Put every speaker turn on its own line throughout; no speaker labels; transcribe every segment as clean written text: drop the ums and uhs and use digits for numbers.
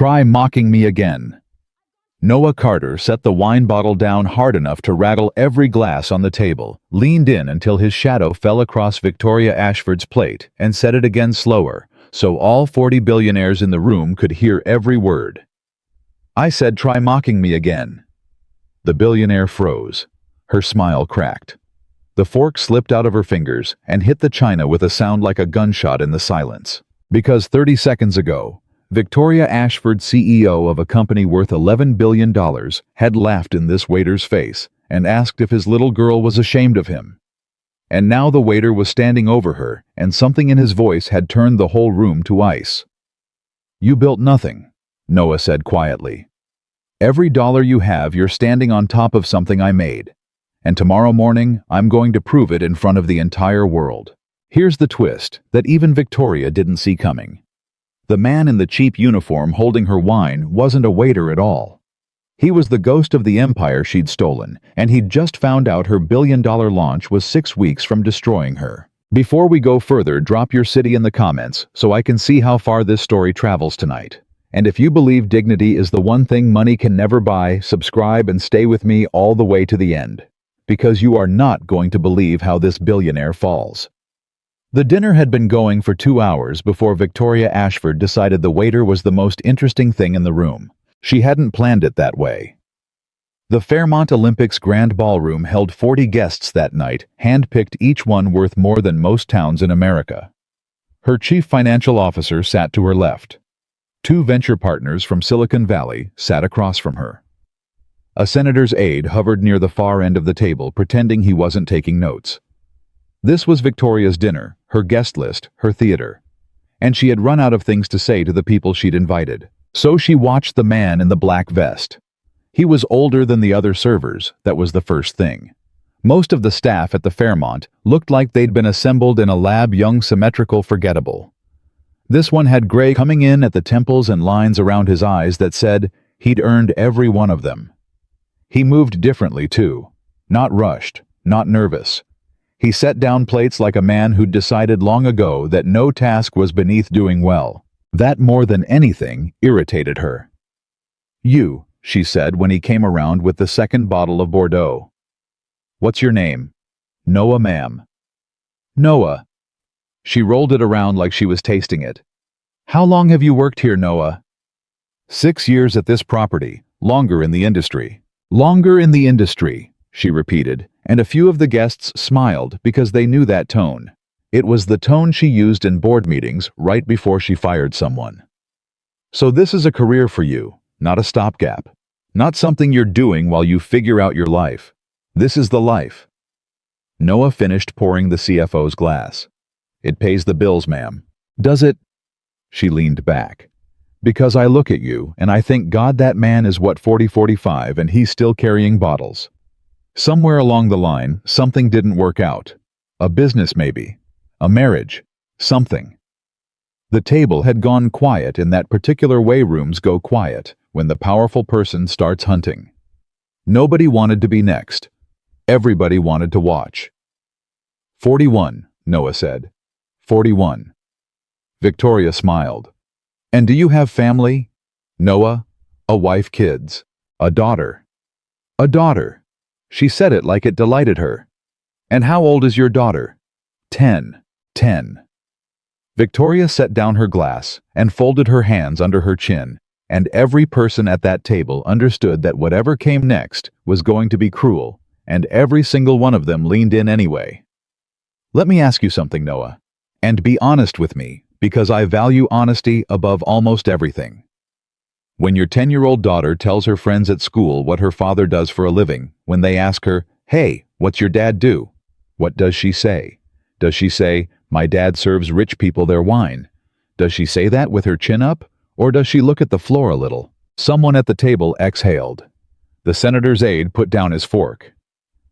Try mocking me again. Noah Carter set the wine bottle down hard enough to rattle every glass on the table, leaned in until his shadow fell across Victoria Ashford's plate, and said it again slower, so all 40 billionaires in the room could hear every word. I said try mocking me again. The billionaire froze. Her smile cracked. The fork slipped out of her fingers and hit the china with a sound like a gunshot in the silence. Because 30 seconds ago, Victoria Ashford, CEO of a company worth $11 billion, had laughed in this waiter's face and asked if his little girl was ashamed of him. And now the waiter was standing over her, and something in his voice had turned the whole room to ice. You built nothing, Noah said quietly. Every dollar you have, you're standing on top of something I made. And tomorrow morning, I'm going to prove it in front of the entire world. Here's the twist that even Victoria didn't see coming. The man in the cheap uniform holding her wine wasn't a waiter at all. He was the ghost of the empire she'd stolen, and he'd just found out her billion-dollar launch was 6 weeks from destroying her. Before we go further, drop your city in the comments so I can see how far this story travels tonight. And if you believe dignity is the one thing money can never buy, subscribe and stay with me all the way to the end. Because you are not going to believe how this billionaire falls. The dinner had been going for 2 hours before Victoria Ashford decided the waiter was the most interesting thing in the room. She hadn't planned it that way. The Fairmont Olympics Grand Ballroom held 40 guests that night, hand-picked, each one worth more than most towns in America. Her chief financial officer sat to her left. 2 venture partners from Silicon Valley sat across from her. A senator's aide hovered near the far end of the table, pretending he wasn't taking notes. This was Victoria's dinner, her guest list, her theater. And she had run out of things to say to the people she'd invited. So she watched the man in the black vest. He was older than the other servers, that was the first thing. Most of the staff at the Fairmont looked like they'd been assembled in a lab, young, symmetrical, forgettable. This one had gray coming in at the temples and lines around his eyes that said he'd earned every one of them. He moved differently, too. Not rushed, not nervous. He set down plates like a man who'd decided long ago that no task was beneath doing well. That, more than anything, irritated her. You, she said when he came around with the second bottle of Bordeaux. What's your name? Noah, ma'am. Noah. She rolled it around like she was tasting it. How long have you worked here, Noah? 6 years at this property, longer in the industry. Longer in the industry, she repeated, and a few of the guests smiled because they knew that tone. It was the tone she used in board meetings right before she fired someone. So this is a career for you, not a stopgap. Not something you're doing while you figure out your life. This is the life. Noah finished pouring the CFO's glass. It pays the bills, ma'am. Does it? She leaned back. Because I look at you and I think, God, that man is what, 40-45, and he's still carrying bottles. Somewhere along the line, something didn't work out. A business maybe. A marriage. Something. The table had gone quiet in that particular way rooms go quiet when the powerful person starts hunting. Nobody wanted to be next. Everybody wanted to watch. 41, Noah said. 41. Victoria smiled. And do you have family? Noah, a wife, kids, a daughter. A daughter. She said it like it delighted her. And how old is your daughter? 10. 10. Victoria set down her glass and folded her hands under her chin, and every person at that table understood that whatever came next was going to be cruel, and every single one of them leaned in anyway. Let me ask you something, Noah, and be honest with me, because I value honesty above almost everything. When your 10-year-old daughter tells her friends at school what her father does for a living, when they ask her, "Hey, what's your dad do?" What does she say? Does she say, "My dad serves rich people their wine"? Does she say that with her chin up? Or does she look at the floor a little? Someone at the table exhaled. The senator's aide put down his fork.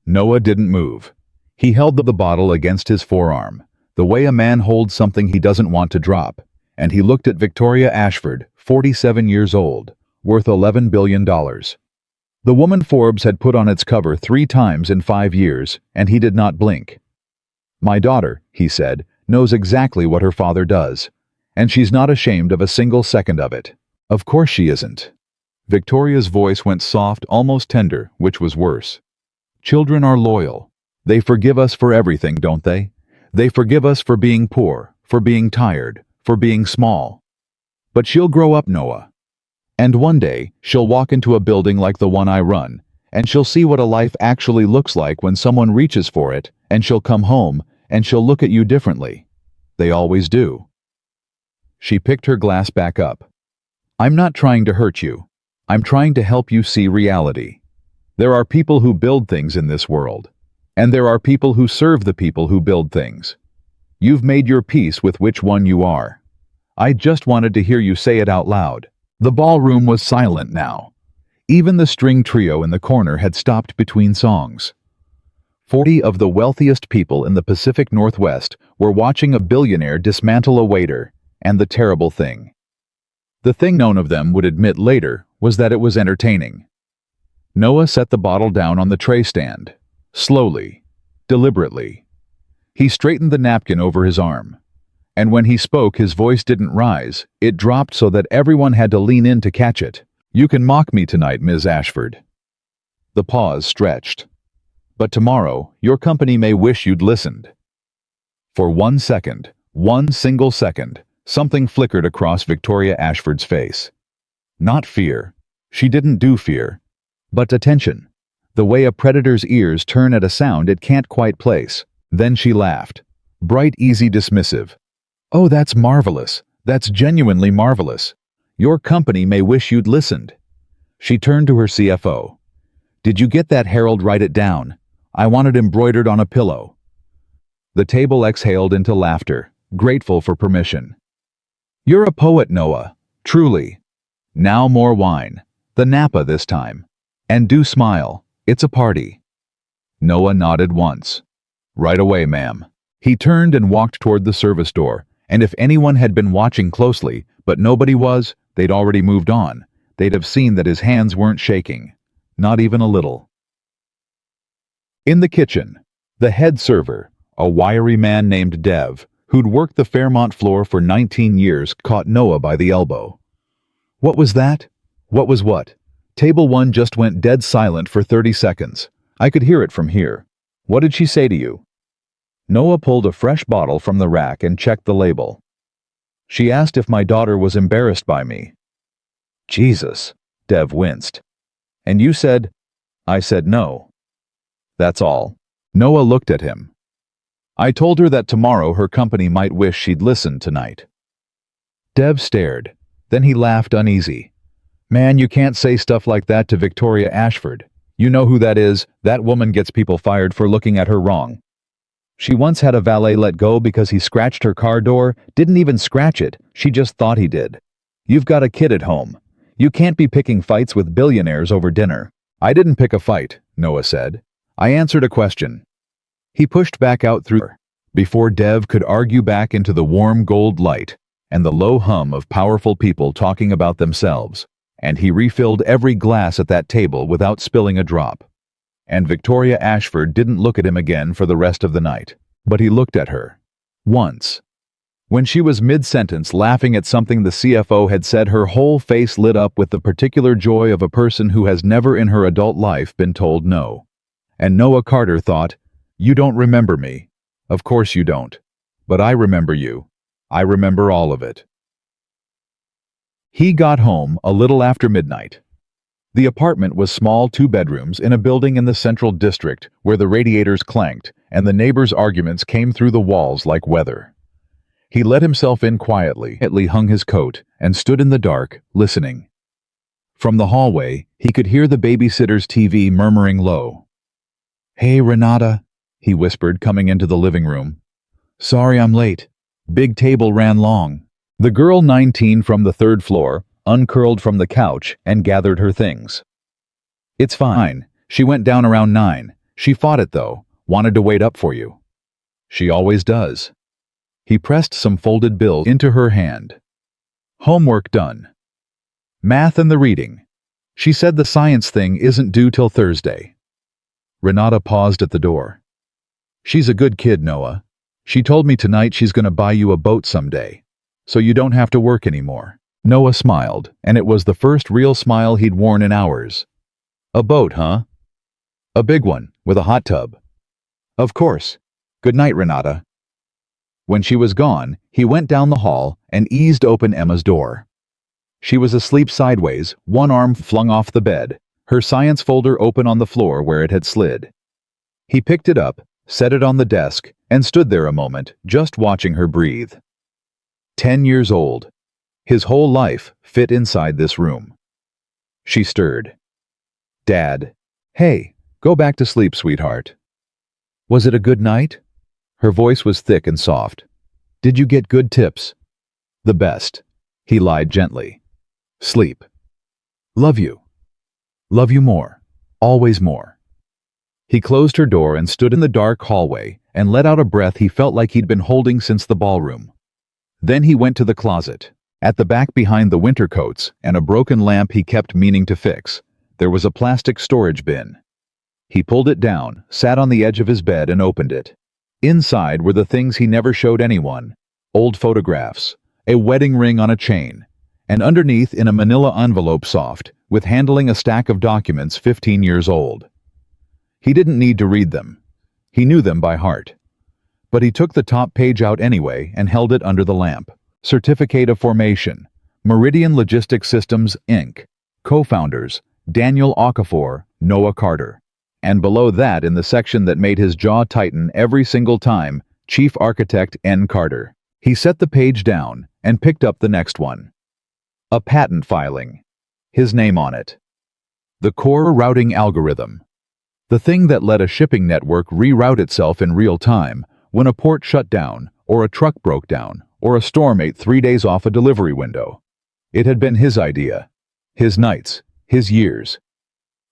Noah didn't move. He held the bottle against his forearm, the way a man holds something he doesn't want to drop, and he looked at Victoria Ashford, 47 years old, worth $11 billion. The woman Forbes had put on its cover 3 times in 5 years, and he did not blink. My daughter, he said, knows exactly what her father does, and she's not ashamed of a single second of it. Of course she isn't. Victoria's voice went soft, almost tender, which was worse. Children are loyal. They forgive us for everything, don't they? They forgive us for being poor, for being tired, for being small. But she'll grow up, Noah. And one day, she'll walk into a building like the one I run, and she'll see what a life actually looks like when someone reaches for it, and she'll come home, and she'll look at you differently. They always do. She picked her glass back up. I'm not trying to hurt you. I'm trying to help you see reality. There are people who build things in this world, and there are people who serve the people who build things. You've made your peace with which one you are. I just wanted to hear you say it out loud. The ballroom was silent now. Even the string trio in the corner had stopped between songs. 40 of the wealthiest people in the Pacific Northwest were watching a billionaire dismantle a waiter, and the terrible thing. The thing none of them would admit later was that it was entertaining. Noah set the bottle down on the tray stand, slowly, deliberately. He straightened the napkin over his arm, and when he spoke his voice didn't rise, it dropped so that everyone had to lean in to catch it. You can mock me tonight, Ms. Ashford. The pause stretched. But tomorrow, your company may wish you'd listened. For 1 second, one single second, something flickered across Victoria Ashford's face. Not fear. She didn't do fear. But attention. The way a predator's ears turn at a sound it can't quite place. Then she laughed. Bright, easy, dismissive. Oh, that's marvelous. That's genuinely marvelous. Your company may wish you'd listened. She turned to her CFO. Did you get that, Harold? Write it down. I want it embroidered on a pillow. The table exhaled into laughter, grateful for permission. You're a poet, Noah. Truly. Now more wine. The Napa this time. And do smile. It's a party. Noah nodded once. Right away, ma'am. He turned and walked toward the service door, and if anyone had been watching closely, but nobody was, they'd already moved on. They'd have seen that his hands weren't shaking. Not even a little. In the kitchen, the head server, a wiry man named Dev, who'd worked the Fairmont floor for 19 years, caught Noah by the elbow. What was that? What was what? Table 1 just went dead silent for 30 seconds. I could hear it from here. What did she say to you? Noah pulled a fresh bottle from the rack and checked the label. She asked if my daughter was embarrassed by me. Jesus, Dev winced. And you said? I said no. That's all. Noah looked at him. I told her that tomorrow her company might wish she'd listened tonight. Dev stared. Then he laughed uneasy. Man, you can't say stuff like that to Victoria Ashford. You know who that is. That woman gets people fired for looking at her wrong. She once had a valet let go because he scratched her car door. Didn't even scratch it. She just thought he did. You've got a kid at home. You can't be picking fights with billionaires over dinner. I didn't pick a fight, Noah said. I answered a question. He pushed back out through her, before Dev could argue back into the warm gold light and the low hum of powerful people talking about themselves, and he refilled every glass at that table without spilling a drop. And Victoria Ashford didn't look at him again for the rest of the night, but he looked at her. Once. When she was mid-sentence laughing at something the CFO had said, her whole face lit up with the particular joy of a person who has never in her adult life been told no. And Noah Carter thought, you don't remember me. Of course you don't. But I remember you. I remember all of it. He got home a little after midnight. The apartment was small, 2 bedrooms in a building in the Central District where the radiators clanked and the neighbors' arguments came through the walls like weather. He let himself in quietly, hung his coat, and stood in the dark, listening. From the hallway, he could hear the babysitter's TV murmuring low. Hey, Renata, he whispered, coming into the living room. Sorry I'm late. Big table ran long. The girl, 19, from the 3rd floor, uncurled from the couch and gathered her things. It's fine. She went down around 9. She fought it, though. Wanted to wait up for you. She always does. He pressed some folded bills into her hand. Homework done. Math and the reading. She said the science thing isn't due till Thursday. Renata paused at the door. She's a good kid, Noah. She told me tonight she's going to buy you a boat someday, so you don't have to work anymore. Noah smiled, and it was the first real smile he'd worn in hours. A boat, huh? A big one, with a hot tub. Of course. Good night, Renata. When she was gone, he went down the hall and eased open Emma's door. She was asleep sideways, one arm flung off the bed, her science folder open on the floor where it had slid. He picked it up, set it on the desk, and stood there a moment, just watching her breathe. 10 years old. His whole life fit inside this room. She stirred. Dad. Hey, go back to sleep, sweetheart. Was it a good night? Her voice was thick and soft. Did you get good tips? The best. He lied gently. Sleep. Love you. Love you more. Always more. He closed her door and stood in the dark hallway and let out a breath he felt like he'd been holding since the ballroom. Then he went to the closet. At the back behind the winter coats and a broken lamp he kept meaning to fix, there was a plastic storage bin. He pulled it down, sat on the edge of his bed and opened it. Inside were the things he never showed anyone. Old photographs, a wedding ring on a chain, and underneath in a manila envelope soft, with handling a stack of documents 15 years old. He didn't need to read them. He knew them by heart. But he took the top page out anyway and held it under the lamp. Certificate of Formation, Meridian Logistics Systems, Inc., Co-founders, Daniel Okafor, Noah Carter. And below that, in the section that made his jaw tighten every single time, Chief Architect N. Carter. He set the page down and picked up the next one. A patent filing. His name on it. The core routing algorithm. The thing that let a shipping network reroute itself in real time when a port shut down, or a truck broke down, or a storm ate 3 days off a delivery window. It had been his idea. His nights. His years.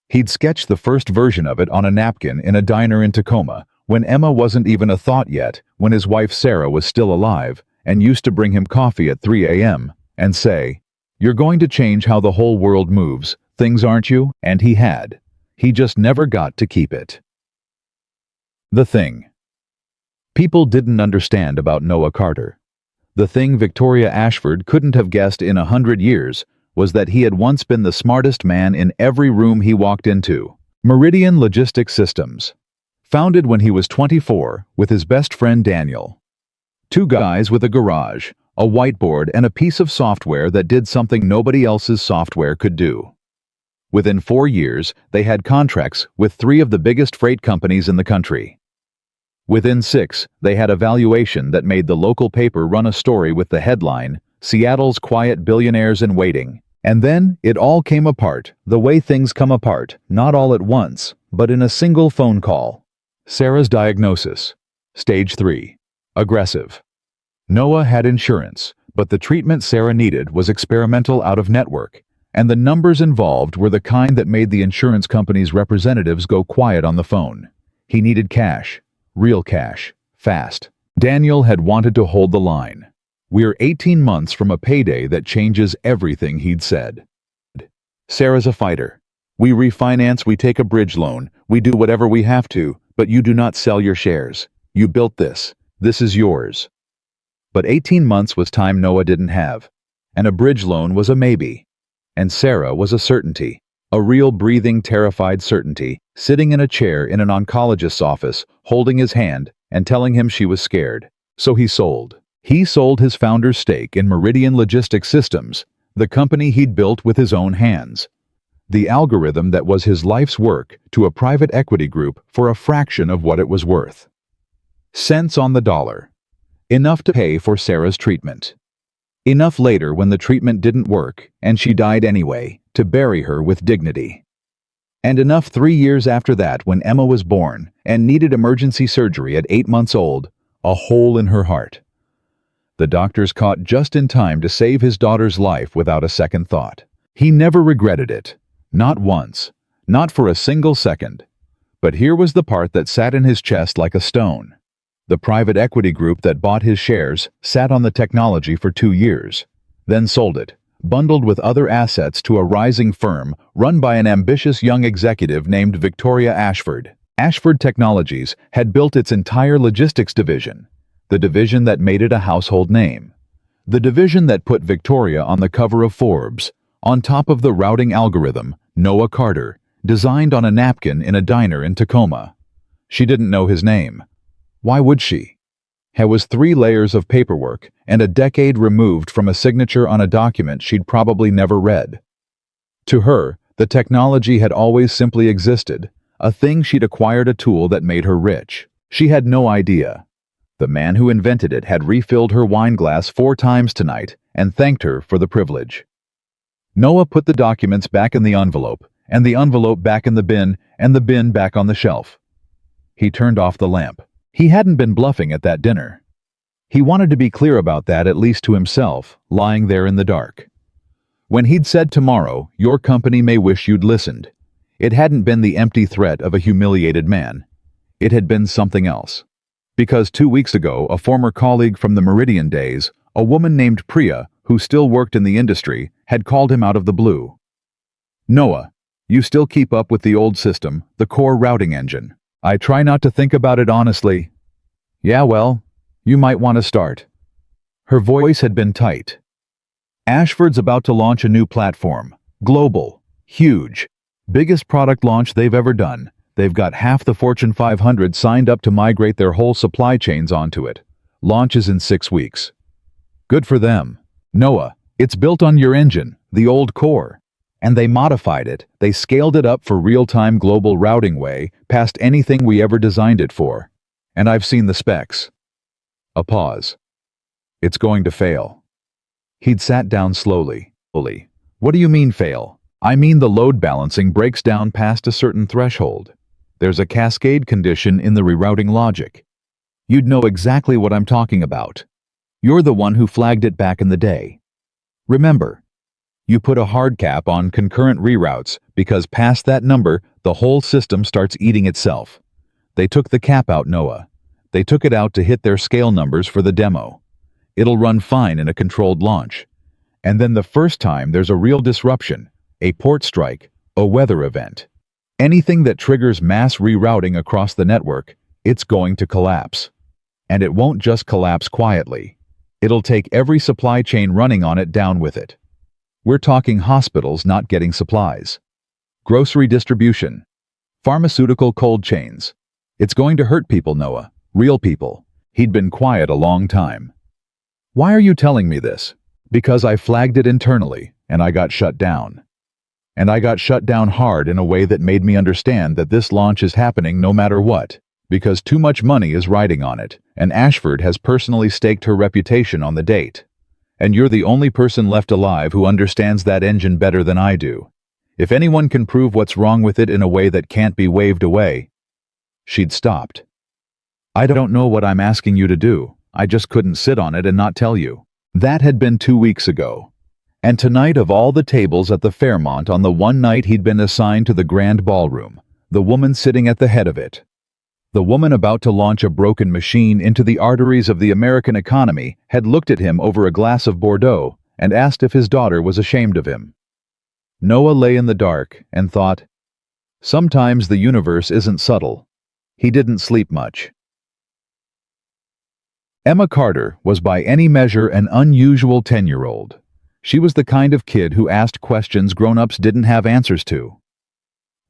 He'd sketched the first version of it on a napkin in a diner in Tacoma when Emma wasn't even a thought yet, when his wife Sarah was still alive and used to bring him coffee at 3 a.m. and say, "You're going to change how the whole world moves, things aren't you?" And he had. He just never got to keep it. The thing. People didn't understand about Noah Carter. The thing Victoria Ashford couldn't have guessed in 100 years was that he had once been the smartest man in every room he walked into. Meridian Logistics Systems. Founded when he was 24 with his best friend Daniel. 2 guys with a garage, a whiteboard, and a piece of software that did something nobody else's software could do. Within 4 years, they had contracts with 3 of the biggest freight companies in the country. Within 6, they had a valuation that made the local paper run a story with the headline, "Seattle's Quiet Billionaires in Waiting." And then it all came apart, the way things come apart, not all at once, but in a single phone call. Sarah's diagnosis. Stage 3. Aggressive. Noah had insurance, but the treatment Sarah needed was experimental, out of network, and the numbers involved were the kind that made the insurance company's representatives go quiet on the phone. He needed cash. Real cash. Fast. Daniel had wanted to hold the line. "We're 18 months from a payday that changes everything," he'd said. Sarah's a fighter. "We refinance, we take a bridge loan, we do whatever we have to, but you do not sell your shares. You built this. This is yours." But 18 months was time Noah didn't have. And a bridge loan was a maybe. And Sarah was a certainty. A real breathing, terrified certainty, sitting in a chair in an oncologist's office, holding his hand and telling him she was scared. So he sold. He sold his founder's stake in Meridian Logistics Systems, the company he'd built with his own hands. The algorithm that was his life's work, to a private equity group for a fraction of what it was worth. Cents on the dollar. Enough to pay for Sarah's treatment. Enough later, when the treatment didn't work, and she died anyway, to bury her with dignity. And enough 3 years after that, when Emma was born and needed emergency surgery at 8 months old, a hole in her heart. The doctors caught just in time to save his daughter's life without a second thought. He never regretted it. Not once. Not for a single second. But here was the part that sat in his chest like a stone. The private equity group that bought his shares sat on the technology for 2 years, then sold it, bundled with other assets, to a rising firm run by an ambitious young executive named Victoria Ashford. Ashford Technologies had built its entire logistics division, the division that made it a household name. The division that put Victoria on the cover of Forbes, on top of the routing algorithm, Noah Carter, designed on a napkin in a diner in Tacoma. She didn't know his name. Why would she? It was 3 layers of paperwork and a decade removed from a signature on a document she'd probably never read. To her, the technology had always simply existed, a thing she'd acquired, a tool that made her rich. She had no idea. The man who invented it had refilled her wine glass 4 times tonight and thanked her for the privilege. Noah put the documents back in the envelope, and the envelope back in the bin, and the bin back on the shelf. He turned off the lamp. He hadn't been bluffing at that dinner. He wanted to be clear about that, at least to himself, lying there in the dark. When he'd said, "Tomorrow, your company may wish you'd listened," it hadn't been the empty threat of a humiliated man. It had been something else. Because 2 weeks ago, a former colleague from the Meridian days, a woman named Priya, who still worked in the industry, had called him out of the blue. "Noah, you still keep up with the old system, the core routing engine." "I try not to think about it honestly." "Yeah, well, you might want to start." Her voice had been tight. "Ashford's about to launch a new platform. Global. Huge. Biggest product launch they've ever done. They've got half the Fortune 500 signed up to migrate their whole supply chains onto it. Launches in 6 weeks. Good for them. Noah, it's built on your engine, the old core. And they modified it. They scaled it up for real-time global routing way past anything we ever designed it for. And I've seen the specs." A pause. "It's going to fail." He'd sat down slowly. "What do you mean fail?" "I mean the load balancing breaks down past a certain threshold. There's a cascade condition in the rerouting logic. You'd know exactly what I'm talking about. You're the one who flagged it back in the day. Remember, you put a hard cap on concurrent reroutes because past that number, the whole system starts eating itself. They took the cap out, Noah. They took it out to hit their scale numbers for the demo. It'll run fine in a controlled launch. And then the first time there's a real disruption, a port strike, a weather event, anything that triggers mass rerouting across the network, it's going to collapse. And it won't just collapse quietly. It'll take every supply chain running on it down with it. We're talking hospitals not getting supplies, grocery distribution, pharmaceutical cold chains. It's going to hurt people, Noah, real people." He'd been quiet a long time. "Why are you telling me this?" "Because I flagged it internally, and I got shut down. And I got shut down hard in a way that made me understand that this launch is happening no matter what, because too much money is riding on it, and Ashford has personally staked her reputation on the date. And you're the only person left alive who understands that engine better than I do. If anyone can prove what's wrong with it in a way that can't be waved away." She'd stopped. "I don't know what I'm asking you to do. I just couldn't sit on it and not tell you." That had been 2 weeks ago. And tonight, of all the tables at the Fairmont on the one night he'd been assigned to the grand ballroom, the woman sitting at the head of it, the woman about to launch a broken machine into the arteries of the American economy, had looked at him over a glass of Bordeaux and asked if his daughter was ashamed of him. Noah lay in the dark and thought, sometimes the universe isn't subtle. He didn't sleep much. Emma Carter was by any measure an unusual 10-year-old. She was the kind of kid who asked questions grown-ups didn't have answers to.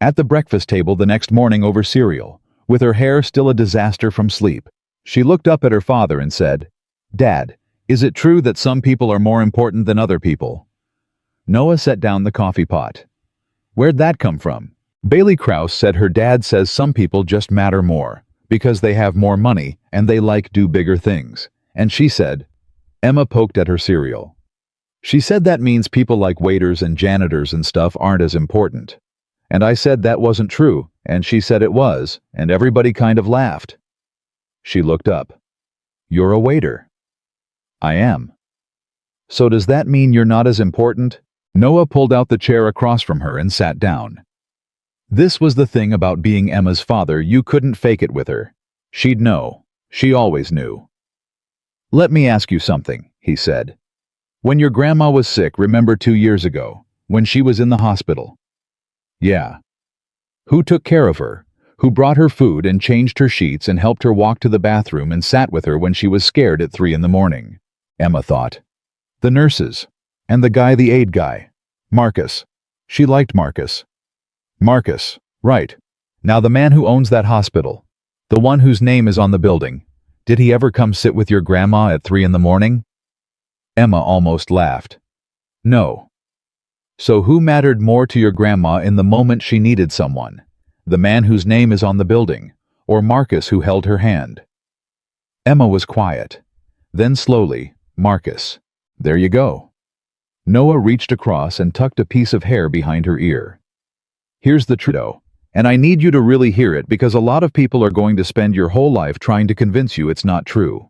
At the breakfast table the next morning over cereal, with her hair still a disaster from sleep, she looked up at her father and said, "Dad, is it true that some people are more important than other people?" Noah set down the coffee pot. "Where'd that come from?" Bailey Krause said her dad says some people just matter more, because they have more money and they do bigger things. And she said, Emma poked at her cereal. She said that means people like waiters and janitors and stuff aren't as important. And I said that wasn't true, and she said it was, and everybody kind of laughed. She looked up. "You're a waiter." "I am." "So does that mean you're not as important?" Noah pulled out the chair across from her and sat down. This was the thing about being Emma's father, you couldn't fake it with her. She'd know. She always knew. "Let me ask you something," he said. "When your grandma was sick, remember 2 years ago, when she was in the hospital?" "Yeah." "Who took care of her? Who brought her food and changed her sheets and helped her walk to the bathroom and sat with her when she was scared at 3 in the morning?" Emma thought. The nurses. And the aide guy. Marcus. She liked Marcus. Marcus. Right. Now the man who owns that hospital. The one whose name is on the building. Did he ever come sit with your grandma at 3 in the morning? Emma almost laughed. No. So who mattered more to your grandma in the moment she needed someone? The man whose name is on the building, or Marcus who held her hand? Emma was quiet. Then slowly, Marcus. There you go. Noah reached across and tucked a piece of hair behind her ear. Here's the truth, and I need you to really hear it because a lot of people are going to spend your whole life trying to convince you it's not true.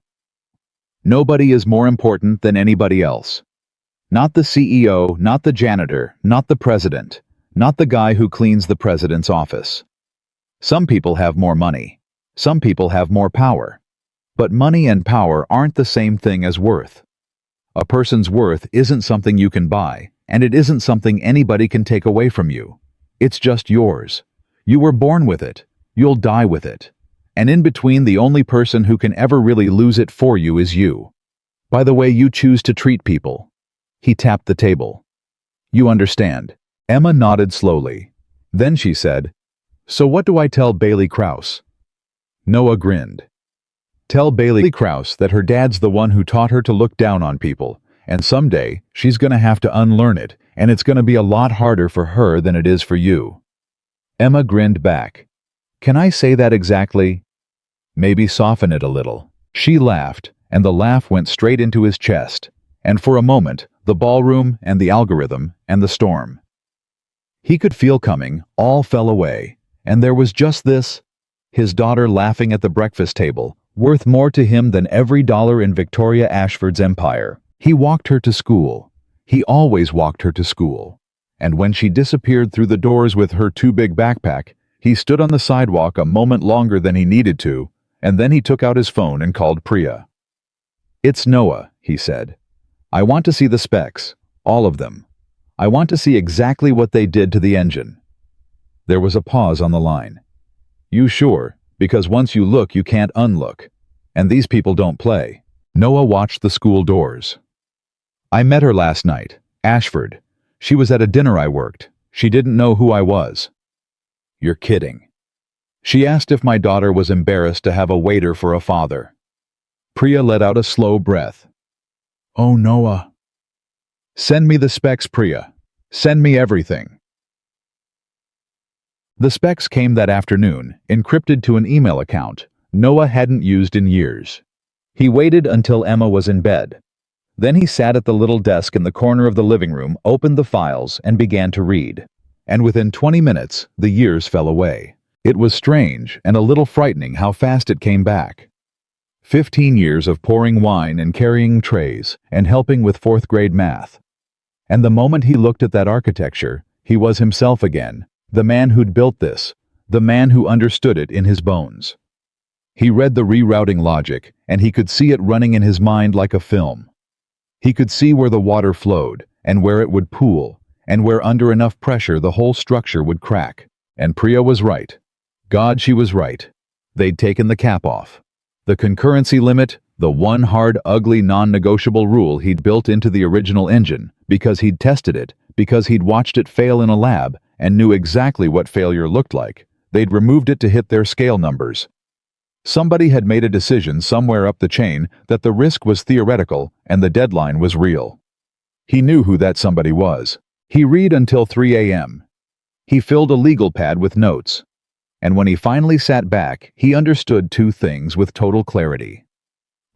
Nobody is more important than anybody else. Not the CEO, not the janitor, not the president, not the guy who cleans the president's office. Some people have more money. Some people have more power. But money and power aren't the same thing as worth. A person's worth isn't something you can buy, and it isn't something anybody can take away from you. It's just yours. You were born with it. You'll die with it. And in between, the only person who can ever really lose it for you is you. By the way you choose to treat people. He tapped the table. You understand? Emma nodded slowly. Then she said, So what do I tell Bailey Krause? Noah grinned. Tell Bailey Krause that her dad's the one who taught her to look down on people, and someday she's gonna have to unlearn it, and it's gonna be a lot harder for her than it is for you. Emma grinned back. Can I say that exactly? Maybe soften it a little. She laughed, and the laugh went straight into his chest, and for a moment, the ballroom and the algorithm and the storm he could feel coming all fell away, and there was just this, his daughter laughing at the breakfast table, worth more to him than every dollar in Victoria Ashford's empire. He walked her to school. He always walked her to school. And when she disappeared through the doors with her too big backpack, he stood on the sidewalk a moment longer than he needed to, and then he took out his phone and called Priya. It's Noah, he said. I want to see the specs, all of them. I want to see exactly what they did to the engine. There was a pause on the line. You sure? Because once you look, you can't unlook. And these people don't play. Noah watched the school doors. I met her last night, Ashford. She was at a dinner I worked. She didn't know who I was. You're kidding. She asked if my daughter was embarrassed to have a waiter for a father. Priya let out a slow breath. Oh, Noah. Send me the specs, Priya. Send me everything. The specs came that afternoon, encrypted to an email account Noah hadn't used in years. He waited until Emma was in bed. Then he sat at the little desk in the corner of the living room, opened the files, and began to read. And within 20 minutes, the years fell away. It was strange and a little frightening how fast it came back. 15 years of pouring wine and carrying trays and helping with fourth-grade math. And the moment he looked at that architecture, he was himself again, the man who'd built this, the man who understood it in his bones. He read the rerouting logic, and he could see it running in his mind like a film. He could see where the water flowed, and where it would pool, and where under enough pressure the whole structure would crack. And Priya was right. God, she was right. They'd taken the cap off. The concurrency limit, the one hard, ugly, non-negotiable rule he'd built into the original engine, because he'd tested it, because he'd watched it fail in a lab, and knew exactly what failure looked like. They'd removed it to hit their scale numbers. Somebody had made a decision somewhere up the chain that the risk was theoretical and the deadline was real. He knew who that somebody was. He read until 3 a.m. He filled a legal pad with notes. And when he finally sat back, he understood two things with total clarity.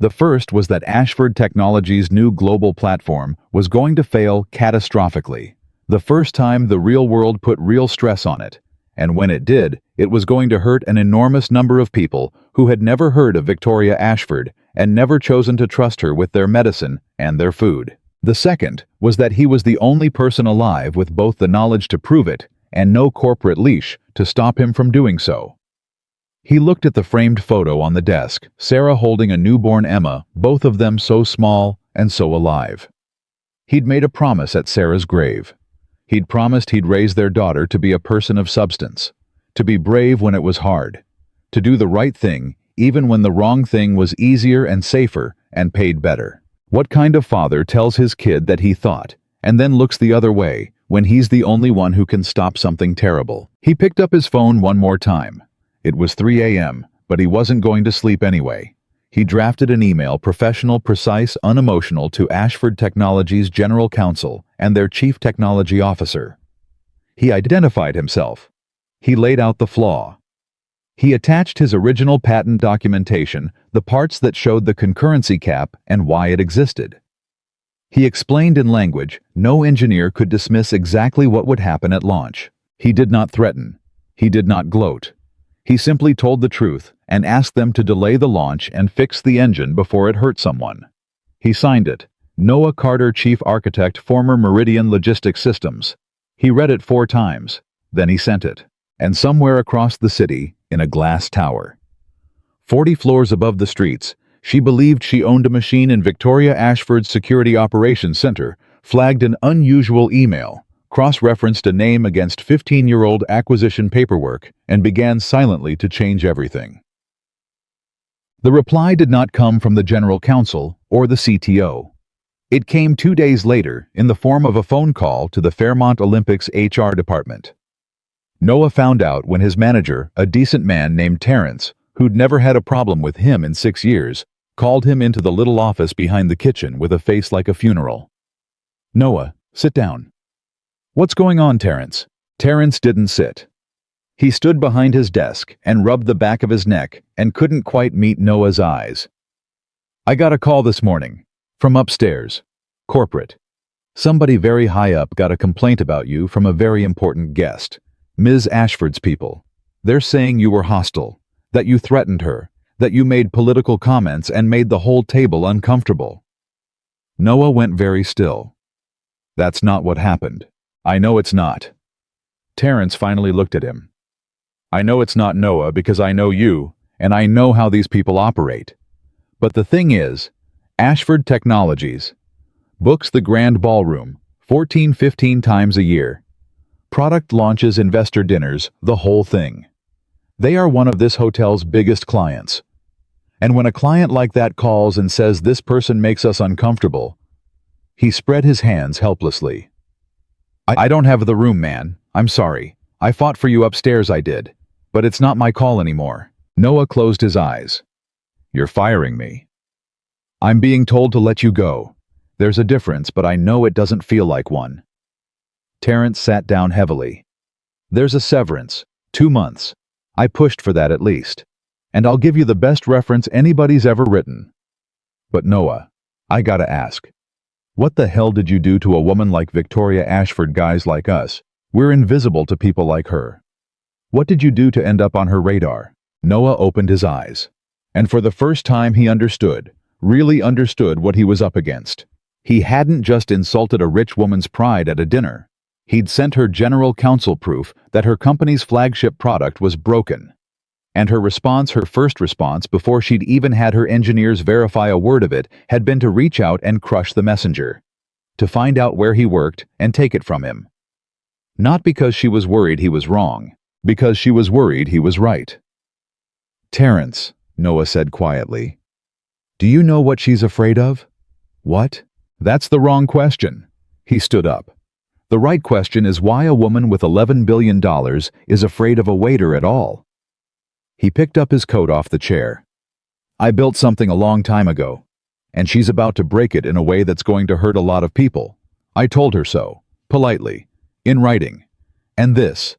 The first was that Ashford Technologies' new global platform was going to fail catastrophically. The first time the real world put real stress on it. And when it did, it was going to hurt an enormous number of people who had never heard of Victoria Ashford and never chosen to trust her with their medicine and their food. The second was that he was the only person alive with both the knowledge to prove it and no corporate leash to stop him from doing so. He looked at the framed photo on the desk, Sarah holding a newborn Emma, both of them so small and so alive. He'd made a promise at Sarah's grave. He'd promised he'd raise their daughter to be a person of substance, to be brave when it was hard, to do the right thing even when the wrong thing was easier and safer and paid better. What kind of father tells his kid that he thought, and then looks the other way, when he's the only one who can stop something terrible? He picked up his phone one more time. It was 3 a.m., but he wasn't going to sleep anyway. He drafted an email, professional, precise, unemotional, to Ashford Technologies' General Counsel and their Chief Technology Officer. He identified himself. He laid out the flaw. He attached his original patent documentation, the parts that showed the concurrency cap and why it existed. He explained in language no engineer could dismiss exactly what would happen at launch. He did not threaten. He did not gloat. He simply told the truth and asked them to delay the launch and fix the engine before it hurt someone. He signed it, Noah Carter, Chief Architect, former Meridian Logistics Systems. He read it 4 times, then he sent it. And somewhere across the city, in a glass tower, 40 floors above the streets, she believed she owned a machine in Victoria Ashford's Security Operations Center, flagged an unusual email, cross-referenced a name against 15-year-old acquisition paperwork, and began silently to change everything. The reply did not come from the General Counsel or the CTO. It came 2 days later in the form of a phone call to the Fairmont Olympics HR department. Noah found out when his manager, a decent man named Terrence, who'd never had a problem with him in 6 years, called him into the little office behind the kitchen with a face like a funeral. "Noah, sit down." "What's going on, Terrence?" Terrence didn't sit. He stood behind his desk and rubbed the back of his neck and couldn't quite meet Noah's eyes. "I got a call this morning. From upstairs. Corporate. Somebody very high up got a complaint about you from a very important guest. Ms. Ashford's people. They're saying you were hostile, that you threatened her, that you made political comments and made the whole table uncomfortable." Noah went very still. "That's not what happened." "I know it's not." Terrence finally looked at him. "I know it's not, Noah, because I know you, and I know how these people operate. But the thing is, Ashford Technologies books the grand ballroom 14-15 times a year. Product launches, investor dinners, the whole thing. They are one of this hotel's biggest clients. And when a client like that calls and says this person makes us uncomfortable," he spread his hands helplessly. I don't have the room, man. I'm sorry. I fought for you upstairs, I did. But it's not my call anymore." Noah closed his eyes. "You're firing me." "I'm being told to let you go. There's a difference, but I know it doesn't feel like one." Terrence sat down heavily. "There's a severance. 2 months. I pushed for that at least. And I'll give you the best reference anybody's ever written. But Noah, I gotta ask. What the hell did you do to a woman like Victoria Ashford? Guys like us, we're invisible to people like her. What did you do to end up on her radar?" Noah opened his eyes. And for the first time he understood, really understood what he was up against. He hadn't just insulted a rich woman's pride at a dinner. He'd sent her General Counsel proof that her company's flagship product was broken. And her response, her first response, before she'd even had her engineers verify a word of it, had been to reach out and crush the messenger. To find out where he worked and take it from him. Not because she was worried he was wrong, because she was worried he was right. "Terrence," Noah said quietly, "do you know what she's afraid of?" "What?" "That's the wrong question." He stood up. "The right question is why a woman with $11 billion is afraid of a waiter at all." He picked up his coat off the chair. "I built something a long time ago, and she's about to break it in a way that's going to hurt a lot of people. I told her so, politely, in writing. And this."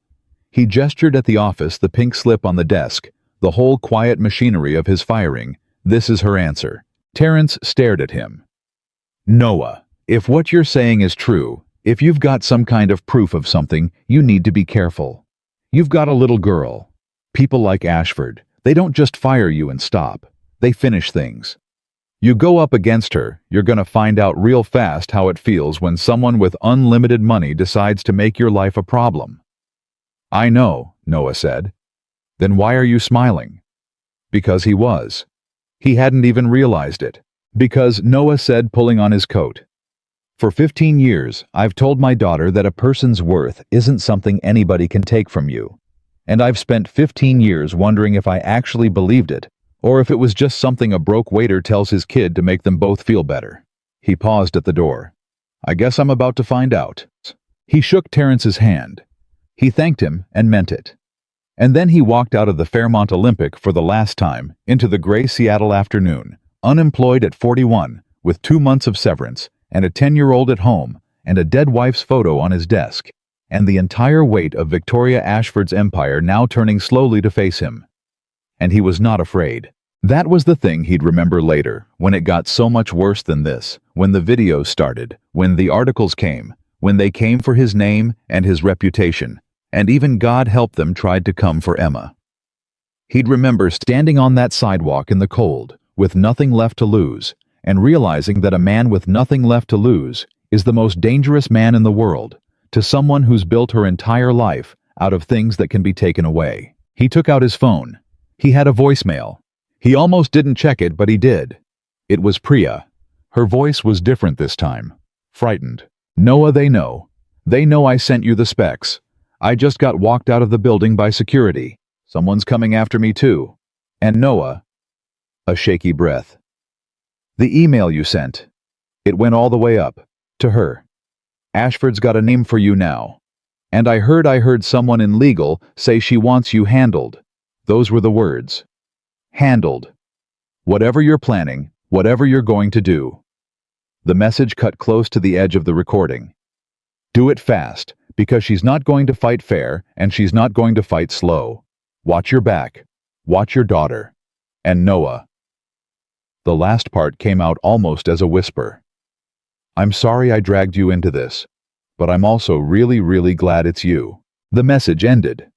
He gestured at the office, the pink slip on the desk, the whole quiet machinery of his firing. "This is her answer." Terrence stared at him. "Noah, if what you're saying is true, if you've got some kind of proof of something, you need to be careful. You've got a little girl. People like Ashford, they don't just fire you and stop. They finish things. You go up against her, you're gonna find out real fast how it feels when someone with unlimited money decides to make your life a problem." "I know," Noah said. "Then why are you smiling?" Because he was. He hadn't even realized it. "Because," Noah said, pulling on his coat, "for 15 years, I've told my daughter that a person's worth isn't something anybody can take from you. And I've spent 15 years wondering if I actually believed it, or if it was just something a broke waiter tells his kid to make them both feel better." He paused at the door. "I guess I'm about to find out." He shook Terrence's hand. He thanked him and meant it. And then he walked out of the Fairmont Olympic for the last time, into the gray Seattle afternoon, unemployed at 41, with 2 months of severance, and a 10-year-old at home, and a dead wife's photo on his desk, and the entire weight of Victoria Ashford's empire now turning slowly to face him. And he was not afraid. That was the thing he'd remember later, when it got so much worse than this, when the videos started, when the articles came, when they came for his name and his reputation, and even God help them tried to come for Emma. He'd remember standing on that sidewalk in the cold, with nothing left to lose, and realizing that a man with nothing left to lose is the most dangerous man in the world, to someone who's built her entire life out of things that can be taken away. He took out his phone. He had a voicemail. He almost didn't check it, but he did. It was Priya. Her voice was different this time. Frightened. "Noah, they know. They know I sent you the specs. I just got walked out of the building by security. Someone's coming after me too. And Noah..." A shaky breath. "The email you sent. It went all the way up. To her. Ashford's got a name for you now. And I heard someone in legal say she wants you handled." Those were the words. Handled. "Whatever you're planning, whatever you're going to do." The message cut close to the edge of the recording. "Do it fast, because she's not going to fight fair, and she's not going to fight slow. Watch your back. Watch your daughter. And Noah." The last part came out almost as a whisper. "I'm sorry I dragged you into this, but I'm also really, really glad it's you." The message ended.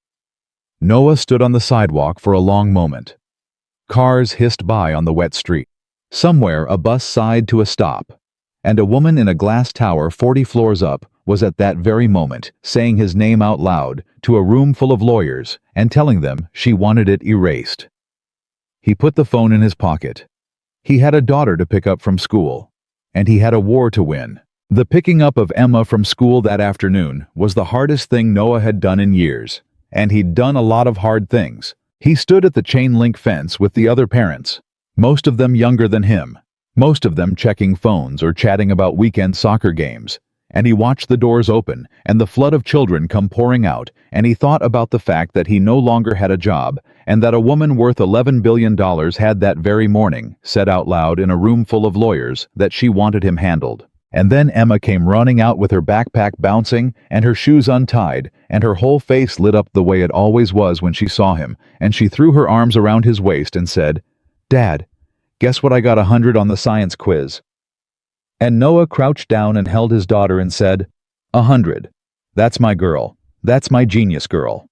Noah stood on the sidewalk for a long moment. Cars hissed by on the wet street. Somewhere a bus sighed to a stop, and a woman in a glass tower 40 floors up was at that very moment saying his name out loud to a room full of lawyers and telling them she wanted it erased. He put the phone in his pocket. He had a daughter to pick up from school, and he had a war to win. The picking up of Emma from school that afternoon was the hardest thing Noah had done in years, and he'd done a lot of hard things. He stood at the chain-link fence with the other parents, most of them younger than him, most of them checking phones or chatting about weekend soccer games, and he watched the doors open and the flood of children come pouring out, and he thought about the fact that he no longer had a job, and that a woman worth $11 billion had that very morning said out loud in a room full of lawyers that she wanted him handled. And then Emma came running out with her backpack bouncing and her shoes untied, and her whole face lit up the way it always was when she saw him, and she threw her arms around his waist and said, "Dad, guess what, I got 100 on the science quiz." And Noah crouched down and held his daughter and said, 100. That's my girl. That's my genius girl."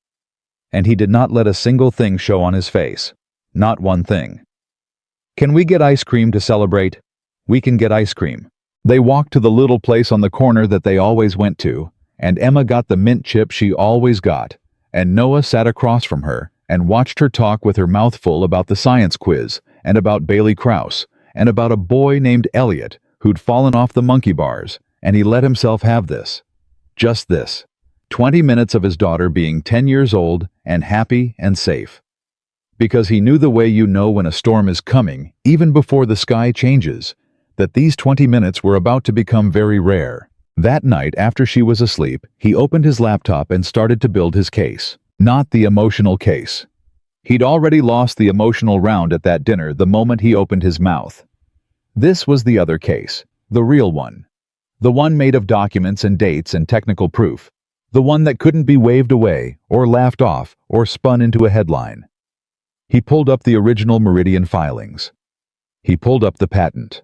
And he did not let a single thing show on his face. Not one thing. "Can we get ice cream to celebrate?" "We can get ice cream." They walked to the little place on the corner that they always went to, and Emma got the mint chip she always got, and Noah sat across from her and watched her talk with her mouth full about the science quiz, and about Bailey Krause, and about a boy named Elliot who'd fallen off the monkey bars, and he let himself have this. Just this. 20 minutes of his daughter being 10 years old and happy and safe. Because he knew the way you know when a storm is coming, even before the sky changes, that these 20 minutes were about to become very rare. That night, after she was asleep, he opened his laptop and started to build his case. Not the emotional case. He'd already lost the emotional round at that dinner the moment he opened his mouth. This was the other case, the real one. The one made of documents and dates and technical proof. The one that couldn't be waved away, or laughed off, or spun into a headline. He pulled up the original Meridian filings. He pulled up the patent.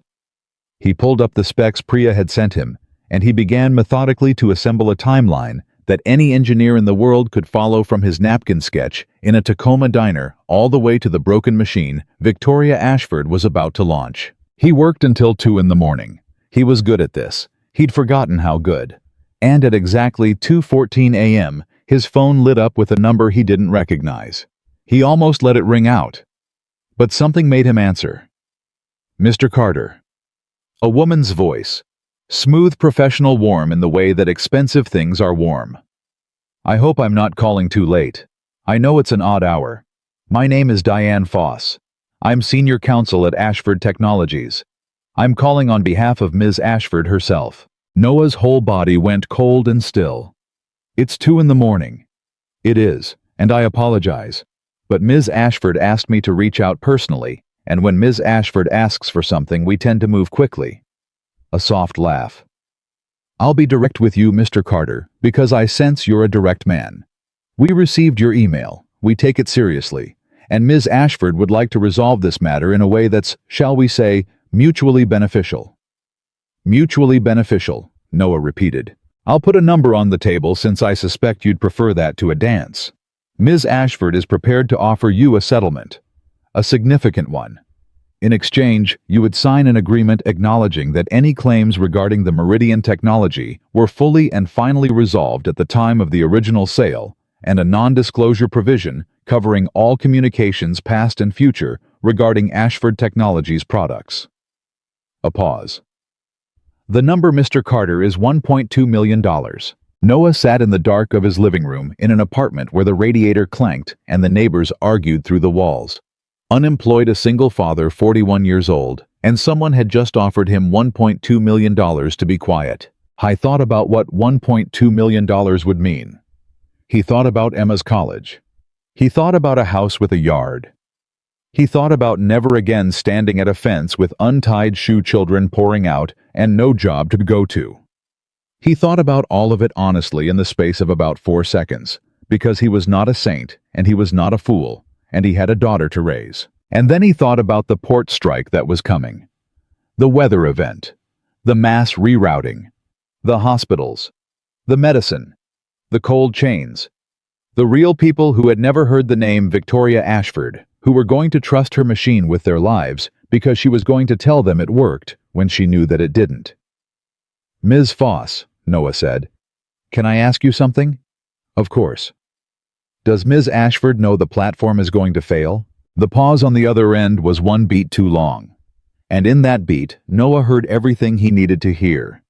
He pulled up the specs Priya had sent him, and he began methodically to assemble a timeline that any engineer in the world could follow, from his napkin sketch in a Tacoma diner all the way to the broken machine Victoria Ashford was about to launch. He worked until 2 in the morning. He was good at this. He'd forgotten how good. And at exactly 2:14 a.m., his phone lit up with a number he didn't recognize. He almost let it ring out. But something made him answer. "Mr. Carter." A woman's voice. Smooth, professional, warm in the way that expensive things are warm. "I hope I'm not calling too late. I know it's an odd hour. My name is Diane Foss. I'm senior counsel at Ashford Technologies. I'm calling on behalf of Ms. Ashford herself." Noah's whole body went cold and still. "It's 2 in the morning. "It is, and I apologize. But Ms. Ashford asked me to reach out personally, and when Ms. Ashford asks for something, we tend to move quickly." A soft laugh. "I'll be direct with you, Mr. Carter, because I sense you're a direct man. We received your email, we take it seriously, and Ms. Ashford would like to resolve this matter in a way that's, shall we say, mutually beneficial." "Mutually beneficial," Noah repeated. "I'll put a number on the table since I suspect you'd prefer that to a dance. Ms. Ashford is prepared to offer you a settlement. A significant one. In exchange, you would sign an agreement acknowledging that any claims regarding the Meridian technology were fully and finally resolved at the time of the original sale, and a non-disclosure provision covering all communications past and future regarding Ashford Technologies products." A pause. "The number, Mr. Carter, is $1.2 million. Noah sat in the dark of his living room in an apartment where the radiator clanked and the neighbors argued through the walls. Unemployed, a single father, 41 years old, and someone had just offered him $1.2 million to be quiet. He thought about what $1.2 million would mean. He thought about Emma's college. He thought about a house with a yard. He thought about never again standing at a fence with untied shoe children pouring out and no job to go to. He thought about all of it honestly in the space of about 4 seconds, because he was not a saint and he was not a fool, and he had a daughter to raise. And then he thought about the port strike that was coming, the weather event, the mass rerouting, the hospitals, the medicine, the cold chains, the real people who had never heard the name Victoria Ashford, who were going to trust her machine with their lives because she was going to tell them it worked when she knew that it didn't. "Ms. Foss," Noah said, "can I ask you something?" "Of course." "Does Ms. Ashford know the platform is going to fail?" The pause on the other end was 1 beat too long. And in that beat, Noah heard everything he needed to hear.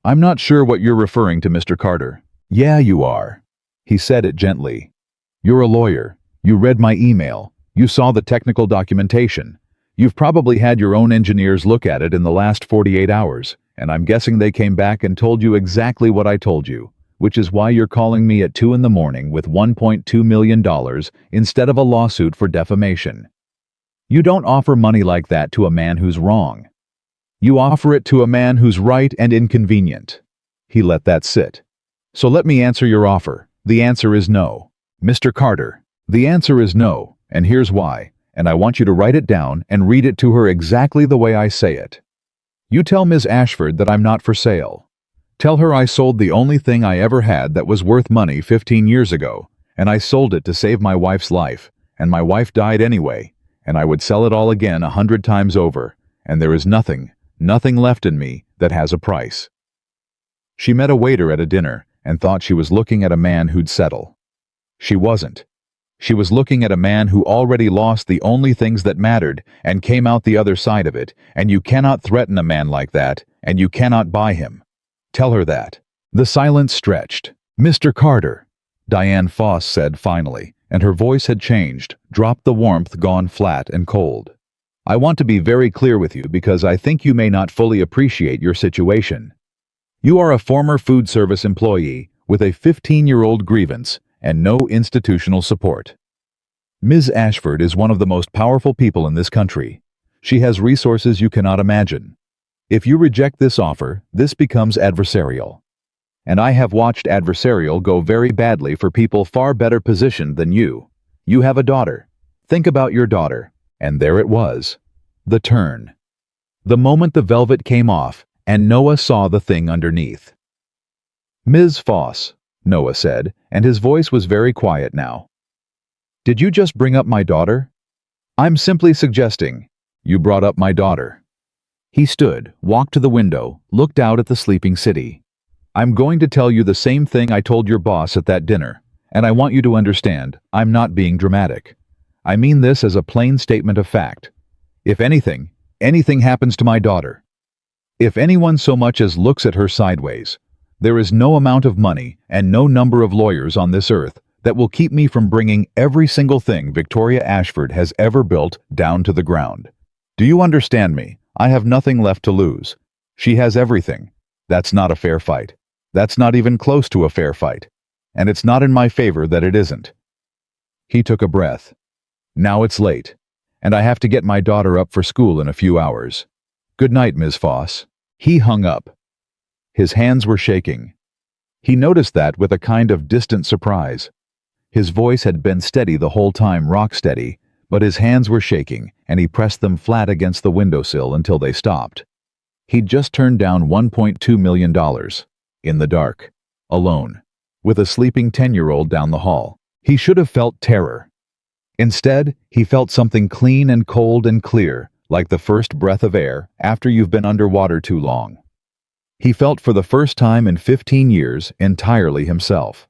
"I'm not sure what you're referring to, Mr. Carter." "Yeah, you are." He said it gently. "You're a lawyer. You read my email. You saw the technical documentation. You've probably had your own engineers look at it in the last 48 hours, and I'm guessing they came back and told you exactly what I told you, which is why you're calling me at 2 in the morning with $1.2 million instead of a lawsuit for defamation. You don't offer money like that to a man who's wrong. You offer it to a man who's right and inconvenient." He let that sit. "So let me answer your offer. The answer is no. Mr. Carter, the answer is no, and here's why, and I want you to write it down and read it to her exactly the way I say it. You tell Ms. Ashford that I'm not for sale. Tell her I sold the only thing I ever had that was worth money 15 years ago, and I sold it to save my wife's life, and my wife died anyway, and I would sell it all again 100 times over, and there is nothing left in me that has a price." She met a waiter at a dinner and thought she was looking at a man who'd settle. She wasn't. She was looking at a man who already lost the only things that mattered and came out the other side of it, and you cannot threaten a man like that, and you cannot buy him. Tell her that. The silence stretched. "Mr. Carter," Diane Foss said finally, and her voice had changed, dropped the warmth, gone flat and cold. "I want to be very clear with you because I think you may not fully appreciate your situation. You are a former food service employee with a 15-year-old grievance and no institutional support. Ms. Ashford is one of the most powerful people in this country. She has resources you cannot imagine. If you reject this offer, this becomes adversarial. And I have watched adversarial go very badly for people far better positioned than you. You have a daughter. Think about your daughter." And there it was. The turn. The moment the velvet came off, and Noah saw the thing underneath. "Ms. Foss," Noah said, and his voice was very quiet now. "Did you just bring up my daughter?" "I'm simply suggesting." "You brought up my daughter." He stood, walked to the window, looked out at the sleeping city. "I'm going to tell you the same thing I told your boss at that dinner, and I want you to understand, I'm not being dramatic. I mean this as a plain statement of fact. If anything happens to my daughter, if anyone so much as looks at her sideways, there is no amount of money and no number of lawyers on this earth that will keep me from bringing every single thing Victoria Ashford has ever built down to the ground. Do you understand me? I have nothing left to lose. She has everything. That's not a fair fight. That's not even close to a fair fight. And it's not in my favor that it isn't." He took a breath. "Now it's late, and I have to get my daughter up for school in a few hours. Good night, Ms. Foss." He hung up. His hands were shaking. He noticed that with a kind of distant surprise. His voice had been steady the whole time, rock steady, but his hands were shaking, and he pressed them flat against the windowsill until they stopped. He'd just turned down $1.2 million, in the dark, alone, with a sleeping 10-year-old down the hall. He should have felt terror. Instead, he felt something clean and cold and clear, like the first breath of air after you've been underwater too long. He felt for the first time in 15 years entirely himself.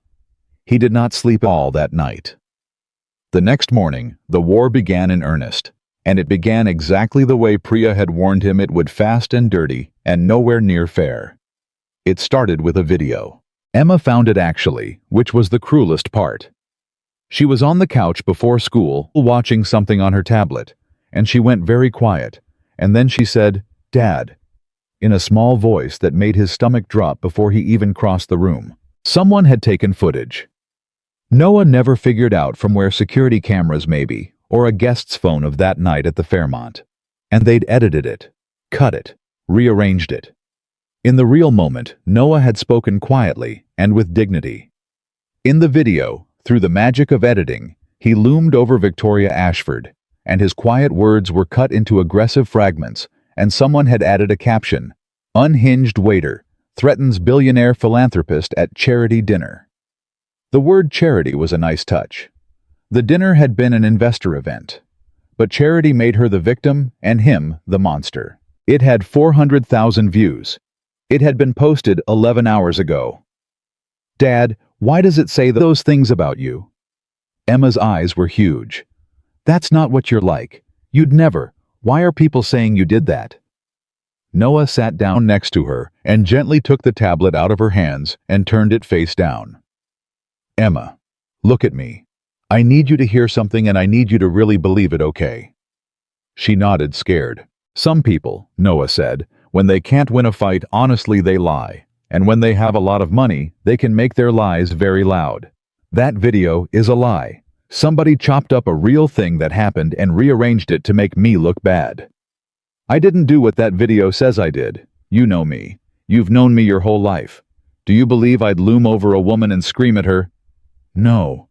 He did not sleep all that night. The next morning, the war began in earnest, and it began exactly the way Priya had warned him it would: fast and dirty, and nowhere near fair. It started with a video. Emma found it actually, which was the cruelest part. She was on the couch before school, watching something on her tablet, and she went very quiet, and then she said, "Dad," in a small voice that made his stomach drop before he even crossed the room. Someone had taken footage. Noah never figured out from where security cameras maybe, or a guest's phone of that night at the Fairmont. And they'd edited it, cut it, rearranged it. In the real moment, Noah had spoken quietly and with dignity. In the video, through the magic of editing, he loomed over Victoria Ashford, and his quiet words were cut into aggressive fragments, and someone had added a caption: "Unhinged waiter threatens billionaire philanthropist at charity dinner." The word charity was a nice touch. The dinner had been an investor event, but charity made her the victim and him the monster. It had 400,000 views. It had been posted 11 hours ago. "Dad, why does it say those things about you?" Emma's eyes were huge. "That's not what you're like. You'd never. Why are people saying you did that?" Noah sat down next to her and gently took the tablet out of her hands and turned it face down. "Emma, look at me. I need you to hear something, and I need you to really believe it, okay?" She nodded, scared. "Some people," Noah said, "when they can't win a fight, honestly, they lie. And when they have a lot of money, they can make their lies very loud. That video is a lie. Somebody chopped up a real thing that happened and rearranged it to make me look bad. I didn't do what that video says I did. You know me. You've known me your whole life. Do you believe I'd loom over a woman and scream at her?" "No,"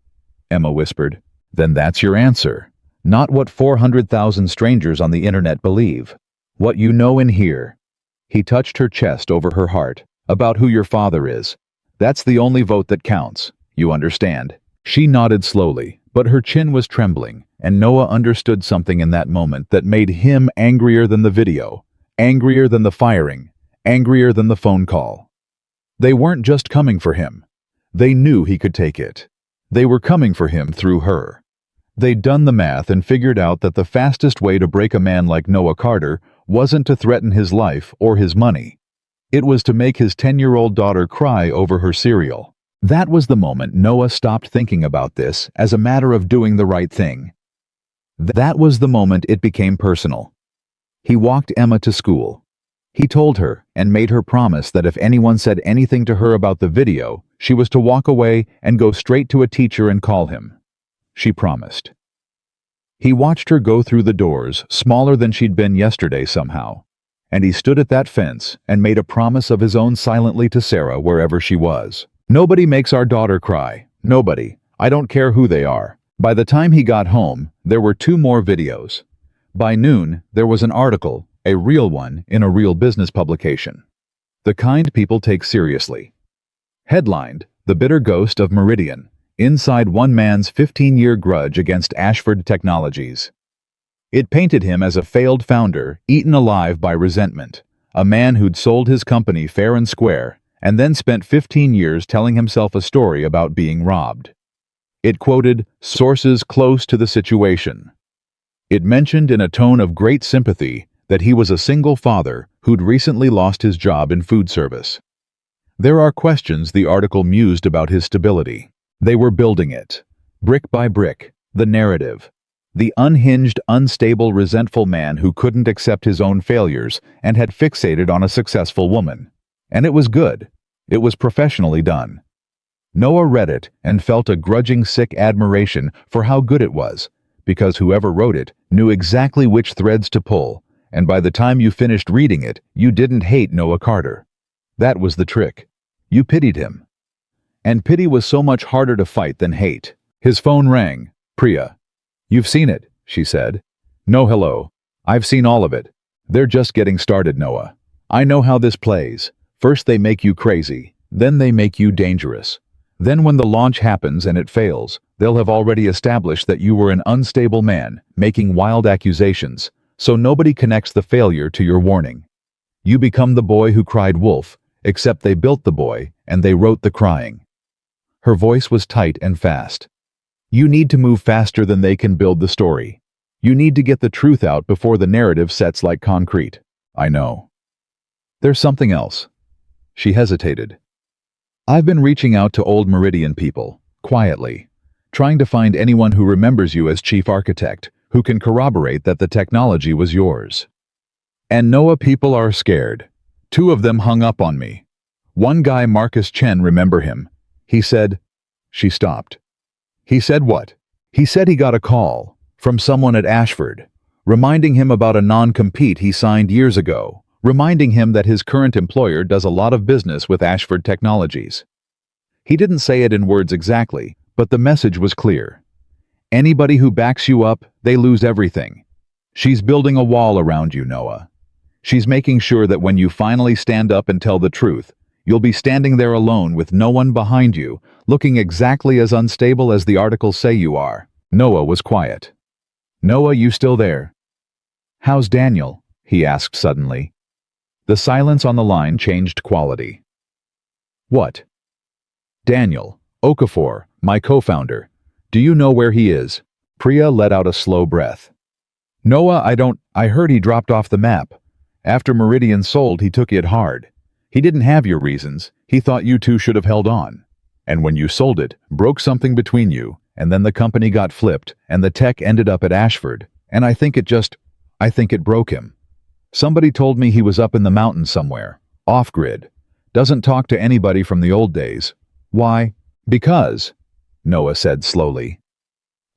Emma whispered. "Then that's your answer. Not what 400,000 strangers on the internet believe. What you know and hear." He touched her chest over her heart. "About who your father is. That's the only vote that counts. You understand?" She nodded slowly, but her chin was trembling, and Noah understood something in that moment that made him angrier than the video, angrier than the firing, angrier than the phone call. They weren't just coming for him. They knew he could take it. They were coming for him through her. They'd done the math and figured out that the fastest way to break a man like Noah Carter wasn't to threaten his life or his money. It was to make his 10-year-old daughter cry over her cereal. That was the moment Noah stopped thinking about this as a matter of doing the right thing. That was the moment it became personal. He walked Emma to school. He told her and made her promise that if anyone said anything to her about the video, she was to walk away and go straight to a teacher and call him. She promised. He watched her go through the doors, smaller than she'd been yesterday somehow, and he stood at that fence and made a promise of his own silently to Sarah wherever she was. "Nobody makes our daughter cry. Nobody. I don't care who they are." By the time he got home, there were 2 more videos. By noon, there was an article, a real one, in a real business publication. The kind people take seriously. Headlined, "The Bitter Ghost of Meridian. Inside one man's 15-year grudge against Ashford Technologies." It painted him as a failed founder, eaten alive by resentment, a man who'd sold his company fair and square, and then spent 15 years telling himself a story about being robbed. It quoted sources close to the situation. It mentioned in a tone of great sympathy that he was a single father who'd recently lost his job in food service. There are questions the article mused about his stability. They were building it, brick by brick, the narrative. The unhinged, unstable, resentful man who couldn't accept his own failures and had fixated on a successful woman. And it was good. It was professionally done. Noah read it and felt a grudging, sick admiration for how good it was, because whoever wrote it knew exactly which threads to pull, and by the time you finished reading it, you didn't hate Noah Carter. That was the trick. You pitied him. And pity was so much harder to fight than hate. His phone rang. Priya. "You've seen it," she said. "No, hello. I've seen all of it. They're just getting started, Noah. I know how this plays. First they make you crazy, then they make you dangerous. Then when the launch happens and it fails, they'll have already established that you were an unstable man, making wild accusations, so nobody connects the failure to your warning. You become the boy who cried wolf, except they built the boy, and they wrote the crying." Her voice was tight and fast. "You need to move faster than they can build the story. You need to get the truth out before the narrative sets like concrete." "I know. There's something else." She hesitated. "I've been reaching out to old Meridian people, quietly, trying to find anyone who remembers you as chief architect, who can corroborate that the technology was yours. And Noah, people are scared. 2 of them hung up on me. One guy, Marcus Chen, remember him. He said..." She stopped. "He said what?" "He said he got a call from someone at Ashford, reminding him about a non-compete he signed years ago, reminding him that his current employer does a lot of business with Ashford Technologies. He didn't say it in words exactly, but the message was clear. Anybody who backs you up, they lose everything. She's building a wall around you, Noah. She's making sure that when you finally stand up and tell the truth, you'll be standing there alone with no one behind you, looking exactly as unstable as the articles say you are." Noah was quiet. "Noah, you still there?" "How's Daniel?" he asked suddenly. The silence on the line changed quality. "What?" "Daniel, Okafor, my co-founder. Do you know where he is?" Priya let out a slow breath. "Noah, I heard he dropped off the map. After Meridian sold, he took it hard. He didn't have your reasons. He thought you 2 should have held on. And when you sold it, broke something between you, and then the company got flipped, and the tech ended up at Ashford, and I think it broke him. Somebody told me he was up in the mountains somewhere, off-grid. Doesn't talk to anybody from the old days. Why? Because," Noah said slowly,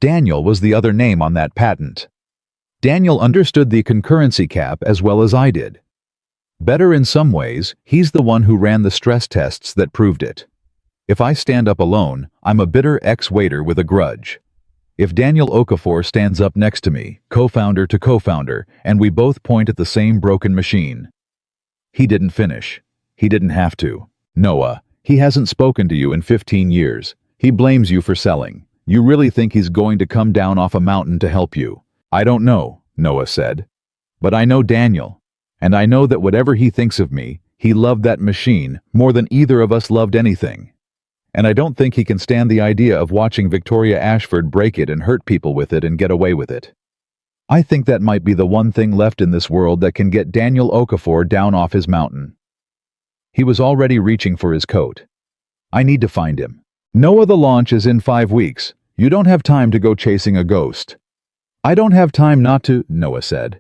"Daniel was the other name on that patent. Daniel understood the concurrency cap as well as I did. Better in some ways, he's the one who ran the stress tests that proved it. If I stand up alone, I'm a bitter ex-waiter with a grudge. If Daniel Okafor stands up next to me, co-founder to co-founder, and we both point at the same broken machine." He didn't finish. He didn't have to. "Noah, he hasn't spoken to you in 15 years. He blames you for selling. You really think he's going to come down off a mountain to help you?" "I don't know," Noah said. "But I know Daniel. And I know that whatever he thinks of me, he loved that machine more than either of us loved anything. And I don't think he can stand the idea of watching Victoria Ashford break it and hurt people with it and get away with it. I think that might be the one thing left in this world that can get Daniel Okafor down off his mountain." He was already reaching for his coat. "I need to find him." "Noah, the launch is in 5 weeks. You don't have time to go chasing a ghost." "I don't have time not to," Noah said.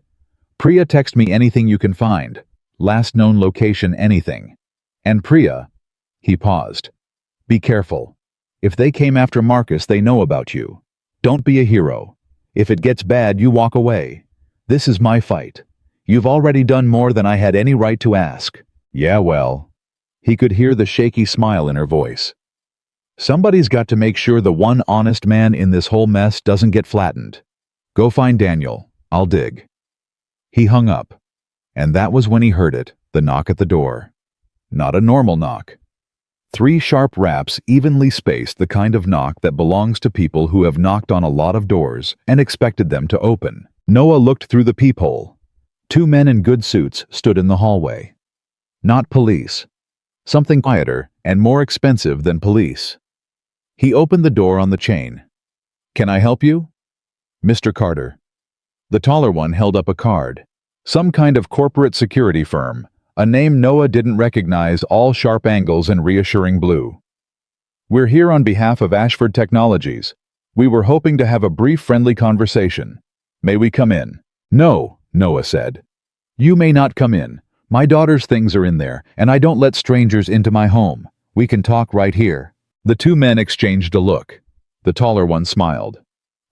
"Priya, text me anything you can find. Last known location, anything. And Priya..." He paused. "Be careful. If they came after Marcus, they know about you. Don't be a hero. If it gets bad, you walk away. This is my fight. You've already done more than I had any right to ask." "Yeah, well..." He could hear the shaky smile in her voice. "Somebody's got to make sure the one honest man in this whole mess doesn't get flattened. Go find Daniel. I'll dig." He hung up. And that was when he heard it, the knock at the door. Not a normal knock. 3 sharp raps, evenly spaced, the kind of knock that belongs to people who have knocked on a lot of doors and expected them to open. Noah looked through the peephole. 2 men in good suits stood in the hallway. Not police. Something quieter and more expensive than police. He opened the door on the chain. "Can I help you?" "Mr. Carter." The taller one held up a card. Some kind of corporate security firm, a name Noah didn't recognize, all sharp angles and reassuring blue. "We're here on behalf of Ashford Technologies. We were hoping to have a brief friendly conversation. May we come in? No, Noah said. You may not come in. My daughter's things are in there, and I don't let strangers into my home. We can talk right here. The two men exchanged a look. The taller one smiled.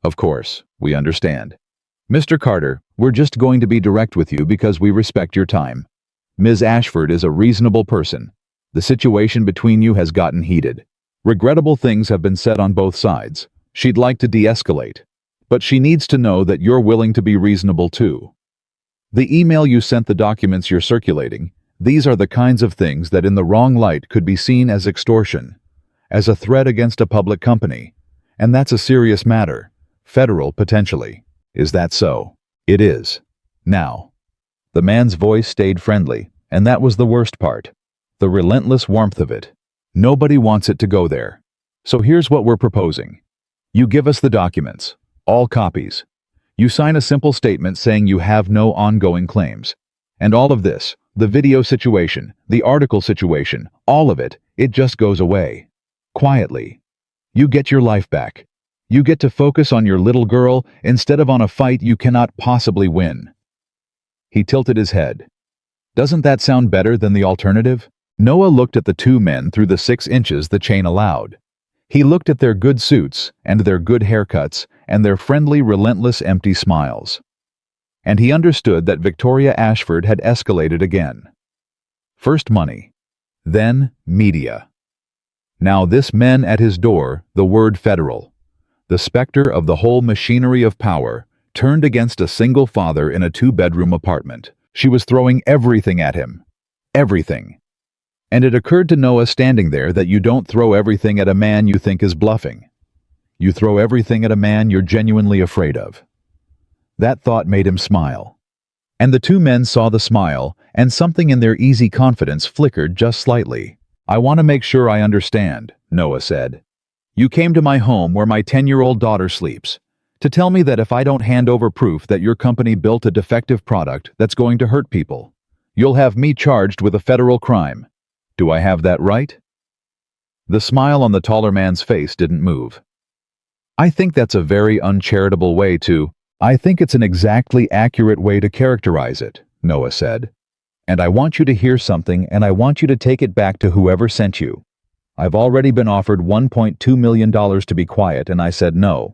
Of course, we understand. Mr. Carter, we're just going to be direct with you because we respect your time. Ms. Ashford is a reasonable person. The situation between you has gotten heated. Regrettable things have been said on both sides. She'd like to de-escalate. But she needs to know that you're willing to be reasonable too. The email you sent, the documents you're circulating, these are the kinds of things that in the wrong light could be seen as extortion, as a threat against a public company. And that's a serious matter. Federal, potentially. Is that so? It is. Now. The man's voice stayed friendly, and that was the worst part. The relentless warmth of it. Nobody wants it to go there. So here's what we're proposing. You give us the documents. All copies. You sign a simple statement saying you have no ongoing claims. And all of this, the video situation, the article situation, all of it, it just goes away. Quietly. You get your life back. You get to focus on your little girl instead of on a fight you cannot possibly win. He tilted his head. Doesn't that sound better than the alternative? Noah looked at the two men through the 6 inches the chain allowed. He looked at their good suits and their good haircuts and their friendly, relentless, empty smiles. And he understood that Victoria Ashford had escalated again. First money. Then media. Now this men at his door, the word federal. The specter of the whole machinery of power, turned against a single father in a 2-bedroom apartment. She was throwing everything at him. Everything. And it occurred to Noah standing there that you don't throw everything at a man you think is bluffing. You throw everything at a man you're genuinely afraid of. That thought made him smile. And the two men saw the smile, and something in their easy confidence flickered just slightly. I want to make sure I understand, Noah said. You came to my home where my 10-year-old daughter sleeps, to tell me that if I don't hand over proof that your company built a defective product that's going to hurt people, you'll have me charged with a federal crime. Do I have that right? The smile on the taller man's face didn't move. I think that's a very uncharitable way to... I think it's an exactly accurate way to characterize it, Noah said. And I want you to hear something, and I want you to take it back to whoever sent you. I've already been offered $1.2 million to be quiet, and I said no.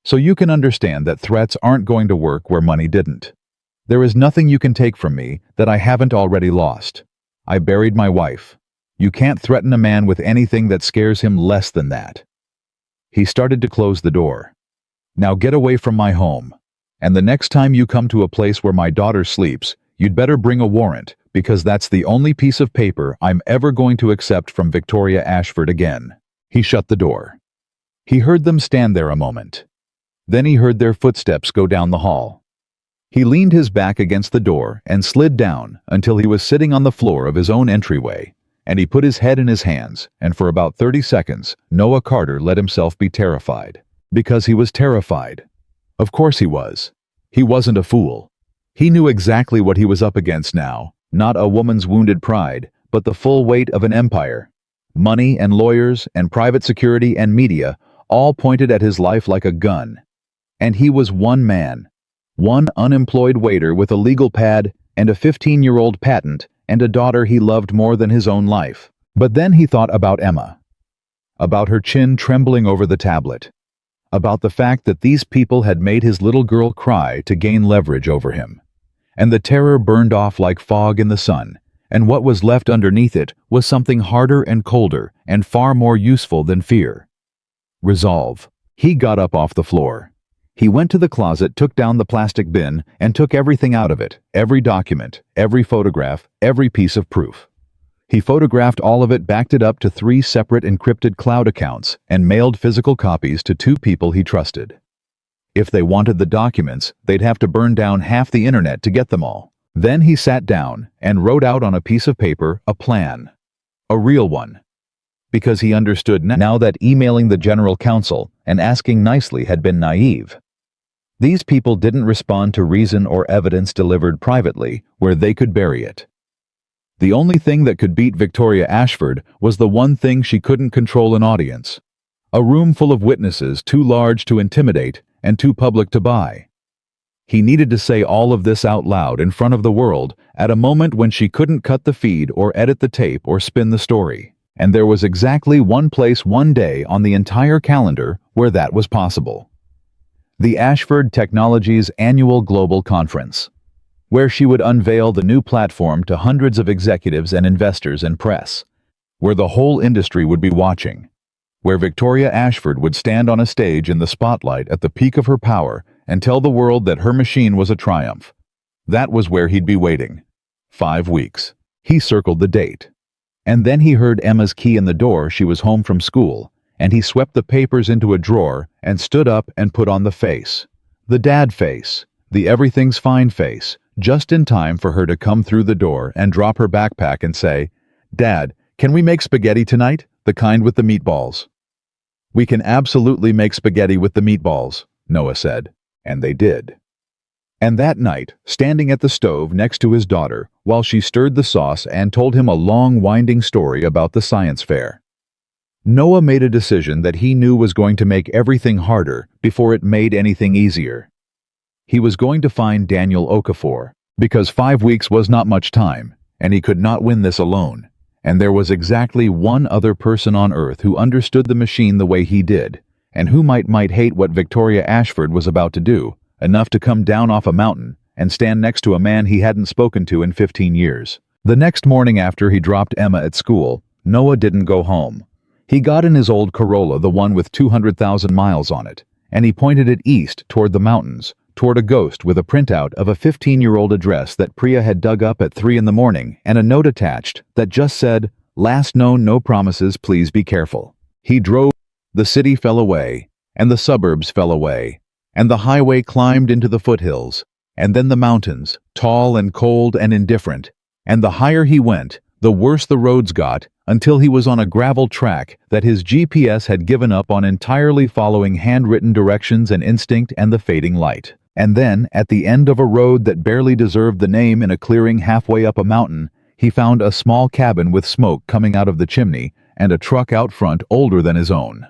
So you can understand that threats aren't going to work where money didn't. There is nothing you can take from me that I haven't already lost. I buried my wife. You can't threaten a man with anything that scares him less than that. He started to close the door. Now get away from my home. And the next time you come to a place where my daughter sleeps, you'd better bring a warrant, because that's the only piece of paper I'm ever going to accept from Victoria Ashford again. He shut the door. He heard them stand there a moment. Then he heard their footsteps go down the hall. He leaned his back against the door and slid down until he was sitting on the floor of his own entryway, and he put his head in his hands, and for about 30 seconds, Noah Carter let himself be terrified. Because he was terrified. Of course he was. He wasn't a fool. He knew exactly what he was up against now, not a woman's wounded pride, but the full weight of an empire. Money and lawyers and private security and media all pointed at his life like a gun. And he was one man. One unemployed waiter with a legal pad and a 15-year-old patent and a daughter he loved more than his own life. But then he thought about Emma. About her chin trembling over the tablet. About the fact that these people had made his little girl cry to gain leverage over him. And the terror burned off like fog in the sun, and what was left underneath it was something harder and colder and far more useful than fear. Resolve. He got up off the floor. He went to the closet, took down the plastic bin, and took everything out of it, every document, every photograph, every piece of proof. He photographed all of it, backed it up to 3 separate encrypted cloud accounts, and mailed physical copies to 2 people he trusted. If they wanted the documents, they'd have to burn down half the internet to get them all. Then he sat down and wrote out on a piece of paper a plan. A real one. Because he understood now that emailing the general counsel and asking nicely had been naive. These people didn't respond to reason or evidence delivered privately where they could bury it. The only thing that could beat Victoria Ashford was the one thing she couldn't control: an audience. A room full of witnesses too large to intimidate and too public to buy. He needed to say all of this out loud in front of the world at a moment when she couldn't cut the feed or edit the tape or spin the story. And there was exactly one place, one day on the entire calendar where that was possible. The Ashford Technologies Annual Global Conference, where she would unveil the new platform to hundreds of executives and investors and press, where the whole industry would be watching, where Victoria Ashford would stand on a stage in the spotlight at the peak of her power and tell the world that her machine was a triumph. That was where he'd be waiting. 5 weeks. He circled the date. And then he heard Emma's key in the door. She was home from school, and he swept the papers into a drawer and stood up and put on the face. The dad face, the everything's fine face, just in time for her to come through the door and drop her backpack and say, "Dad, can we make spaghetti tonight? The kind with the meatballs." "We can absolutely make spaghetti with the meatballs," Noah said. And they did. And that night, standing at the stove next to his daughter, while she stirred the sauce and told him a long, winding story about the science fair, Noah made a decision that he knew was going to make everything harder before it made anything easier. He was going to find Daniel Okafor, because 5 weeks was not much time, and he could not win this alone. And there was exactly one other person on earth who understood the machine the way he did, and who might hate what Victoria Ashford was about to do, enough to come down off a mountain and stand next to a man he hadn't spoken to in 15 years. The next morning after he dropped Emma at school, Noah didn't go home. He got in his old Corolla, the one with 200,000 miles on it, and he pointed it east toward the mountains, toward a ghost with a printout of a 15-year-old address that Priya had dug up at 3 in the morning and a note attached that just said, "Last known, no promises, please be careful." He drove. The city fell away, and the suburbs fell away, and the highway climbed into the foothills, and then the mountains, tall and cold and indifferent, and the higher he went, the worse the roads got, until he was on a gravel track that his GPS had given up on entirely, following handwritten directions and instinct and the fading light. And then, at the end of a road that barely deserved the name in a clearing halfway up a mountain, he found a small cabin with smoke coming out of the chimney and a truck out front older than his own.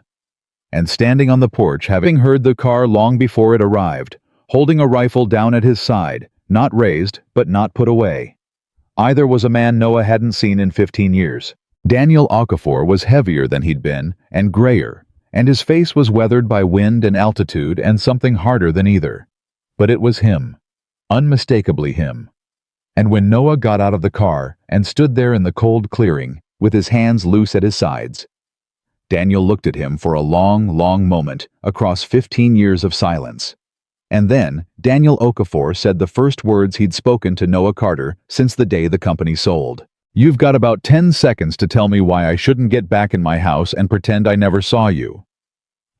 And standing on the porch, having heard the car long before it arrived, holding a rifle down at his side, not raised but not put away. Either was a man Noah hadn't seen in 15 years. Daniel Okafor was heavier than he'd been, and grayer, and his face was weathered by wind and altitude and something harder than either. But it was him. Unmistakably him. And when Noah got out of the car and stood there in the cold clearing, with his hands loose at his sides, Daniel looked at him for a long, long moment across 15 years of silence. And then Daniel Okafor said the first words he'd spoken to Noah Carter since the day the company sold. "You've got about 10 seconds to tell me why I shouldn't get back in my house and pretend I never saw you."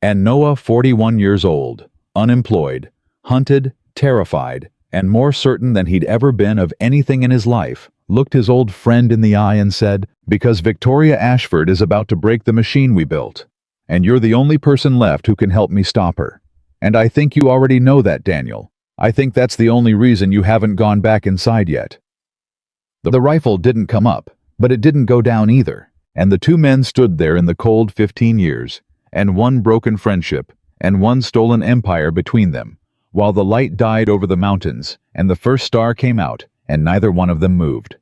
And Noah, 41 years old, unemployed, hunted, terrified, and more certain than he'd ever been of anything in his life, looked his old friend in the eye and said, "Because Victoria Ashford is about to break the machine we built, and you're the only person left who can help me stop her. And I think you already know that, Daniel. I think that's the only reason you haven't gone back inside yet." The rifle didn't come up, but it didn't go down either, and the two men stood there in the cold 15 years, and one broken friendship, and one stolen empire between them, while the light died over the mountains, and the first star came out, and neither one of them moved.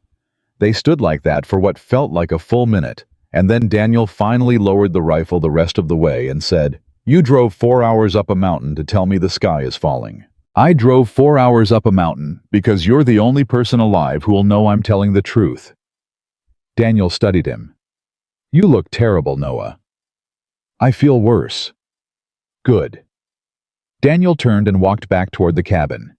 They stood like that for what felt like a full minute, and then Daniel finally lowered the rifle the rest of the way and said, "You drove 4 hours up a mountain to tell me the sky is falling. I drove 4 hours up a mountain because you're the only person alive who will know I'm telling the truth." Daniel studied him. "You look terrible, Noah." "I feel worse." "Good." Daniel turned and walked back toward the cabin.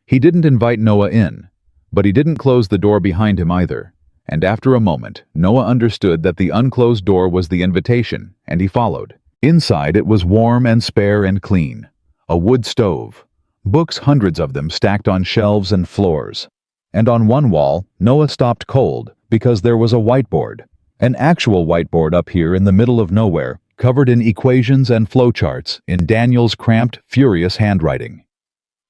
He didn't invite Noah in, but he didn't close the door behind him either, and after a moment, Noah understood that the unclosed door was the invitation, and he followed. Inside it was warm and spare and clean. A wood stove. Books, hundreds of them, stacked on shelves and floors. And on one wall, Noah stopped cold because there was a whiteboard. An actual whiteboard up here in the middle of nowhere, covered in equations and flowcharts in Daniel's cramped, furious handwriting.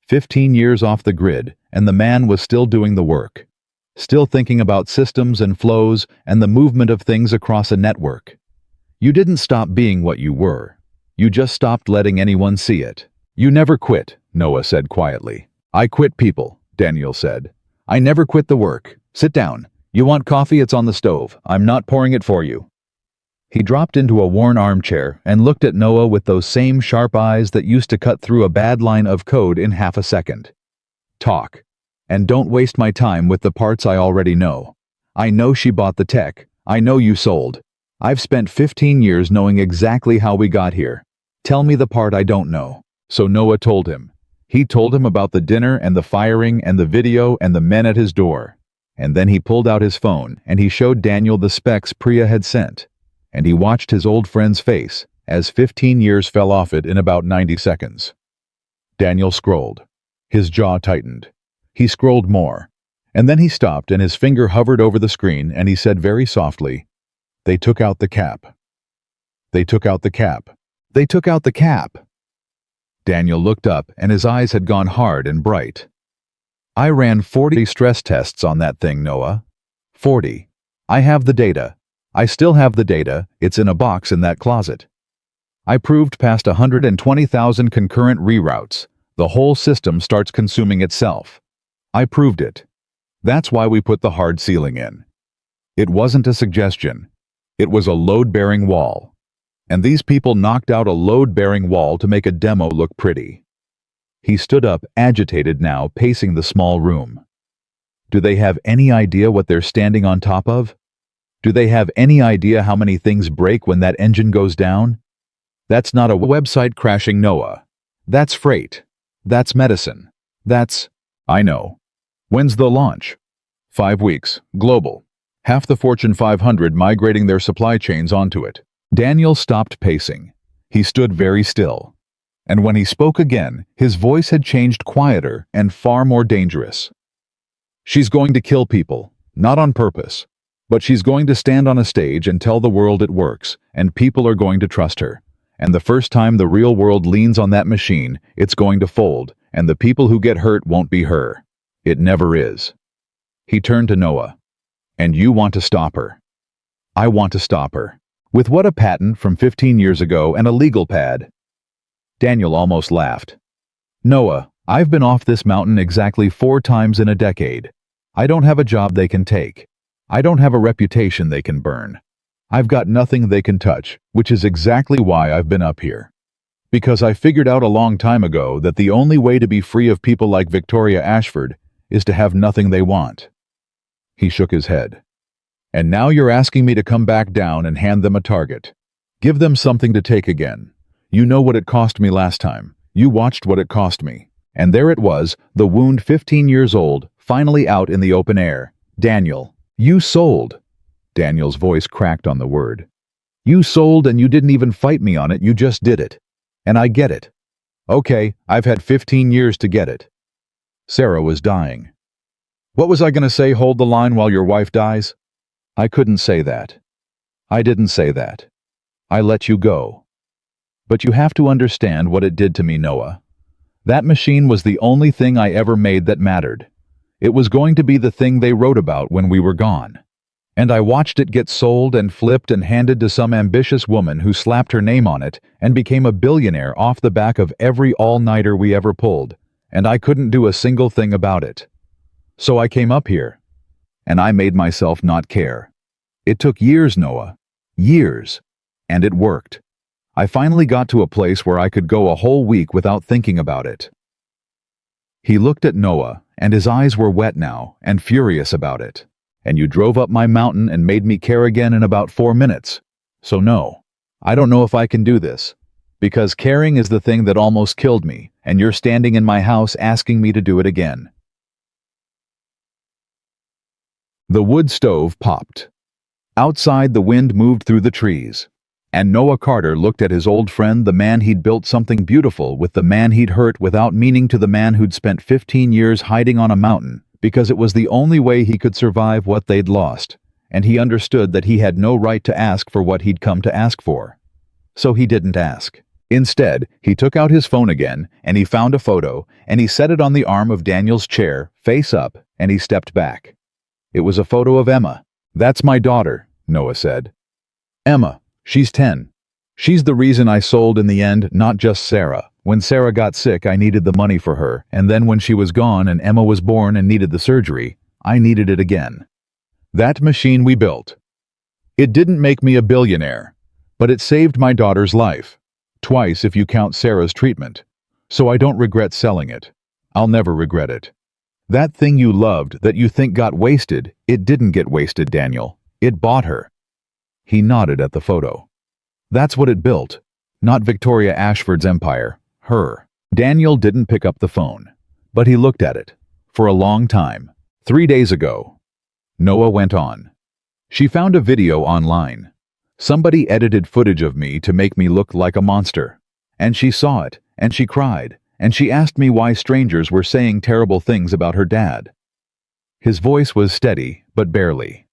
15 years off the grid, and the man was still doing the work. Still thinking about systems and flows and the movement of things across a network. You didn't stop being what you were. You just stopped letting anyone see it. You never quit, Noah said quietly. I quit people, Daniel said. I never quit the work. Sit down. You want coffee? It's on the stove. I'm not pouring it for you. He dropped into a worn armchair and looked at Noah with those same sharp eyes that used to cut through a bad line of code in half a second. Talk. And don't waste my time with the parts I already know. I know she bought the tech. I know you sold. I've spent 15 years knowing exactly how we got here. Tell me the part I don't know. So Noah told him. He told him about the dinner and the firing and the video and the men at his door. And then he pulled out his phone and he showed Daniel the specs Priya had sent. And he watched his old friend's face as 15 years fell off it in about 90 seconds. Daniel scrolled. His jaw tightened. He scrolled more. And then he stopped and his finger hovered over the screen and he said very softly, "They took out the cap. They took out the cap. They took out the cap." Daniel looked up and his eyes had gone hard and bright. I ran 40 stress tests on that thing, Noah. 40. I have the data. I still have the data. It's in a box in that closet. I proved past 120,000 concurrent reroutes. The whole system starts consuming itself. I proved it. That's why we put the hard ceiling in. It wasn't a suggestion. It was a load-bearing wall. And these people knocked out a load-bearing wall to make a demo look pretty. He stood up, agitated now, pacing the small room. Do they have any idea what they're standing on top of? Do they have any idea how many things break when that engine goes down? That's not a website crashing, Noah. That's freight. That's medicine. That's... I know. When's the launch? 5 weeks. Global. Half the Fortune 500 migrating their supply chains onto it. Daniel stopped pacing. He stood very still. And when he spoke again, his voice had changed quieter and far more dangerous. She's going to kill people, not on purpose. But she's going to stand on a stage and tell the world it works, and people are going to trust her. And the first time the real world leans on that machine, it's going to fold, and the people who get hurt won't be her. It never is. He turned to Noah. And you want to stop her. I want to stop her. With what, a patent from 15 years ago and a legal pad? Daniel almost laughed. Noah, I've been off this mountain exactly 4 times in a decade. I don't have a job they can take. I don't have a reputation they can burn. I've got nothing they can touch, which is exactly why I've been up here. Because I figured out a long time ago that the only way to be free of people like Victoria Ashford is to have nothing they want. He shook his head. And now you're asking me to come back down and hand them a target. Give them something to take again. You know what it cost me last time. You watched what it cost me. And there it was, the wound 15 years old, finally out in the open air. Daniel, you sold. Daniel's voice cracked on the word. You sold and you didn't even fight me on it, you just did it. And I get it. Okay, I've had 15 years to get it. Sarah was dying. What was I going to say, hold the line while your wife dies? I couldn't say that. I didn't say that. I let you go. But you have to understand what it did to me, Noah. That machine was the only thing I ever made that mattered. It was going to be the thing they wrote about when we were gone. And I watched it get sold and flipped and handed to some ambitious woman who slapped her name on it and became a billionaire off the back of every all-nighter we ever pulled, and I couldn't do a single thing about it. So I came up here, and I made myself not care. It took years, Noah. Years. And it worked. I finally got to a place where I could go a whole week without thinking about it. He looked at Noah, and his eyes were wet now and furious about it. And you drove up my mountain and made me care again in about 4 minutes. So no, I don't know if I can do this. Because caring is the thing that almost killed me, and you're standing in my house asking me to do it again. The wood stove popped. Outside, the wind moved through the trees. And Noah Carter looked at his old friend, the man he'd built something beautiful with, the man he'd hurt without meaning, to the man who'd spent 15 years hiding on a mountain, because it was the only way he could survive what they'd lost, and he understood that he had no right to ask for what he'd come to ask for. So he didn't ask. Instead, he took out his phone again, and he found a photo, and he set it on the arm of Daniel's chair, face up, and he stepped back. It was a photo of Emma. That's my daughter, Noah said. Emma, she's 10. She's the reason I sold in the end, not just Sarah. When Sarah got sick, I needed the money for her, and then when she was gone and Emma was born and needed the surgery, I needed it again. That machine we built. It didn't make me a billionaire, but it saved my daughter's life. Twice if you count Sarah's treatment. So I don't regret selling it. I'll never regret it. That thing you loved that you think got wasted, it didn't get wasted, Daniel. It bought her. He nodded at the photo. That's what it built. Not Victoria Ashford's empire. Her. Daniel didn't pick up the phone, but he looked at it. For a long time. 3 days ago. Noah went on. She found a video online. Somebody edited footage of me to make me look like a monster. And she saw it, and she cried, and she asked me why strangers were saying terrible things about her dad. His voice was steady, but barely.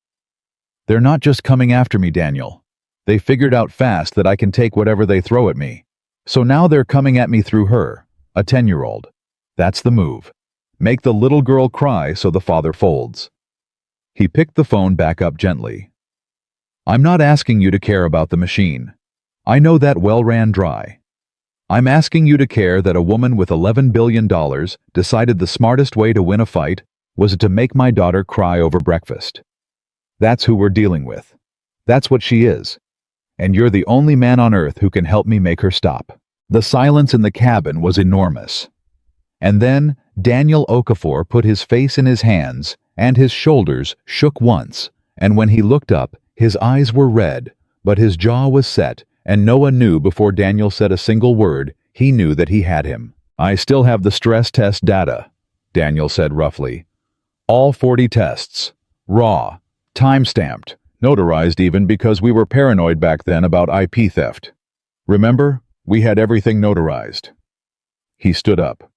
They're not just coming after me, Daniel. They figured out fast that I can take whatever they throw at me. So now they're coming at me through her, a 10-year-old. That's the move. Make the little girl cry so the father folds. He picked the phone back up gently. I'm not asking you to care about the machine. I know that well ran dry. I'm asking you to care that a woman with $11 billion decided the smartest way to win a fight was to make my daughter cry over breakfast. That's who we're dealing with. That's what she is. And you're the only man on earth who can help me make her stop. The silence in the cabin was enormous. And then Daniel Okafor put his face in his hands, and his shoulders shook once, and when he looked up, his eyes were red, but his jaw was set, and Noah knew before Daniel said a single word, he knew that he had him. I still have the stress test data, Daniel said roughly. All 40 tests. Raw. Time-stamped. Notarized even because we were paranoid back then about IP theft. Remember? We had everything notarized. He stood up.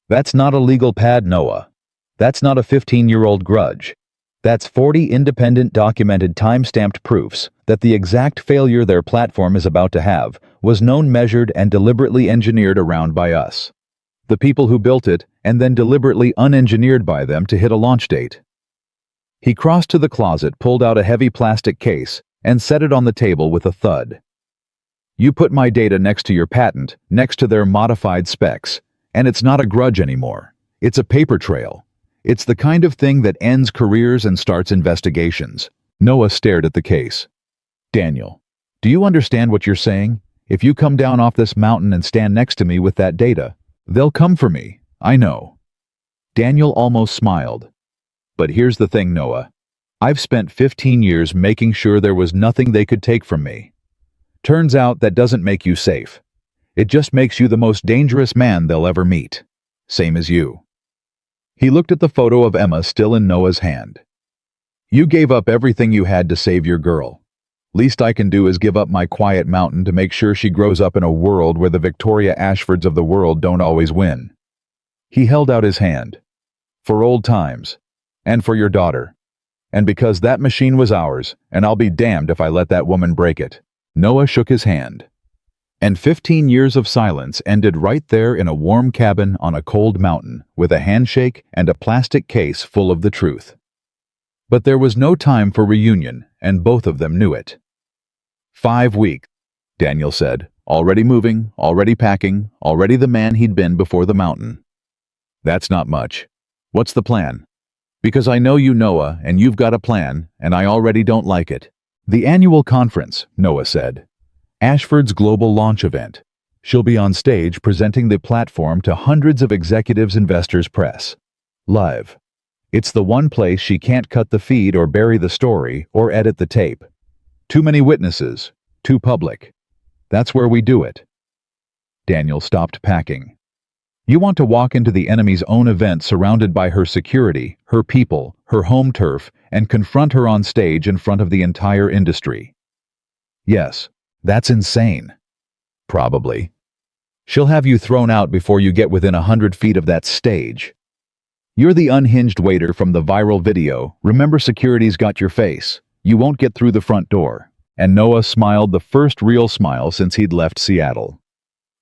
That's not a legal pad, Noah. That's not a 15-year-old grudge. That's 40 independent documented time-stamped proofs that the exact failure their platform is about to have was known, measured, and deliberately engineered around by us. The people who built it, and then deliberately unengineered by them to hit a launch date. He crossed to the closet, pulled out a heavy plastic case, and set it on the table with a thud. You put my data next to your patent, next to their modified specs, and it's not a grudge anymore. It's a paper trail. It's the kind of thing that ends careers and starts investigations. Noah stared at the case. Daniel, do you understand what you're saying? If you come down off this mountain and stand next to me with that data, they'll come for me. I know. Daniel almost smiled. But here's the thing, Noah. I've spent 15 years making sure there was nothing they could take from me. Turns out that doesn't make you safe. It just makes you the most dangerous man they'll ever meet. Same as you. He looked at the photo of Emma still in Noah's hand. You gave up everything you had to save your girl. Least I can do is give up my quiet mountain to make sure she grows up in a world where the Victoria Ashfords of the world don't always win. He held out his hand. For old times. And for your daughter. And because that machine was ours, and I'll be damned if I let that woman break it. Noah shook his hand. And 15 years of silence ended right there in a warm cabin on a cold mountain, with a handshake and a plastic case full of the truth. But there was no time for reunion, and both of them knew it. 5 weeks, Daniel said, already moving, already packing, already the man he'd been before the mountain. That's not much. What's the plan? Because I know you, Noah, and you've got a plan, and I already don't like it. The annual conference, Noah said. Ashford's global launch event. She'll be on stage presenting the platform to hundreds of executives, investors, press. Live. It's the one place she can't cut the feed or bury the story or edit the tape. Too many witnesses. Too public. That's where we do it. Daniel stopped packing. You want to walk into the enemy's own event surrounded by her security, her people, her home turf, and confront her on stage in front of the entire industry. Yes, that's insane. Probably. She'll have you thrown out before you get within 100 feet of that stage. You're the unhinged waiter from the viral video. Remember, security's got your face. You won't get through the front door. And Noah smiled, the first real smile since he'd left Seattle.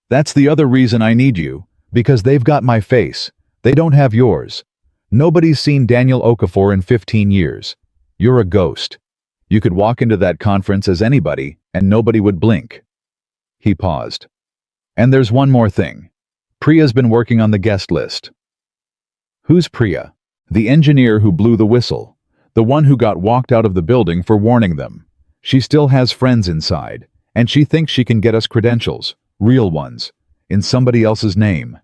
That's the other reason I need you. Because they've got my face. They don't have yours. Nobody's seen Daniel Okafor in 15 years. You're a ghost. You could walk into that conference as anybody, and nobody would blink. He paused. And there's one more thing. Priya's been working on the guest list. Who's Priya? The engineer who blew the whistle. The one who got walked out of the building for warning them. She still has friends inside, and she thinks she can get us credentials, real ones, in somebody else's name.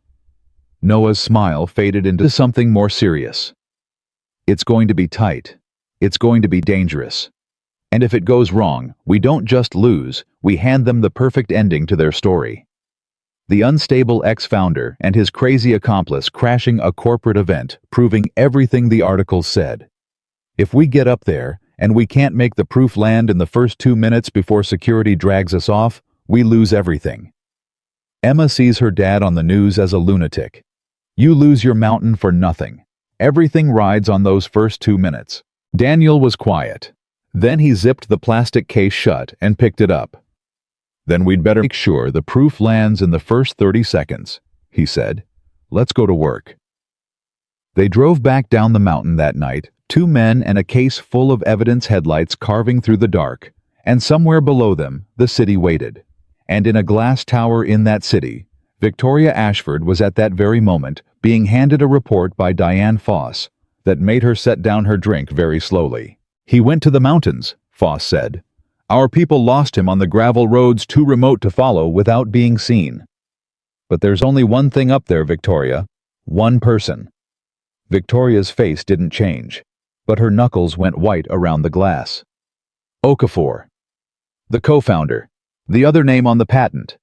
Noah's smile faded into something more serious. It's going to be tight. It's going to be dangerous. And if it goes wrong, we don't just lose, we hand them the perfect ending to their story. The unstable ex-founder and his crazy accomplice crashing a corporate event, proving everything the articles said. If we get up there, and we can't make the proof land in the first 2 minutes before security drags us off, we lose everything. Emma sees her dad on the news as a lunatic. You lose your mountain for nothing. Everything rides on those first 2 minutes. Daniel was quiet. Then he zipped the plastic case shut and picked it up. Then we'd better make sure the proof lands in the first 30 seconds, he said. Let's go to work. They drove back down the mountain that night, 2 men and a case full of evidence, headlights carving through the dark, and somewhere below them, the city waited. And in a glass tower in that city, Victoria Ashford was at that very moment being handed a report by Diane Foss that made her set down her drink very slowly. He went to the mountains, Foss said. Our people lost him on the gravel roads too remote to follow without being seen. But there's only one thing up there, Victoria. One person. Victoria's face didn't change, but her knuckles went white around the glass. Okafor. The co-founder. The other name on the patent.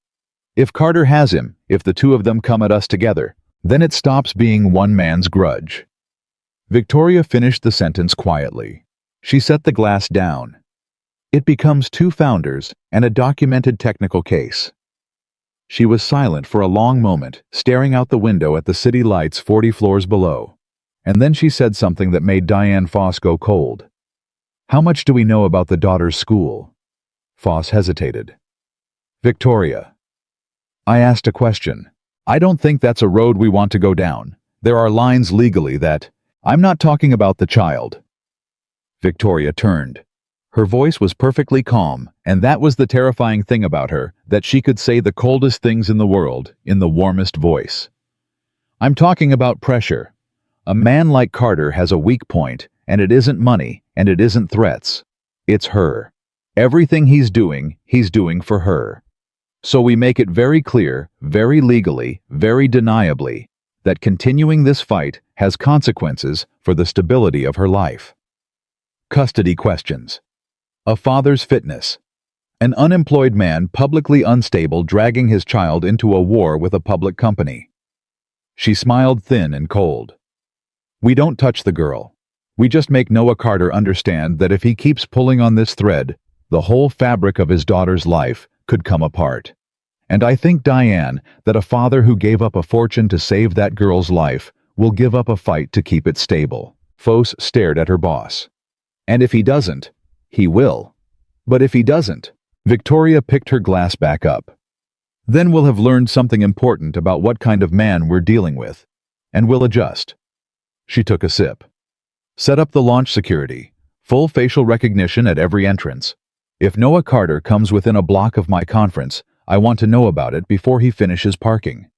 If Carter has him, if the two of them come at us together, then it stops being one man's grudge. Victoria finished the sentence quietly. She set the glass down. It becomes 2 founders and a documented technical case. She was silent for a long moment, staring out the window at the city lights 40 floors below. And then she said something that made Diane Foss go cold. How much do we know about the daughter's school? Foss hesitated. Victoria. I asked a question. I don't think that's a road we want to go down. There are lines legally that... I'm not talking about the child. Victoria turned. Her voice was perfectly calm, and that was the terrifying thing about her, that she could say the coldest things in the world in the warmest voice. I'm talking about pressure. A man like Carter has a weak point, and it isn't money, and it isn't threats. It's her. Everything he's doing for her. So we make it very clear, very legally, very deniably, that continuing this fight has consequences for the stability of her life. Custody questions. A father's fitness. An unemployed man publicly unstable dragging his child into a war with a public company. She smiled thin and cold. We don't touch the girl. We just make Noah Carter understand that if he keeps pulling on this thread, the whole fabric of his daughter's life could come apart. And I think, Diane, that a father who gave up a fortune to save that girl's life will give up a fight to keep it stable. Foss stared at her boss. And if he doesn't, he will. But if he doesn't, Victoria picked her glass back up. Then we'll have learned something important about what kind of man we're dealing with, and we'll adjust. She took a sip. Set up the launch security, full facial recognition at every entrance. If Noah Carter comes within a block of my conference, I want to know about it before he finishes parking.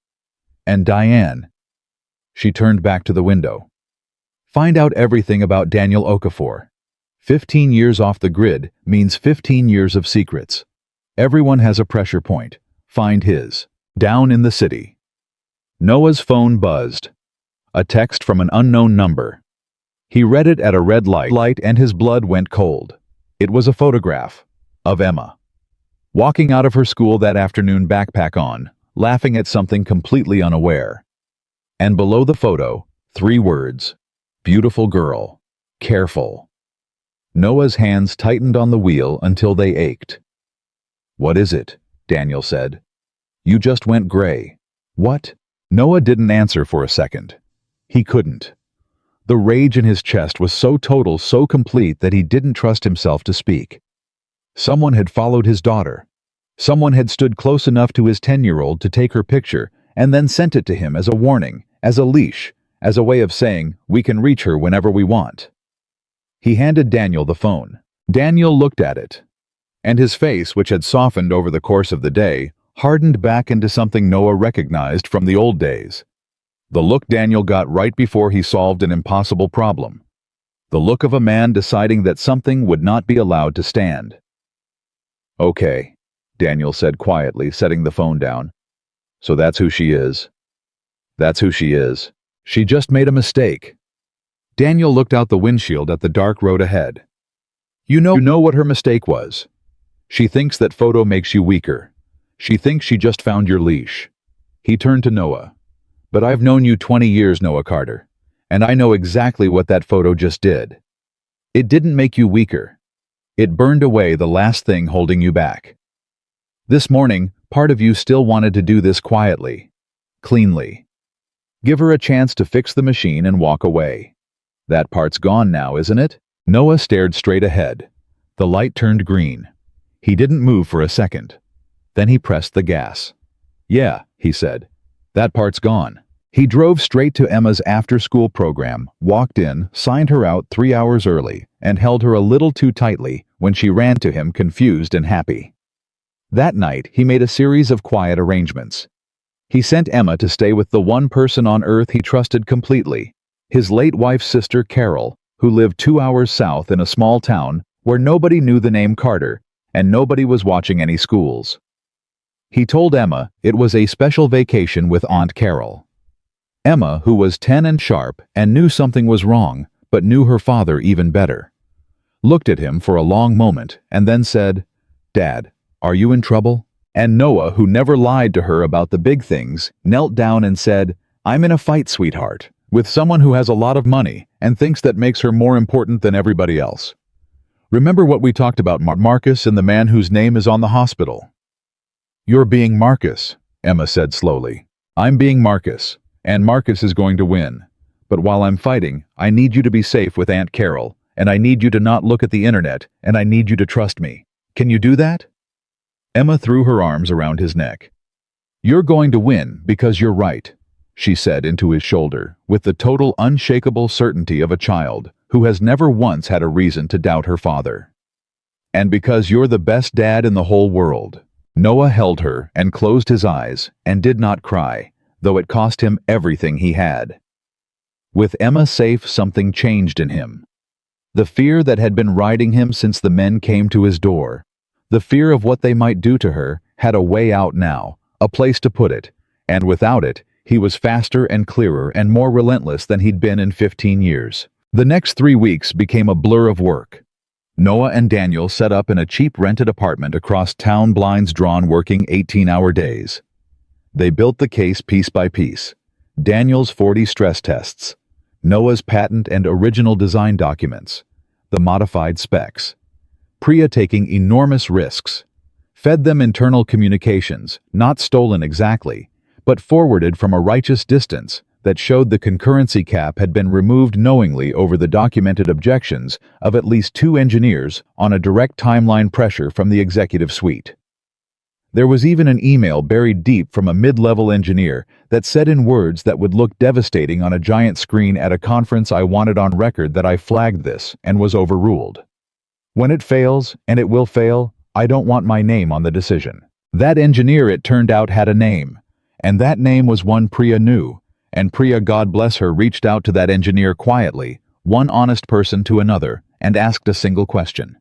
And Diane. She turned back to the window. Find out everything about Daniel Okafor. 15 years off the grid means 15 years of secrets. Everyone has a pressure point. Find his. Down in the city. Noah's phone buzzed. A text from an unknown number. He read it at a red light and his blood went cold. It was a photograph of Emma. Walking out of her school that afternoon, backpack on, laughing at something completely unaware. And below the photo, 3 words. Beautiful girl. Careful. Noah's hands tightened on the wheel until they ached. What is it? Daniel said. You just went gray. What? Noah didn't answer for a second. He couldn't. The rage in his chest was so total, so complete that he didn't trust himself to speak. Someone had followed his daughter. Someone had stood close enough to his 10-year-old to take her picture and then sent it to him as a warning, as a leash, as a way of saying, we can reach her whenever we want. He handed Daniel the phone. Daniel looked at it, and his face, which had softened over the course of the day, hardened back into something Noah recognized from the old days. The look Daniel got right before he solved an impossible problem. The look of a man deciding that something would not be allowed to stand. "Okay," Daniel said quietly, setting the phone down. "So that's who she is." "That's who she is. She just made a mistake." Daniel looked out the windshield at the dark road ahead. You know what her mistake was. She thinks that photo makes you weaker. She thinks she just found your leash." He turned to Noah. "But I've known you 20 years, Noah Carter, and I know exactly what that photo just did. It didn't make you weaker. It burned away the last thing holding you back. This morning, part of you still wanted to do this quietly, cleanly. Give her a chance to fix the machine and walk away. That part's gone now, isn't it?" Noah stared straight ahead. The light turned green. He didn't move for a second. Then he pressed the gas. "Yeah," he said. "That part's gone." He drove straight to Emma's after-school program, walked in, signed her out 3 hours early, and held her a little too tightly when she ran to him confused and happy. That night, he made a series of quiet arrangements. He sent Emma to stay with the one person on earth he trusted completely, his late wife's sister Carol, who lived 2 hours south in a small town where nobody knew the name Carter and nobody was watching any schools. He told Emma it was a special vacation with Aunt Carol. Emma, who was 10 and sharp and knew something was wrong, but knew her father even better, looked at him for a long moment and then said, "Dad, are you in trouble?" And Noah, who never lied to her about the big things, knelt down and said, "I'm in a fight, sweetheart, with someone who has a lot of money and thinks that makes her more important than everybody else. Remember what we talked about Marcus and the man whose name is on the hospital?" "You're being Marcus," Emma said slowly. "I'm being Marcus, and Marcus is going to win. But while I'm fighting, I need you to be safe with Aunt Carol, and I need you to not look at the internet, and I need you to trust me. Can you do that?" Emma threw her arms around his neck. "You're going to win because you're right," she said into his shoulder, with the total unshakable certainty of a child who has never once had a reason to doubt her father. "And because you're the best dad in the whole world." Noah held her and closed his eyes and did not cry, though it cost him everything he had. With Emma safe, something changed in him. The fear that had been riding him since the men came to his door, the fear of what they might do to her, had a way out now, a place to put it, and without it, he was faster and clearer and more relentless than he'd been in 15 years. The next 3 weeks became a blur of work. Noah and Daniel set up in a cheap rented apartment across town, blinds drawn, working 18-hour days. They built the case piece by piece. Daniel's 40 stress tests, Noah's patent and original design documents, the modified specs. Priya taking enormous risks. Fed them internal communications, not stolen exactly, but forwarded from a righteous distance that showed the concurrency cap had been removed knowingly over the documented objections of at least 2 engineers on a direct timeline pressure from the executive suite. There was even an email buried deep from a mid-level engineer that said in words that would look devastating on a giant screen at a conference, "I wanted on record that I flagged this and was overruled. When it fails, and it will fail, I don't want my name on the decision." That engineer, it turned out, had a name, and that name was one Priya knew, and Priya, God bless her, reached out to that engineer quietly, one honest person to another, and asked a single question.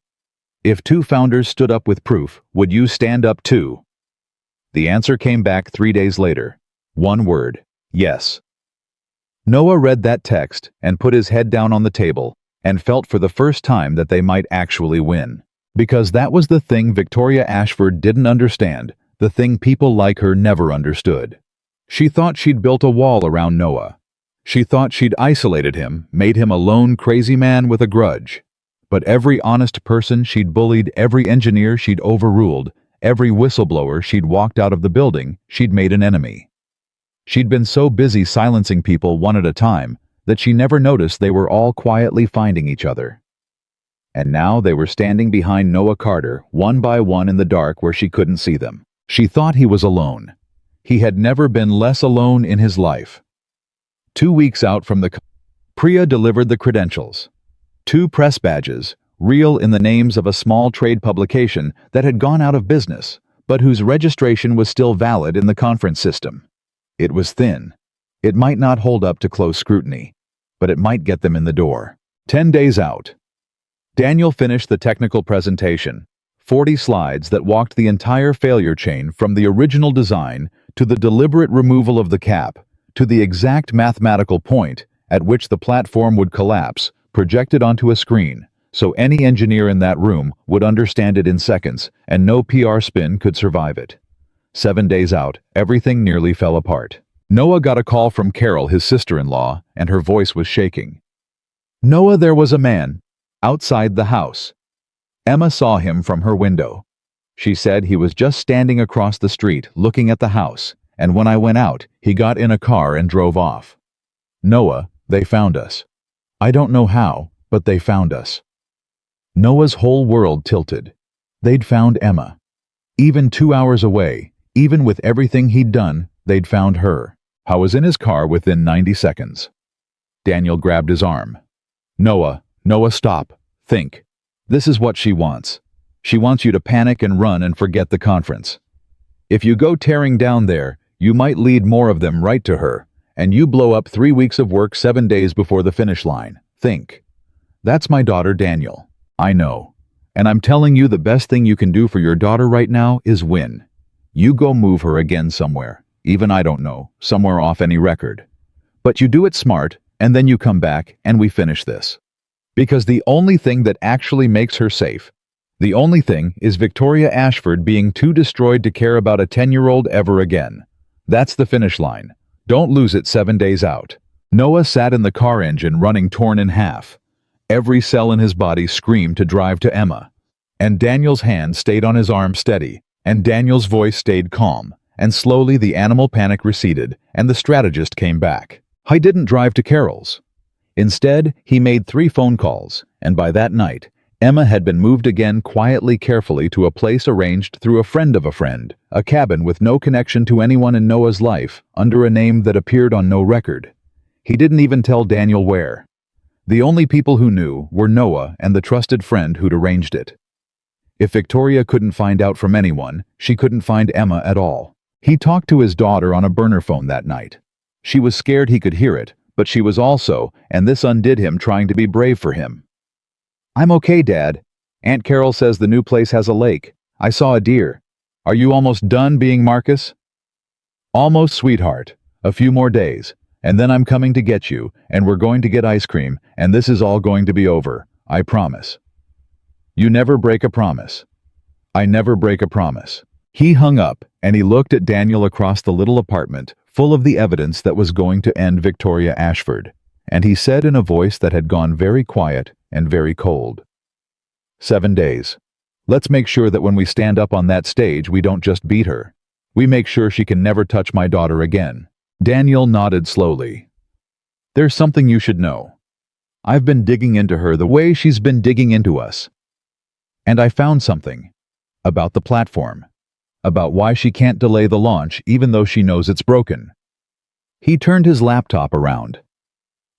"If 2 founders stood up with proof, would you stand up too?" The answer came back 3 days later. One word: yes. Noah read that text and put his head down on the table and felt for the first time that they might actually win. Because that was the thing Victoria Ashford didn't understand, the thing people like her never understood. She thought she'd built a wall around Noah. She thought she'd isolated him, made him a lone, crazy man with a grudge. But every honest person she'd bullied, every engineer she'd overruled, every whistleblower she'd walked out of the building, she'd made an enemy. She'd been so busy silencing people one at a time that she never noticed they were all quietly finding each other. And now they were standing behind Noah Carter, one by one in the dark where she couldn't see them. She thought he was alone. He had never been less alone in his life. 2 weeks out from the Priya delivered the credentials. 2 press badges, real in the names of a small trade publication that had gone out of business, but whose registration was still valid in the conference system. It was thin. It might not hold up to close scrutiny, but it might get them in the door. 10 days out. Daniel finished the technical presentation, 40 slides that walked the entire failure chain from the original design to the deliberate removal of the cap, to the exact mathematical point at which the platform would collapse, projected onto a screen, so any engineer in that room would understand it in seconds, and no PR spin could survive it. 7 days out, everything nearly fell apart. Noah got a call from Carol, his sister-in-law, and her voice was shaking. "Noah, there was a man outside the house. Emma saw him from her window. She said he was just standing across the street looking at the house, and when I went out, he got in a car and drove off. Noah, they found us. I don't know how, but they found us." Noah's whole world tilted. They'd found Emma. Even 2 hours away, even with everything he'd done, they'd found her. I was in his car within 90 seconds. Daniel grabbed his arm. Noah, stop. Think. This is what she wants. She wants you to panic and run and forget the conference. If you go tearing down there, you might lead more of them right to her, and you blow up 3 weeks of work 7 days before the finish line. Think. That's my daughter, Daniel. I know. And I'm telling you, the best thing you can do for your daughter right now is win. You go move her again somewhere, even I don't know, somewhere off any record. But you do it smart, and then you come back and we finish this. Because the only thing that actually makes her safe, the only thing is Victoria Ashford being too destroyed to care about a 10-year-old ever again. That's the finish line. Don't lose it 7 days out. Noah sat in the car engine running torn in half. Every cell in his body screamed to drive to Emma. And Daniel's hand stayed on his arm steady, and Daniel's voice stayed calm, and slowly the animal panic receded, and the strategist came back. I didn't drive to Carol's. Instead, he made 3 phone calls, and by that night, Emma had been moved again quietly, carefully to a place arranged through a friend of a friend, a cabin with no connection to anyone in Noah's life, under a name that appeared on no record. He didn't even tell Daniel where. The only people who knew were Noah and the trusted friend who'd arranged it. If Victoria couldn't find out from anyone, she couldn't find Emma at all. He talked to his daughter on a burner phone that night. She was scared he could hear it, but she was also, and this undid him, trying to be brave for him. "I'm okay, Dad. Aunt Carol says the new place has a lake. I saw a deer. Are you almost done being Marcus?" "Almost, sweetheart. A few more days. And then I'm coming to get you, and we're going to get ice cream, and this is all going to be over. I promise." "You never break a promise." "I never break a promise." He hung up, and he looked at Daniel across the little apartment, full of the evidence that was going to end Victoria Ashford, and he said in a voice that had gone very quiet and very cold, 7 days. Let's make sure that when we stand up on that stage, we don't just beat her. We make sure she can never touch my daughter again." Daniel nodded slowly. "There's something you should know. I've been digging into her the way she's been digging into us. And I found something. About the platform. About why she can't delay the launch even though she knows it's broken." He turned his laptop around.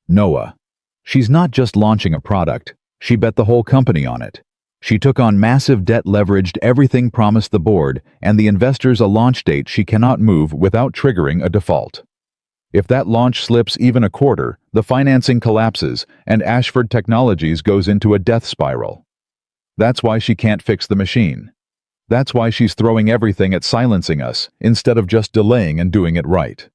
"Noah, she's not just launching a product. She bet the whole company on it. She took on massive debt, leveraged everything, promised the board and the investors a launch date she cannot move without triggering a default. If that launch slips even a quarter, the financing collapses and Ashford Technologies goes into a death spiral. That's why she can't fix the machine. That's why she's throwing everything at silencing us instead of just delaying and doing it right.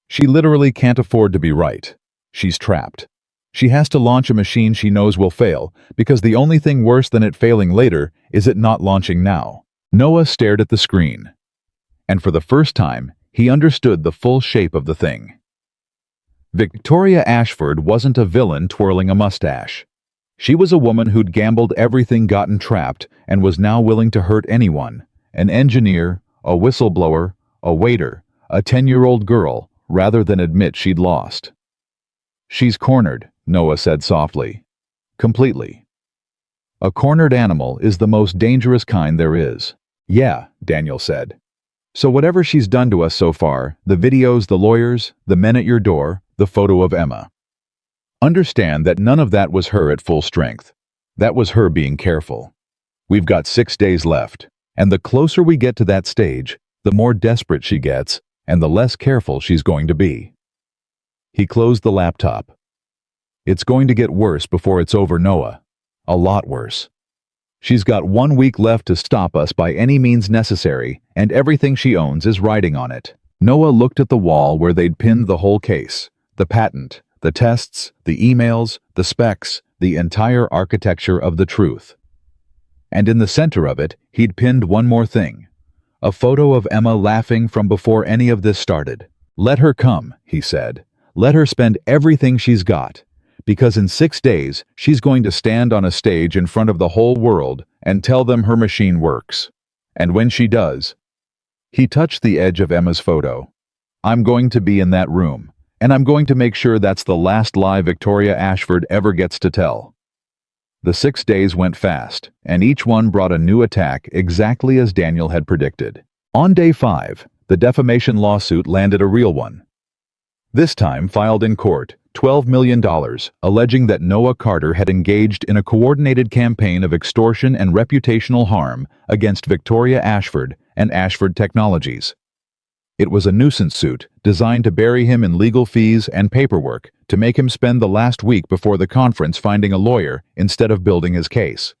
She literally can't afford to be right. She's trapped. She has to launch a machine she knows will fail, because the only thing worse than it failing later is it not launching now." Noah stared at the screen. And for the first time, he understood the full shape of the thing. Victoria Ashford wasn't a villain twirling a mustache. She was a woman who'd gambled everything, gotten trapped, and was now willing to hurt anyone. An engineer, a whistleblower, a waiter, a 10-year-old girl, rather than admit she'd lost. "She's cornered," Noah said softly. "Completely. A cornered animal is the most dangerous kind there is." "Yeah," Daniel said. "So whatever she's done to us so far, the videos, the lawyers, the men at your door, the photo of Emma. Understand that none of that was her at full strength. That was her being careful. We've got 6 days left, And the closer we get to that stage, the more desperate she gets, and the less careful she's going to be. He closed the laptop. It's going to get worse before it's over, Noah. A lot worse. She's got 1 week left to stop us by any means necessary, and everything she owns is riding on it. Noah looked at the wall where they'd pinned the whole case, the patent, the tests, the emails, the specs, the entire architecture of the truth. And in the center of it, he'd pinned one more thing. A photo of Emma laughing from before any of this started. Let her come, he said. Let her spend everything she's got. Because in 6 days, she's going to stand on a stage in front of the whole world and tell them her machine works. And when she does, he touched the edge of Emma's photo. I'm going to be in that room, and I'm going to make sure that's the last lie Victoria Ashford ever gets to tell. The 6 days went fast, and each one brought a new attack exactly as Daniel had predicted. On day 5, the defamation lawsuit landed a real one. This time filed in court, $12 million, alleging that Noah Carter had engaged in a coordinated campaign of extortion and reputational harm against Victoria Ashford and Ashford Technologies. It was a nuisance suit designed to bury him in legal fees and paperwork to make him spend the last week before the conference finding a lawyer instead of building his case.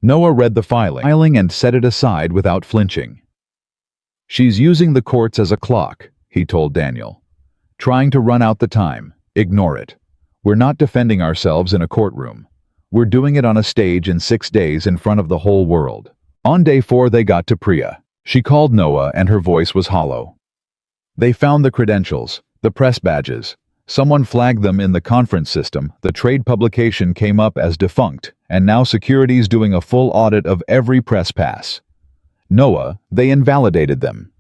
Noah read the filing and set it aside without flinching. She's using the courts as a clock, he told Daniel. Trying to run out the time. Ignore it. We're not defending ourselves in a courtroom. We're doing it on a stage in 6 days in front of the whole world. On day 4 they got to Priya. She called Noah and her voice was hollow. They found the credentials, the press badges. Someone flagged them in the conference system. The trade publication came up as defunct, and now security's doing a full audit of every press pass. Noah, they invalidated them.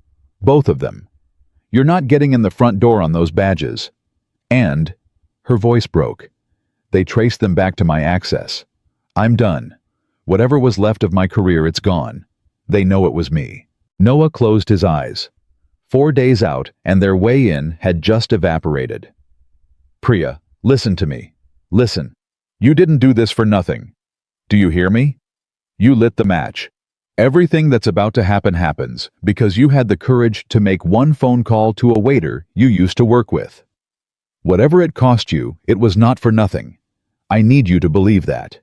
Both of them. You're not getting in the front door on those badges. And, her voice broke, they traced them back to my access. I'm done. Whatever was left of my career, it's gone. They know it was me. Noah closed his eyes. 4 days out, and their way in had just evaporated. Priya, listen to me. Listen. You didn't do this for nothing. Do you hear me? You lit the match. Everything that's about to happen happens because you had the courage to make one phone call to a waiter you used to work with. Whatever it cost you, it was not for nothing. I need you to believe that.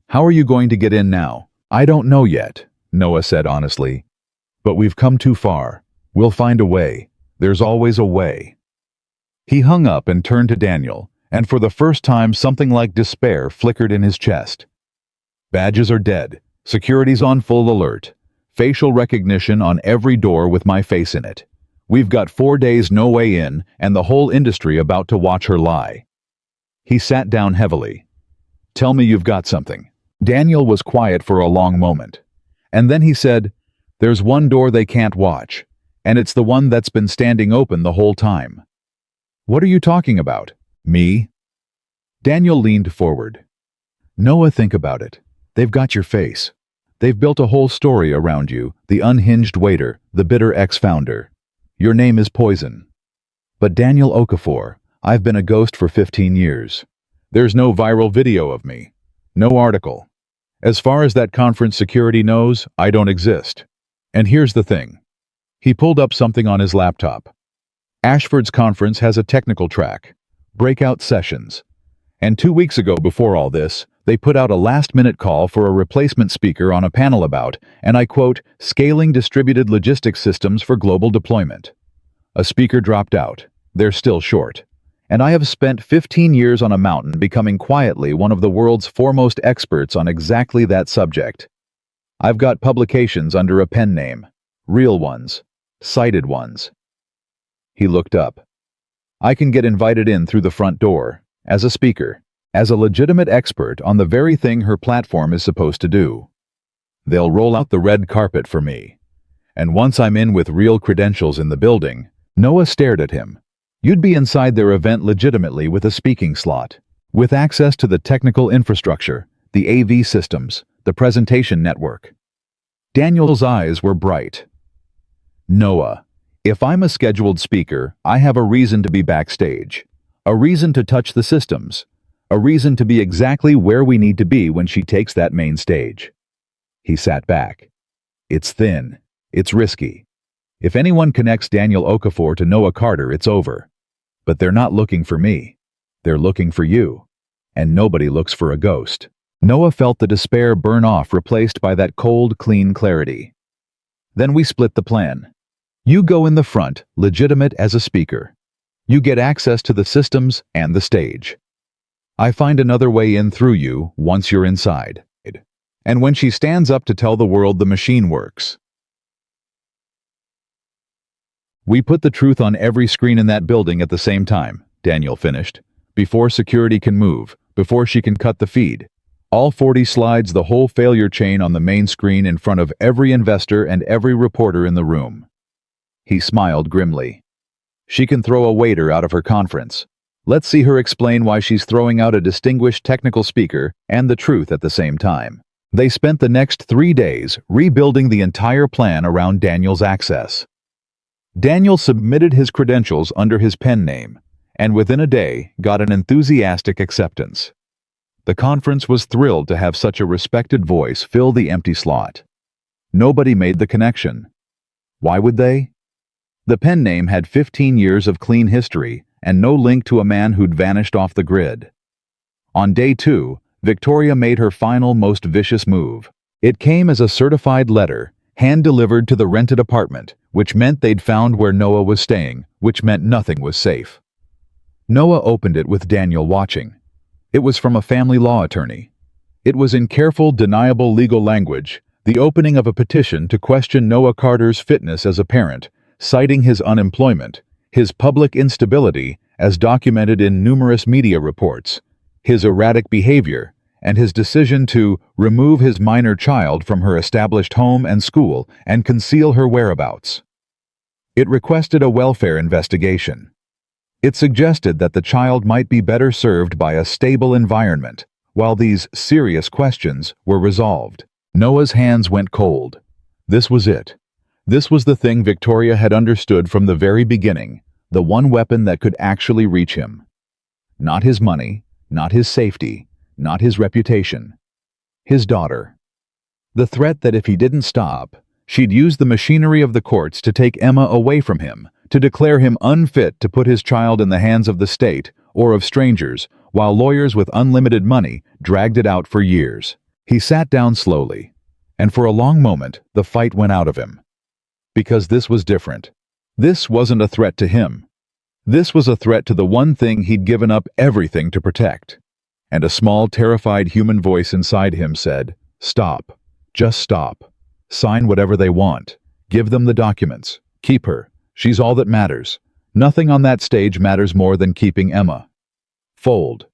How are you going to get in now? I don't know yet, Noah said honestly. But we've come too far. We'll find a way. There's always a way. He hung up and turned to Daniel, and for the first time something like despair flickered in his chest. Badges are dead. Security's on full alert. Facial recognition on every door with my face in it. We've got 4 days no way in, and the whole industry about to watch her lie. He sat down heavily. Tell me you've got something. Daniel was quiet for a long moment. And then he said, there's one door they can't watch, and it's the one that's been standing open the whole time. What are you talking about? Me? Daniel leaned forward. Noah, think about it. They've got your face. They've built a whole story around you, the unhinged waiter, the bitter ex-founder. Your name is poison. But Daniel Okafor, I've been a ghost for 15 years. There's no viral video of me. No article. As far as that conference security knows, I don't exist. And here's the thing. He pulled up something on his laptop. Ashford's conference has a technical track. Breakout sessions. And 2 weeks ago, before all this, they put out a last-minute call for a replacement speaker on a panel about, and I quote, scaling distributed logistics systems for global deployment. A speaker dropped out. They're still short. And I have spent 15 years on a mountain becoming quietly one of the world's foremost experts on exactly that subject. I've got publications under a pen name. Real ones. Cited ones. He looked up. I can get invited in through the front door, as a speaker. As a legitimate expert on the very thing her platform is supposed to do. They'll roll out the red carpet for me. And once I'm in with real credentials in the building, Noah stared at him. You'd be inside their event legitimately with a speaking slot, with access to the technical infrastructure, the AV systems, the presentation network. Daniel's eyes were bright. Noah, if I'm a scheduled speaker, I have a reason to be backstage. A reason to touch the systems. A reason to be exactly where we need to be when she takes that main stage. He sat back. It's thin. It's risky. If anyone connects Daniel Okafor to Noah Carter, it's over. But they're not looking for me. They're looking for you. And nobody looks for a ghost. Noah felt the despair burn off, replaced by that cold, clean clarity. Then we split the plan. You go in the front, legitimate as a speaker. You get access to the systems and the stage. I find another way in through you once you're inside. And when she stands up to tell the world the machine works. We put the truth on every screen in that building at the same time, Daniel finished. Before security can move, before she can cut the feed. All 40 slides, the whole failure chain on the main screen in front of every investor and every reporter in the room. He smiled grimly. She can throw a waiter out of her conference. Let's see her explain why she's throwing out a distinguished technical speaker and the truth at the same time. They spent the next 3 days rebuilding the entire plan around Daniel's access. Daniel submitted his credentials under his pen name, and within a day got an enthusiastic acceptance. The conference was thrilled to have such a respected voice fill the empty slot. Nobody made the connection. Why would they? The pen name had 15 years of clean history and no link to a man who'd vanished off the grid. On day 2, Victoria made her final, most vicious move. It came as a certified letter, hand-delivered to the rented apartment, which meant they'd found where Noah was staying, which meant nothing was safe. Noah opened it with Daniel watching. It was from a family law attorney. It was in careful, deniable legal language, the opening of a petition to question Noah Carter's fitness as a parent, citing his unemployment, his public instability as documented in numerous media reports, his erratic behavior, and his decision to remove his minor child from her established home and school and conceal her whereabouts. It requested a welfare investigation. It suggested that the child might be better served by a stable environment, while these serious questions were resolved. Noah's hands went cold. This was it. This was the thing Victoria had understood from the very beginning, the one weapon that could actually reach him. Not his money, not his safety, not his reputation. His daughter. The threat that if he didn't stop, she'd use the machinery of the courts to take Emma away from him, to declare him unfit to put his child in the hands of the state or of strangers, while lawyers with unlimited money dragged it out for years. He sat down slowly, and for a long moment the fight went out of him. Because this was different. This wasn't a threat to him. This was a threat to the one thing he'd given up everything to protect. And a small, terrified human voice inside him said, "Stop. Just stop. Sign whatever they want. Give them the documents. Keep her. She's all that matters. Nothing on that stage matters more than keeping Emma." Fold.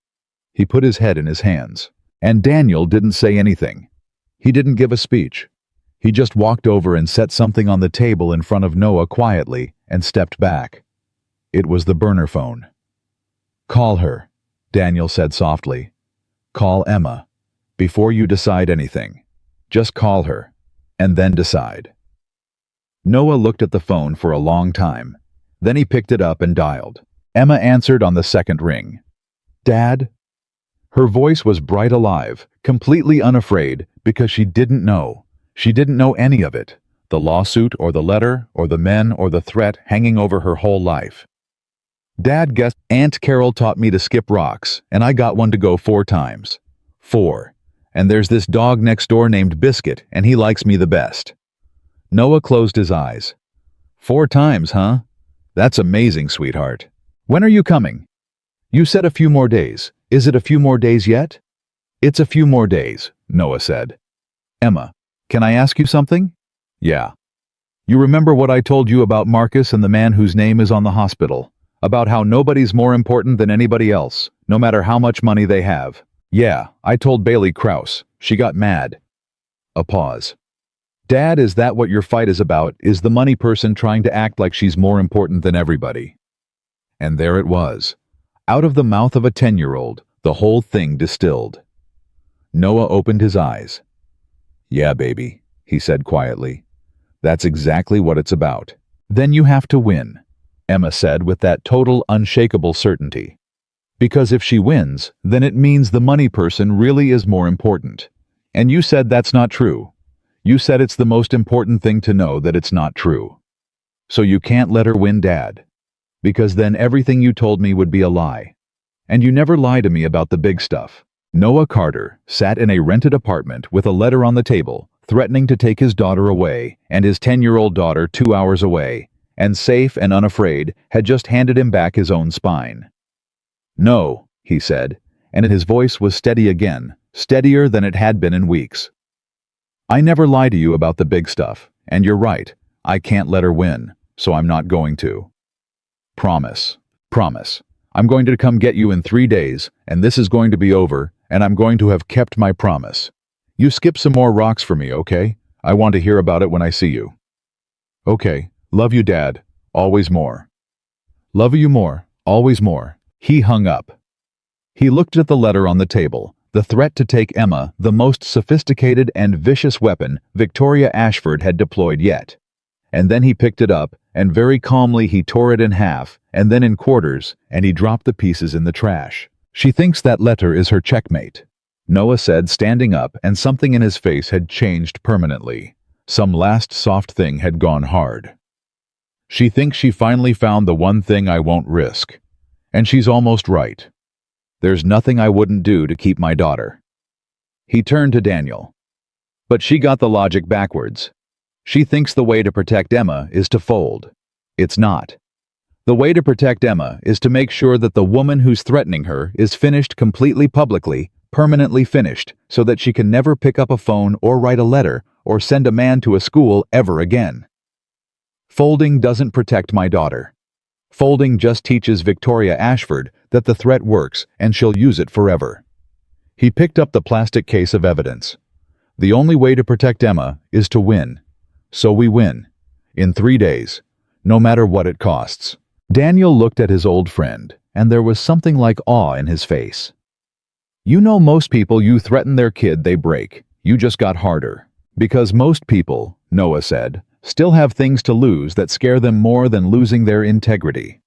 He put his head in his hands. And Daniel didn't say anything. He didn't give a speech. He just walked over and set something on the table in front of Noah quietly and stepped back. It was the burner phone. "Call her," Daniel said softly. "Call Emma. Before you decide anything. Just call her, and then decide." Noah looked at the phone for a long time. Then he picked it up and dialed. Emma answered on the second ring. "Dad?" Her voice was bright alive, completely unafraid, because she didn't know. She didn't know any of it. The lawsuit or the letter or the men or the threat hanging over her whole life. "Dad, guessed Aunt Carol taught me to skip rocks, and I got one to go 4 times. 4. And there's this dog next door named Biscuit, and he likes me the best." Noah closed his eyes. 4 times, huh? That's amazing, sweetheart. When are you coming? You said a few more days. Is it a few more days yet? It's a few more days, Noah said. Emma, can I ask you something? Yeah. You remember what I told you about Marcus and the man whose name is on the hospital? About how nobody's more important than anybody else, no matter how much money they have. Yeah, I told Bailey Krause. She got mad. A pause. Dad, is that what your fight is about? Is the money person trying to act like she's more important than everybody? And there it was. Out of the mouth of a 10-year-old, the whole thing distilled. Noah opened his eyes. Yeah, baby, he said quietly. That's exactly what it's about. Then you have to win, Emma said with that total, unshakable certainty. Because if she wins, then it means the money person really is more important. And you said that's not true. You said it's the most important thing to know that it's not true. So you can't let her win, Dad. Because then everything you told me would be a lie. And you never lie to me about the big stuff. Noah Carter sat in a rented apartment with a letter on the table, threatening to take his daughter away and his 10-year-old daughter 2 hours away, and safe and unafraid had just handed him back his own spine. "No," he said, and his voice was steady again, steadier than it had been in weeks. "I never lie to you about the big stuff, and you're right, I can't let her win, so I'm not going to. Promise. Promise. I'm going to come get you in 3 days, and this is going to be over, and I'm going to have kept my promise. You skip some more rocks for me, okay? I want to hear about it when I see you." "Okay. Love you, Dad. Always more." "Love you more. Always more." He hung up. He looked at the letter on the table, the threat to take Emma, the most sophisticated and vicious weapon Victoria Ashford had deployed yet. And then he picked it up, and very calmly he tore it in half, and then in quarters, and he dropped the pieces in the trash. "She thinks that letter is her checkmate," Noah said, standing up, and something in his face had changed permanently. Some last soft thing had gone hard. "She thinks she finally found the one thing I won't risk. And she's almost right. There's nothing I wouldn't do to keep my daughter." He turned to Daniel. "But she got the logic backwards. She thinks the way to protect Emma is to fold. It's not. The way to protect Emma is to make sure that the woman who's threatening her is finished completely publicly, permanently finished, so that she can never pick up a phone or write a letter or send a man to a school ever again. Folding doesn't protect my daughter. Folding just teaches Victoria Ashford that the threat works and she'll use it forever." He picked up the plastic case of evidence. "The only way to protect Emma is to win. So we win. In 3 days. No matter what it costs." Daniel looked at his old friend, and there was something like awe in his face. "You know, most people you threaten their kid, they break. You just got harder. Because most people," Noah said, "still have things to lose that scare them more than losing their integrity.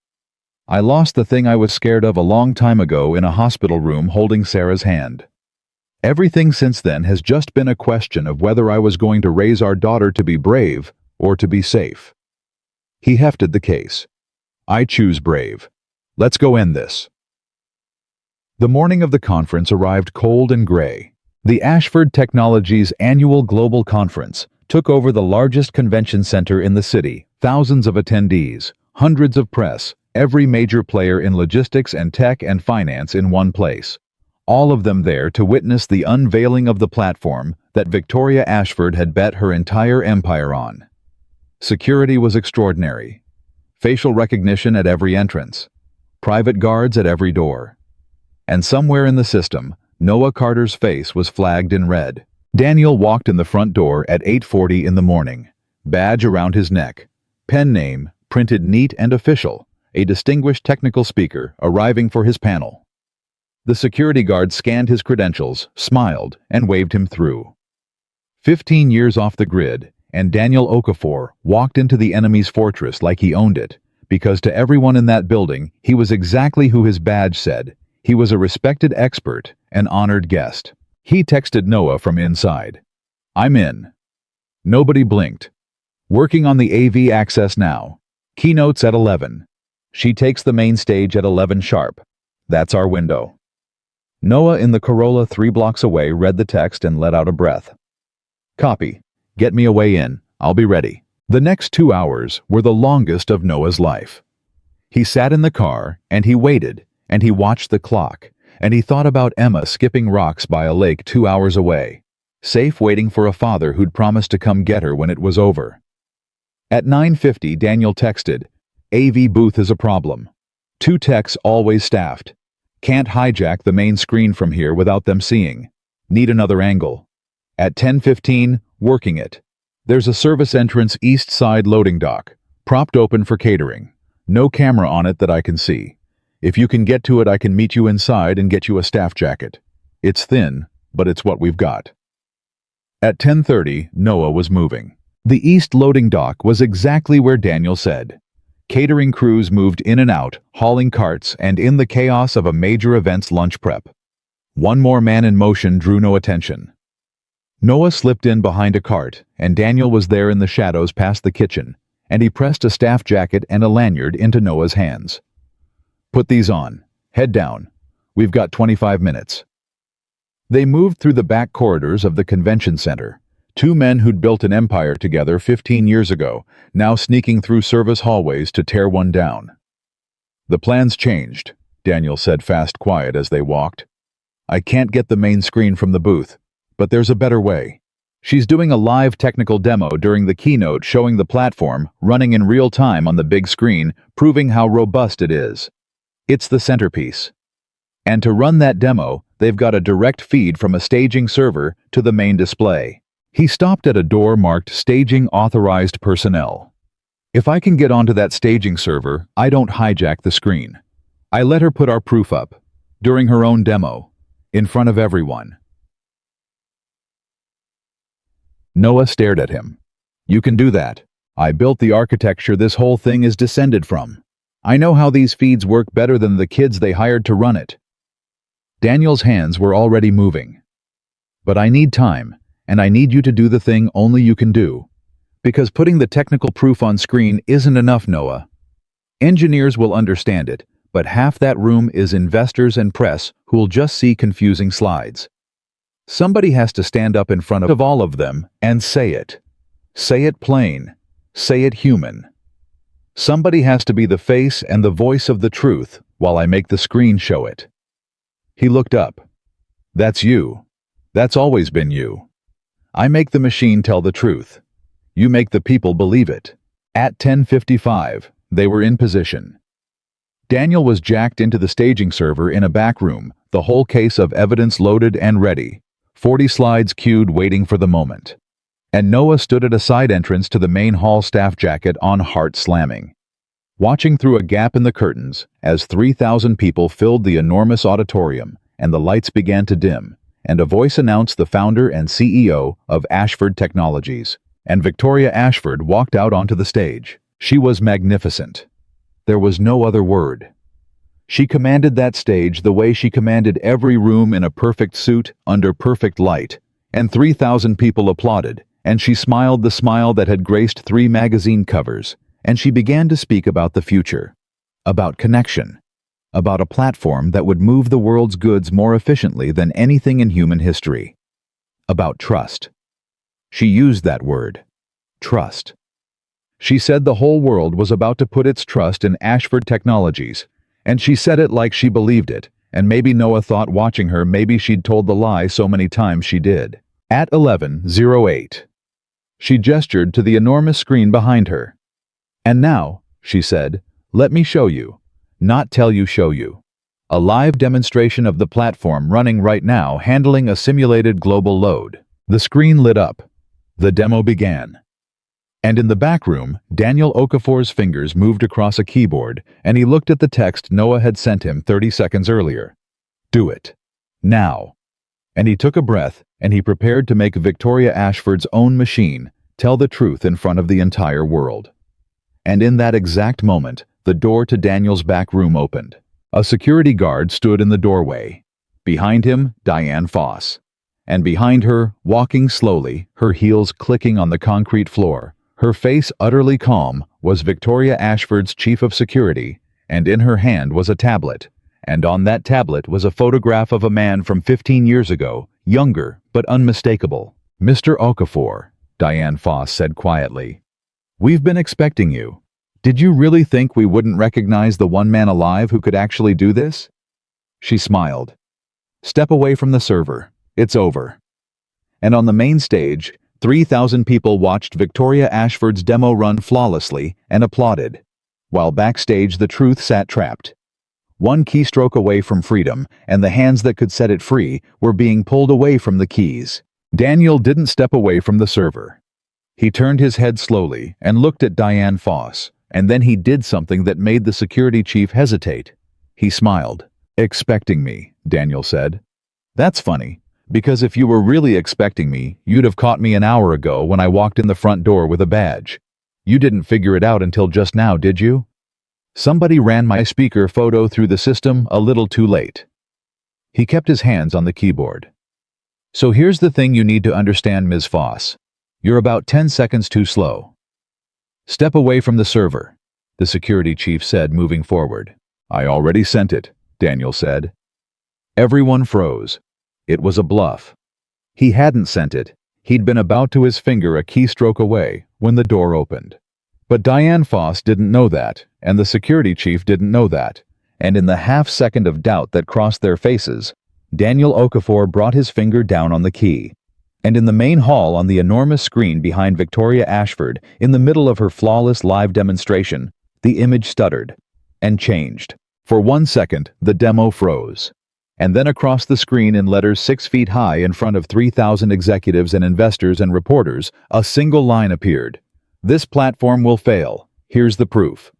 I lost the thing I was scared of a long time ago in a hospital room holding Sarah's hand. Everything since then has just been a question of whether I was going to raise our daughter to be brave or to be safe." He hefted the case. "I choose brave. Let's go end this." The morning of the conference arrived cold and gray. The Ashford Technologies Annual Global Conference took over the largest convention center in the city, thousands of attendees, hundreds of press, every major player in logistics and tech and finance in one place. All of them there to witness the unveiling of the platform that Victoria Ashford had bet her entire empire on. Security was extraordinary. Facial recognition at every entrance. Private guards at every door. And somewhere in the system, Noah Carter's face was flagged in red. Daniel walked in the front door at 8:40 in the morning, badge around his neck, pen name printed neat and official, a distinguished technical speaker arriving for his panel. The security guard scanned his credentials, smiled, and waved him through. 15 years off the grid, and Daniel Okafor walked into the enemy's fortress like he owned it, because to everyone in that building, he was exactly who his badge said. He was a respected expert, an honored guest. He texted Noah from inside. "I'm in." Nobody blinked. "Working on the AV access now. Keynotes at 11. She takes the main stage at 11 sharp. That's our window." Noah in the Corolla 3 blocks away read the text and let out a breath. "Copy. Get me a way in. I'll be ready." The next 2 hours were the longest of Noah's life. He sat in the car, and he waited, and he watched the clock, and he thought about Emma skipping rocks by a lake 2 hours away, safe waiting for a father who'd promised to come get her when it was over. At 9:50, Daniel texted, "AV booth is a problem. 2 techs always staffed. Can't hijack the main screen from here without them seeing. Need another angle." At 10:15, working it. "There's a service entrance east side loading dock, propped open for catering. No camera on it that I can see. If you can get to it, I can meet you inside and get you a staff jacket. It's thin, but it's what we've got." At 10:30, Noah was moving. The east loading dock was exactly where Daniel said. Catering crews moved in and out, hauling carts and in the chaos of a major event's lunch prep. One more man in motion drew no attention. Noah slipped in behind a cart, and Daniel was there in the shadows past the kitchen, and he pressed a staff jacket and a lanyard into Noah's hands. "Put these on. Head down. We've got 25 minutes." They moved through the back corridors of the convention center. Two men who'd built an empire together 15 years ago, now sneaking through service hallways to tear one down. "The plan's changed," Daniel said fast quiet as they walked. "I can't get the main screen from the booth, but there's a better way." She's doing a live technical demo during the keynote showing the platform running in real time on the big screen, proving how robust it is. It's the centerpiece. And to run that demo, they've got a direct feed from a staging server to the main display. He stopped at a door marked Staging Authorized Personnel. "If I can get onto that staging server, I don't hijack the screen. I let her put our proof up, during her own demo, in front of everyone." Noah stared at him. "You can do that. I built the architecture this whole thing is descended from. I know how these feeds work better than the kids they hired to run it." Daniel's hands were already moving. "But I need time, and I need you to do the thing only you can do. Because putting the technical proof on screen isn't enough, Noah. Engineers will understand it, but half that room is investors and press who'll just see confusing slides. Somebody has to stand up in front of all of them and say it. Say it plain. Say it human. Somebody has to be the face and the voice of the truth while I make the screen show it." He looked up. "That's you. That's always been you. I make the machine tell the truth. You make the people believe it." At 10:55, they were in position. Daniel was jacked into the staging server in a back room, the whole case of evidence loaded and ready. 40 slides queued waiting for the moment. And Noah stood at a side entrance to the main hall, staff jacket on, heart slamming, watching through a gap in the curtains as 3,000 people filled the enormous auditorium and the lights began to dim, and a voice announced the founder and CEO of Ashford Technologies. And Victoria Ashford walked out onto the stage. She was magnificent. There was no other word. She commanded that stage the way she commanded every room in a perfect suit under perfect light, and 3,000 people applauded, and she smiled the smile that had graced 3 magazine covers, and she began to speak about the future, about connection, about a platform that would move the world's goods more efficiently than anything in human history, about trust. She used that word, trust. She said the whole world was about to put its trust in Ashford Technologies, and she said it like she believed it, and maybe Noah thought watching her maybe she'd told the lie so many times she did. At 11:08, she gestured to the enormous screen behind her. "And now," she said, "let me show you, not tell you, show you. A live demonstration of the platform running right now, handling a simulated global load." The screen lit up. The demo began. And in the back room, Daniel Okafor's fingers moved across a keyboard, and he looked at the text Noah had sent him 30 seconds earlier. "Do it. Now." And he took a breath, and he prepared to make Victoria Ashford's own machine tell the truth in front of the entire world. And in that exact moment, the door to Daniel's back room opened. A security guard stood in the doorway. Behind him, Diane Foss. And behind her, walking slowly, her heels clicking on the concrete floor, her face utterly calm, was Victoria Ashford's chief of security, and in her hand was a tablet, and on that tablet was a photograph of a man from 15 years ago, younger but unmistakable. "Mr. Okafor," Diane Foss said quietly, "we've been expecting you. Did you really think we wouldn't recognize the one man alive who could actually do this?" She smiled. "Step away from the server. It's over." And on the main stage, 3,000 people watched Victoria Ashford's demo run flawlessly and applauded, while backstage the truth sat trapped. One keystroke away from freedom, and the hands that could set it free were being pulled away from the keys. Daniel didn't step away from the server. He turned his head slowly and looked at Diane Foss, and then he did something that made the security chief hesitate. He smiled. "Expecting me," Daniel said. "That's funny. Because if you were really expecting me, you'd have caught me an hour ago when I walked in the front door with a badge. You didn't figure it out until just now, did you? Somebody ran my speaker photo through the system a little too late." He kept his hands on the keyboard. So here's the thing you need to understand, Ms. Foss. You're about 10 seconds too slow. Step away from the server, the security chief said, moving forward. I already sent it, Daniel said. Everyone froze. It was a bluff. He hadn't sent it. He'd been about to his finger a keystroke away when the door opened. But Diane Foss didn't know that, and the security chief didn't know that. And in the half-second of doubt that crossed their faces, Daniel Okafor brought his finger down on the key. And in the main hall on the enormous screen behind Victoria Ashford, in the middle of her flawless live demonstration, the image stuttered and changed. For 1 second, the demo froze. And then across the screen in letters 6 feet high in front of 3,000 executives and investors and reporters, a single line appeared. This platform will fail. Here's the proof.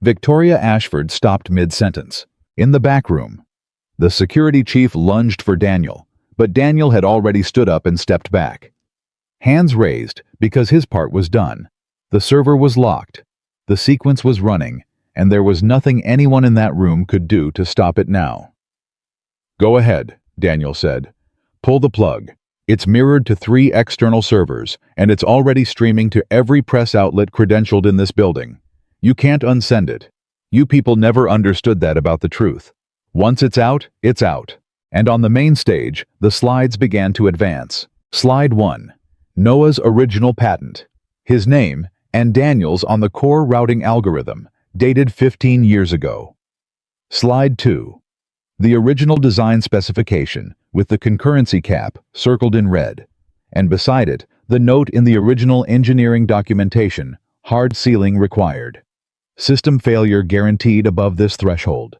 Victoria Ashford stopped mid-sentence. In the back room, the security chief lunged for Daniel, but Daniel had already stood up and stepped back. Hands raised because his part was done. The server was locked. The sequence was running, and there was nothing anyone in that room could do to stop it now. Go ahead, Daniel said. Pull the plug. It's mirrored to 3 external servers, and it's already streaming to every press outlet credentialed in this building. You can't unsend it. You people never understood that about the truth. Once it's out, it's out. And on the main stage, the slides began to advance. Slide 1. Noah's original patent. His name, and Daniel's on the core routing algorithm, dated 15 years ago. Slide 2. The original design specification, with the concurrency cap circled in red. And beside it, the note in the original engineering documentation, hard sealing required. System failure guaranteed above this threshold.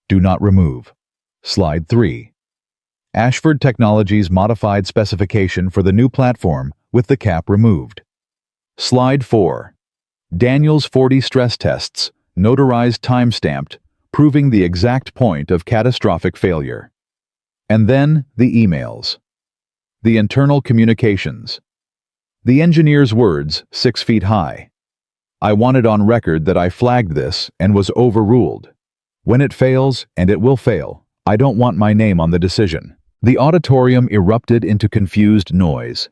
Do not remove. Slide 3. Ashford Technologies modified specification for the new platform with the cap removed. Slide 4. Daniel's 40 stress tests, notarized time-stamped, proving the exact point of catastrophic failure. And then the emails. The internal communications. The engineer's words, 6 feet high. I wanted on record that I flagged this and was overruled. When it fails, and it will fail, I don't want my name on the decision. The auditorium erupted into confused noise.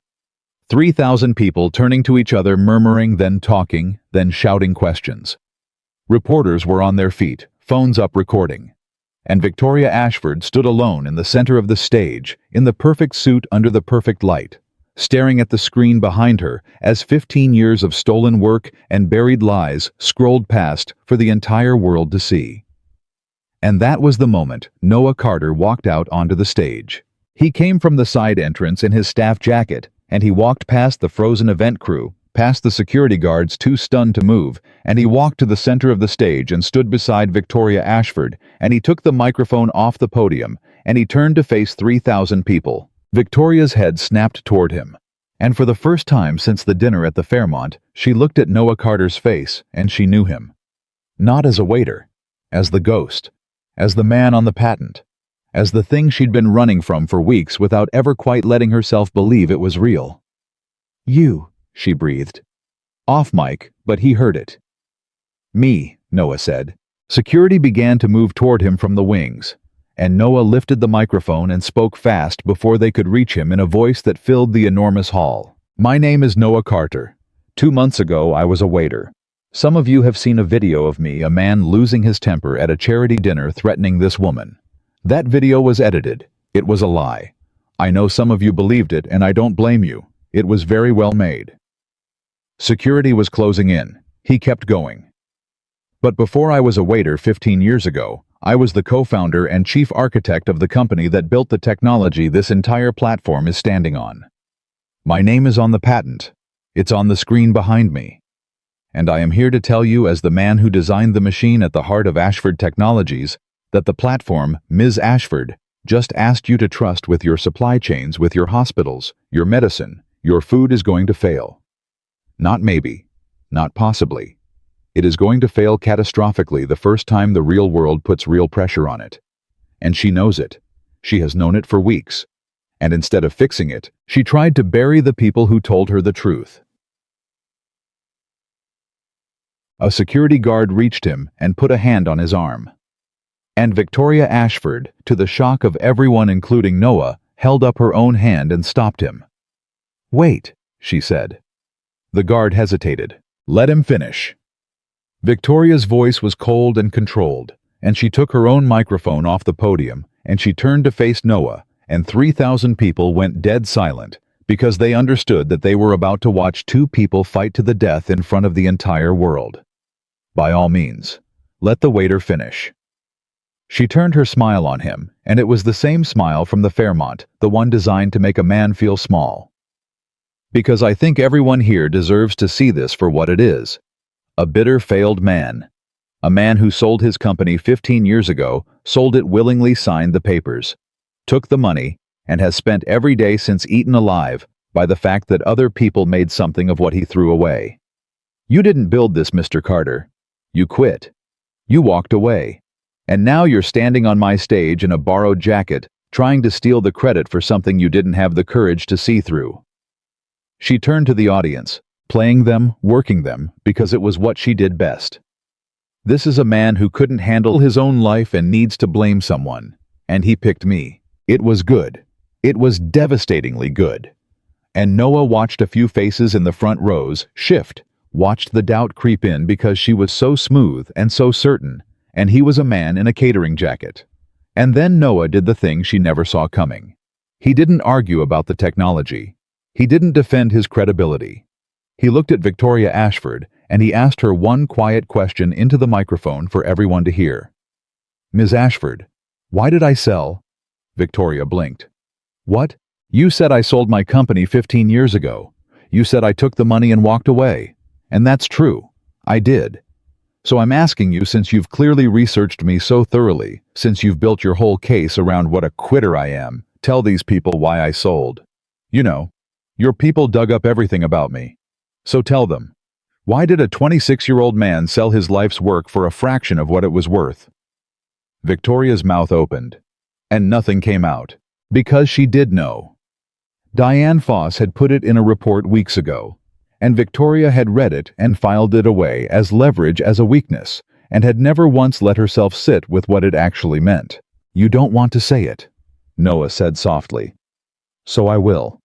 3,000 people turning to each other, murmuring, then talking, then shouting questions. Reporters were on their feet, phones up recording. And Victoria Ashford stood alone in the center of the stage, in the perfect suit under the perfect light, staring at the screen behind her as 15 years of stolen work and buried lies scrolled past for the entire world to see. And that was the moment Noah Carter walked out onto the stage. He came from the side entrance in his staff jacket, and he walked past the frozen event crew, past the security guards too stunned to move, and he walked to the center of the stage and stood beside Victoria Ashford, and he took the microphone off the podium, and he turned to face 3,000 people. Victoria's head snapped toward him, and for the first time since the dinner at the Fairmont, she looked at Noah Carter's face, and she knew him. Not as a waiter, as the ghost, as the man on the patent, as the thing she'd been running from for weeks without ever quite letting herself believe it was real. You, she breathed. Off mic, but he heard it. Me, Noah said. Security began to move toward him from the wings, and Noah lifted the microphone and spoke fast before they could reach him in a voice that filled the enormous hall. My name is Noah Carter. 2 months ago, I was a waiter. Some of you have seen a video of me, a man losing his temper at a charity dinner threatening this woman. That video was edited. It was a lie. I know some of you believed it, and I don't blame you. It was very well made. Security was closing in. He kept going. But before I was a waiter 15 years ago, I was the co-founder and chief architect of the company that built the technology this entire platform is standing on. My name is on the patent. It's on the screen behind me. And I am here to tell you, as the man who designed the machine at the heart of Ashford Technologies, that the platform, Ms. Ashford, just asked you to trust with your supply chains, with your hospitals, your medicine, your food is going to fail. Not maybe, not possibly. It is going to fail catastrophically the first time the real world puts real pressure on it. And she knows it. She has known it for weeks. And instead of fixing it, she tried to bury the people who told her the truth. A security guard reached him and put a hand on his arm. And Victoria Ashford, to the shock of everyone including Noah, held up her own hand and stopped him. "Wait," she said. The guard hesitated. "Let him finish." Victoria's voice was cold and controlled, and she took her own microphone off the podium, and she turned to face Noah, and 3,000 people went dead silent, because they understood that they were about to watch two people fight to the death in front of the entire world. "By all means, let the waiter finish." She turned her smile on him, and it was the same smile from the Fairmont, the one designed to make a man feel small. "Because I think everyone here deserves to see this for what it is. A bitter, failed man. A man who sold his company 15 years ago, sold it willingly, signed the papers, took the money, and has spent every day since eaten alive by the fact that other people made something of what he threw away. You didn't build this, Mr. Carter. You quit. You walked away. And now you're standing on my stage in a borrowed jacket, trying to steal the credit for something you didn't have the courage to see through." She turned to the audience, playing them, working them, because it was what she did best. "This is a man who couldn't handle his own life and needs to blame someone. And he picked me. It was good. It was devastatingly good." And Noah watched a few faces in the front rows shift, watched the doubt creep in because she was so smooth and so certain, and he was a man in a catering jacket. And then Noah did the thing she never saw coming. He didn't argue about the technology. He didn't defend his credibility. He looked at Victoria Ashford, and he asked her one quiet question into the microphone for everyone to hear. "Ms. Ashford, why did I sell?" Victoria blinked. "What? You said I sold my company 15 years ago. You said I took the money and walked away. And that's true. I did. So I'm asking you, since you've clearly researched me so thoroughly, since you've built your whole case around what a quitter I am, tell these people why I sold. You know, your people dug up everything about me. So tell them, why did a 26-year-old man sell his life's work for a fraction of what it was worth?" Victoria's mouth opened, and nothing came out, because she did know. Diane Foss had put it in a report weeks ago, and Victoria had read it and filed it away as leverage, as a weakness, and had never once let herself sit with what it actually meant. "You don't want to say it," Noah said softly. "So I will."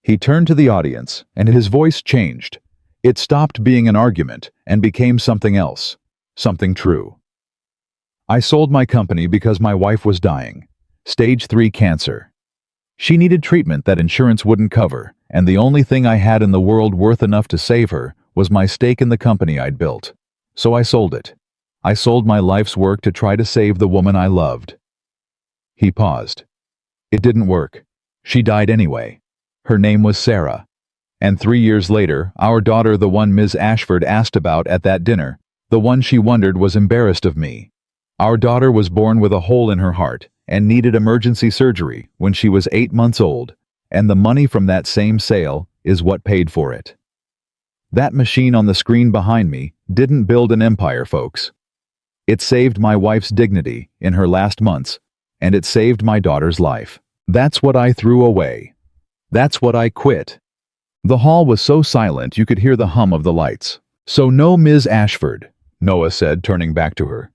He turned to the audience, and his voice changed. It stopped being an argument and became something else, something true. "I sold my company because my wife was dying. Stage 3 cancer. She needed treatment that insurance wouldn't cover, and the only thing I had in the world worth enough to save her was my stake in the company I'd built. So I sold it. I sold my life's work to try to save the woman I loved." He paused. "It didn't work. She died anyway. Her name was Sarah. And 3 years later, our daughter, the one Ms. Ashford asked about at that dinner, the one she wondered was embarrassed of me. Our daughter was born with a hole in her heart and needed emergency surgery when she was 8 months old, and the money from that same sale is what paid for it. That machine on the screen behind me didn't build an empire, folks. It saved my wife's dignity in her last months, and it saved my daughter's life. That's what I threw away. That's what I quit." The hall was so silent you could hear the hum of the lights. "So no, Ms. Ashford," Noah said, turning back to her.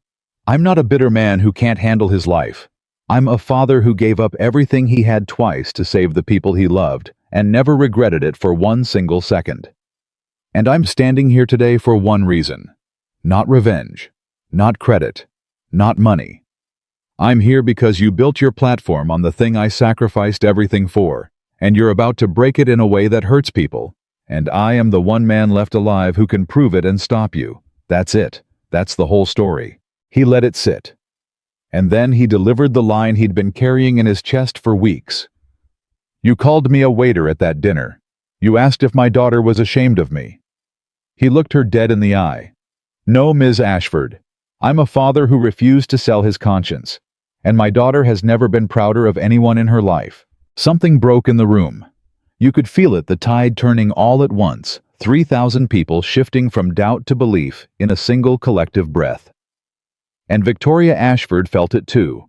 "I'm not a bitter man who can't handle his life. I'm a father who gave up everything he had twice to save the people he loved and never regretted it for one single second. And I'm standing here today for one reason. Not revenge, not credit, not money. I'm here because you built your platform on the thing I sacrificed everything for, and you're about to break it in a way that hurts people, and I am the one man left alive who can prove it and stop you. That's it. That's the whole story." He let it sit. And then he delivered the line he'd been carrying in his chest for weeks. "You called me a waiter at that dinner. You asked if my daughter was ashamed of me." He looked her dead in the eye. "No, Ms. Ashford. I'm a father who refused to sell his conscience, and my daughter has never been prouder of anyone in her life." Something broke in the room. You could feel it, the tide turning all at once, 3,000 people shifting from doubt to belief in a single collective breath. And Victoria Ashford felt it too,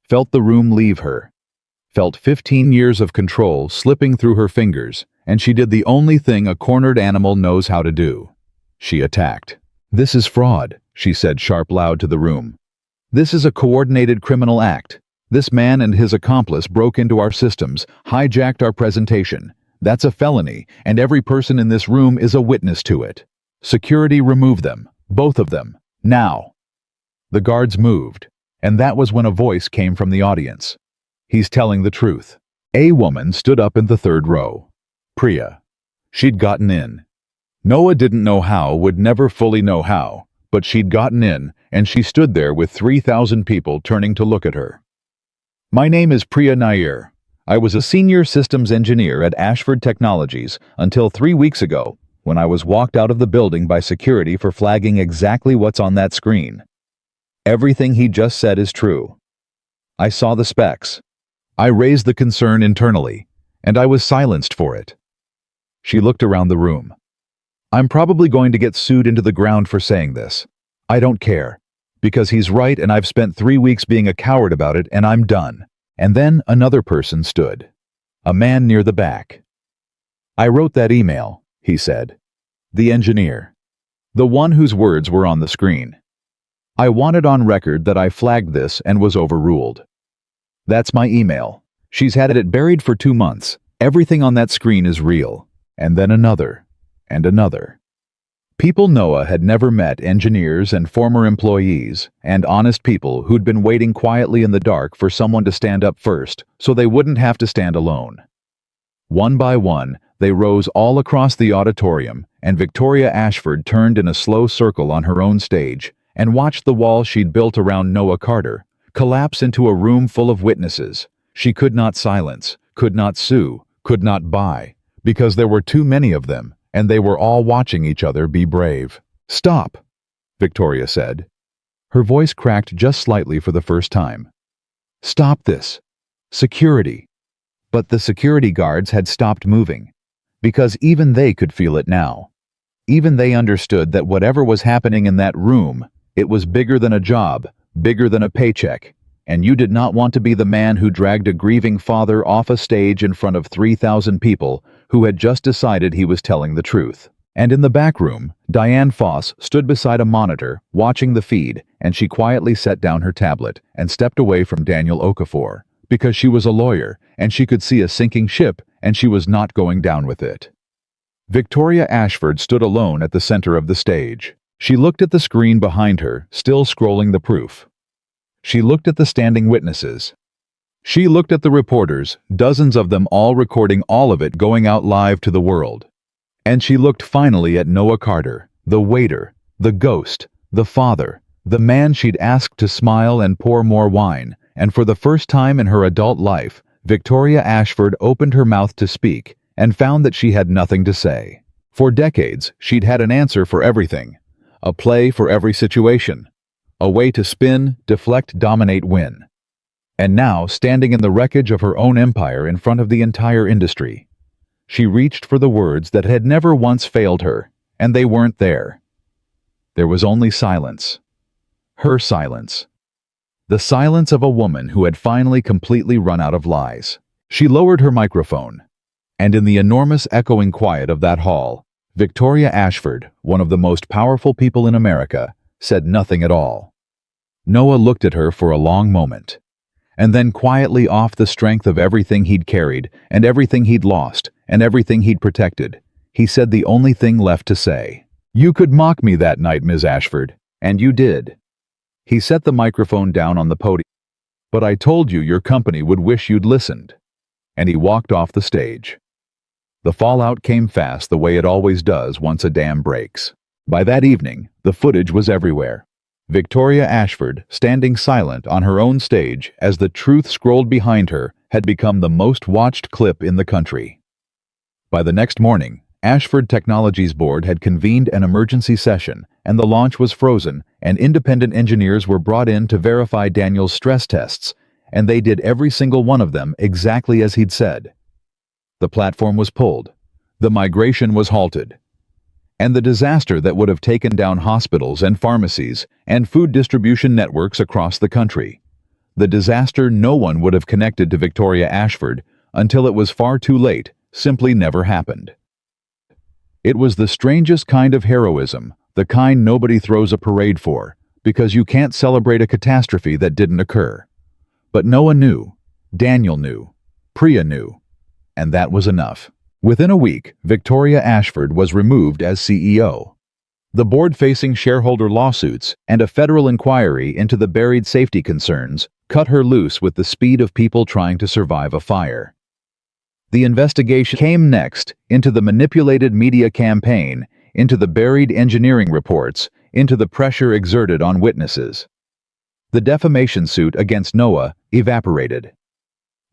felt the room leave her, felt 15 years of control slipping through her fingers, and she did the only thing a cornered animal knows how to do. She attacked. "This is fraud," she said sharp loud to the room. "This is a coordinated criminal act. This man and his accomplice broke into our systems, hijacked our presentation. That's a felony, and every person in this room is a witness to it. Security, remove them. Both of them. Now." The guards moved, and that was when a voice came from the audience. "He's telling the truth." A woman stood up in the third row. Priya. She'd gotten in. Noah didn't know how, would never fully know how, but she'd gotten in, and she stood there with 3,000 people turning to look at her. "My name is Priya Nair. I was a senior systems engineer at Ashford Technologies until 3 weeks ago, when I was walked out of the building by security for flagging exactly what's on that screen. Everything he just said is true. I saw the specs. I raised the concern internally, and I was silenced for it." She looked around the room. "I'm probably going to get sued into the ground for saying this. I don't care, because he's right and I've spent 3 weeks being a coward about it and I'm done." And then another person stood. A man near the back. "I wrote that email," he said. "The engineer. The one whose words were on the screen. I wanted on record that I flagged this and was overruled. That's my email. She's had it buried for 2 months. Everything on that screen is real." And then another, and another. People Noah had never met, engineers and former employees, and honest people who'd been waiting quietly in the dark for someone to stand up first, so they wouldn't have to stand alone. One by one, they rose all across the auditorium, and Victoria Ashford turned in a slow circle on her own stage and watched the wall she'd built around Noah Carter collapse into a room full of witnesses she could not silence, could not sue, could not buy, because there were too many of them, and they were all watching each other be brave. "Stop," Victoria said. Her voice cracked just slightly for the first time. "Stop this. Security." But the security guards had stopped moving, because even they could feel it now. Even they understood that whatever was happening in that room, it was bigger than a job, bigger than a paycheck, and you did not want to be the man who dragged a grieving father off a stage in front of 3,000 people who had just decided he was telling the truth. And in the back room, Diane Foss stood beside a monitor, watching the feed, and she quietly set down her tablet and stepped away from Daniel Okafor, because she was a lawyer, and she could see a sinking ship, and she was not going down with it. Victoria Ashford stood alone at the center of the stage. She looked at the screen behind her, still scrolling the proof. She looked at the standing witnesses. She looked at the reporters, dozens of them all recording all of it going out live to the world. And she looked finally at Noah Carter, the waiter, the ghost, the father, the man she'd asked to smile and pour more wine, and for the first time in her adult life, Victoria Ashford opened her mouth to speak and found that she had nothing to say. For decades, she'd had an answer for everything, a play for every situation, a way to spin, deflect, dominate, win. And now, standing in the wreckage of her own empire in front of the entire industry, she reached for the words that had never once failed her, and they weren't there. There was only silence. Her silence. The silence of a woman who had finally completely run out of lies. She lowered her microphone, and in the enormous echoing quiet of that hall, Victoria Ashford, one of the most powerful people in America, said nothing at all. Noah looked at her for a long moment, and then quietly, off the strength of everything he'd carried, and everything he'd lost, and everything he'd protected, he said the only thing left to say. "You could mock me that night, Ms. Ashford, and you did." He set the microphone down on the podium. "But I told you your company would wish you'd listened." And he walked off the stage. The fallout came fast, the way it always does once a dam breaks. By that evening, the footage was everywhere. Victoria Ashford, standing silent on her own stage as the truth scrolled behind her, had become the most watched clip in the country. By the next morning, Ashford Technologies Board had convened an emergency session, and the launch was frozen, and independent engineers were brought in to verify Daniel's stress tests, and they did every single one of them exactly as he'd said. The platform was pulled. The migration was halted. And the disaster that would have taken down hospitals and pharmacies and food distribution networks across the country. The disaster no one would have connected to Victoria Ashford until it was far too late, simply never happened. It was the strangest kind of heroism, the kind nobody throws a parade for, because you can't celebrate a catastrophe that didn't occur. But Noah knew, Daniel knew, Priya knew, and that was enough. Within a week, Victoria Ashford was removed as CEO. The board facing shareholder lawsuits and a federal inquiry into the buried safety concerns cut her loose with the speed of people trying to survive a fire. The investigation came next into the manipulated media campaign, into the buried engineering reports, into the pressure exerted on witnesses. The defamation suit against Noah evaporated.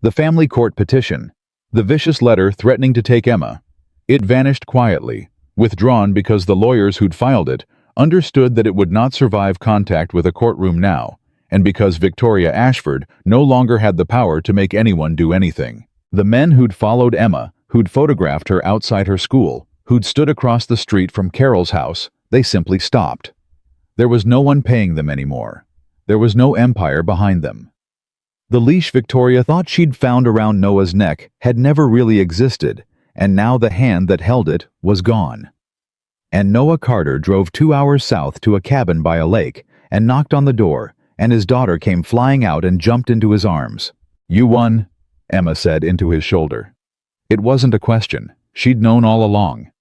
The family court petition, the vicious letter threatening to take Emma, it vanished quietly, withdrawn because the lawyers who'd filed it understood that it would not survive contact with a courtroom now, and because Victoria Ashford no longer had the power to make anyone do anything. The men who'd followed Emma, who'd photographed her outside her school, who'd stood across the street from Carol's house, they simply stopped. There was no one paying them anymore. There was no empire behind them. The leash Victoria thought she'd found around Noah's neck had never really existed, and now the hand that held it was gone. And Noah Carter drove 2 hours south to a cabin by a lake and knocked on the door, and his daughter came flying out and jumped into his arms. "You won," Emma said into his shoulder. It wasn't a question. She'd known all along.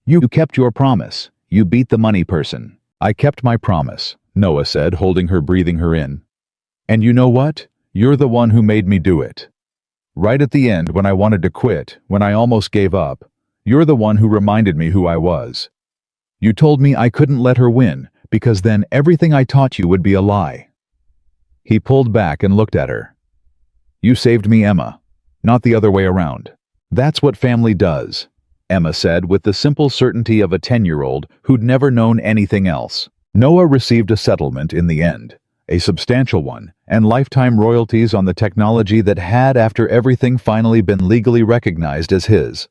"You kept your promise. You beat the money person." "I kept my promise," Noah said, holding her, breathing her in. "And you know what? You're the one who made me do it. Right at the end, when I wanted to quit, when I almost gave up, you're the one who reminded me who I was. You told me I couldn't let her win, because then everything I taught you would be a lie." He pulled back and looked at her. "You saved me, Emma, not the other way around." "That's what family does," Emma said with the simple certainty of a 10-year-old who'd never known anything else. Noah received a settlement in the end, a substantial one, and lifetime royalties on the technology that had, after everything, finally been legally recognized as his.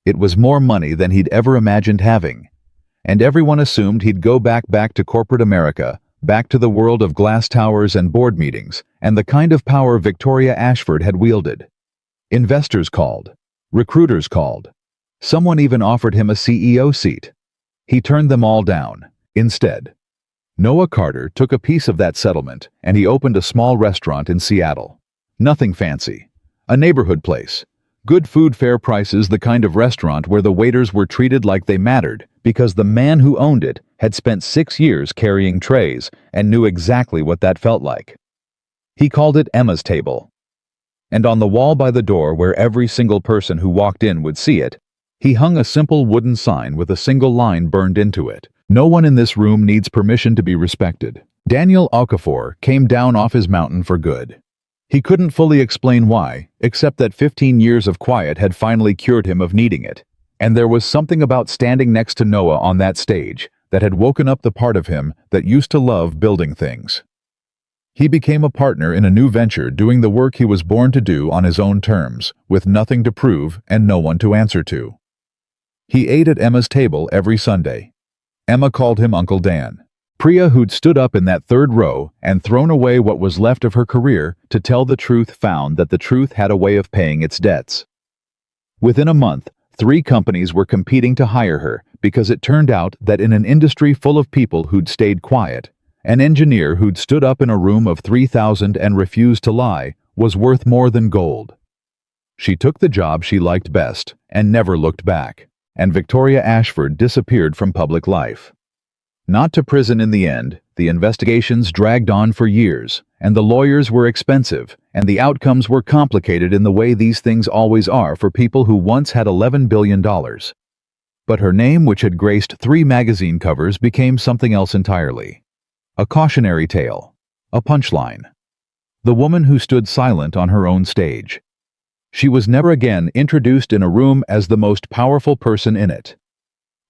It was more money than he'd ever imagined having, and everyone assumed he'd go back to corporate America, back to the world of glass towers and board meetings, and the kind of power Victoria Ashford had wielded. Investors called. Recruiters called. Someone even offered him a CEO seat. He turned them all down. Instead, Noah Carter took a piece of that settlement and he opened a small restaurant in Seattle. Nothing fancy. A neighborhood place. Good food, fair prices, the kind of restaurant where the waiters were treated like they mattered because the man who owned it had spent 6 years carrying trays and knew exactly what that felt like. He called it Emma's Table. And on the wall by the door, where every single person who walked in would see it, he hung a simple wooden sign with a single line burned into it. "No one in this room needs permission to be respected." Daniel Okafor came down off his mountain for good. He couldn't fully explain why, except that 15 years of quiet had finally cured him of needing it. And there was something about standing next to Noah on that stage that had woken up the part of him that used to love building things. He became a partner in a new venture, doing the work he was born to do on his own terms, with nothing to prove and no one to answer to. He ate at Emma's table every Sunday. Emma called him Uncle Dan. Priya, who'd stood up in that third row and thrown away what was left of her career to tell the truth, found that the truth had a way of paying its debts. Within a month, 3 companies were competing to hire her because it turned out that in an industry full of people who'd stayed quiet, an engineer who'd stood up in a room of 3,000 and refused to lie was worth more than gold. She took the job she liked best and never looked back, and Victoria Ashford disappeared from public life. Not to prison in the end. The investigations dragged on for years, and the lawyers were expensive, and the outcomes were complicated in the way these things always are for people who once had $11 billion. But her name, which had graced 3 magazine covers, became something else entirely. A cautionary tale. A punchline. The woman who stood silent on her own stage. She was never again introduced in a room as the most powerful person in it.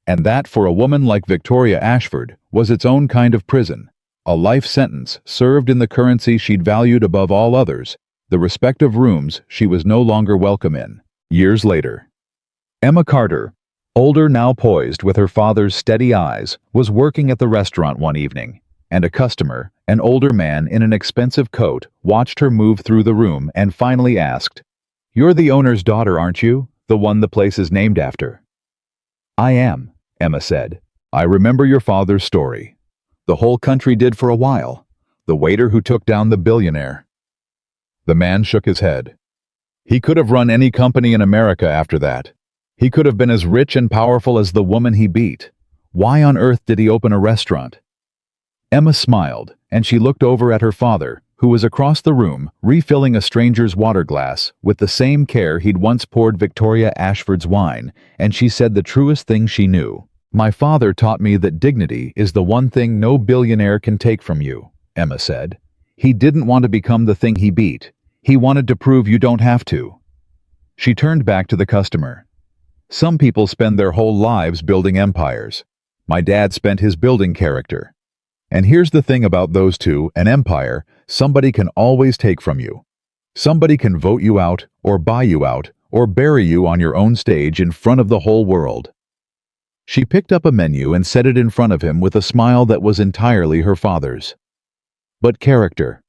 And that, for a woman like Victoria Ashford, was its own kind of prison, a life sentence served in the currency she'd valued above all others, the respect of rooms she was no longer welcome in. Years later, Emma Carter, older now, poised with her father's steady eyes, was working at the restaurant one evening, and a customer, an older man in an expensive coat, watched her move through the room and finally asked, "You're the owner's daughter, aren't you? The one the place is named after." "I am," Emma said. "I remember your father's story. The whole country did for a while. The waiter who took down the billionaire." The man shook his head. He could have run any company in America after that. He could have been as rich and powerful as the woman he beat. Why on earth did he open a restaurant? Emma smiled, and she looked over at her father, who was across the room, refilling a stranger's water glass with the same care he'd once poured Victoria Ashford's wine, and she said the truest thing she knew. "My father taught me that dignity is the one thing no billionaire can take from you," Emma said. "He didn't want to become the thing he beat. He wanted to prove you don't have to." She turned back to the customer. "Some people spend their whole lives building empires. My dad spent his building character. And here's the thing about those two, an empire, somebody can always take from you. Somebody can vote you out, or buy you out, or bury you on your own stage in front of the whole world." She picked up a menu and set it in front of him with a smile that was entirely her father's. "But character.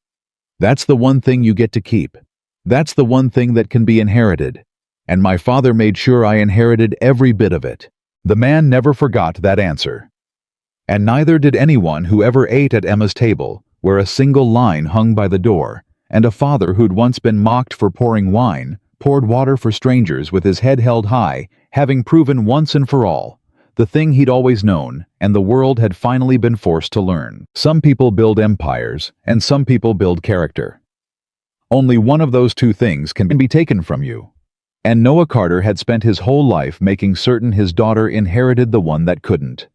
That's the one thing you get to keep. That's the one thing that can be inherited. And my father made sure I inherited every bit of it." The man never forgot that answer. And neither did anyone who ever ate at Emma's table, where a single line hung by the door, and a father who'd once been mocked for pouring wine, poured water for strangers with his head held high, having proven once and for all the thing he'd always known, and the world had finally been forced to learn. Some people build empires, and some people build character. Only one of those two things can be taken from you. And Noah Carter had spent his whole life making certain his daughter inherited the one that couldn't.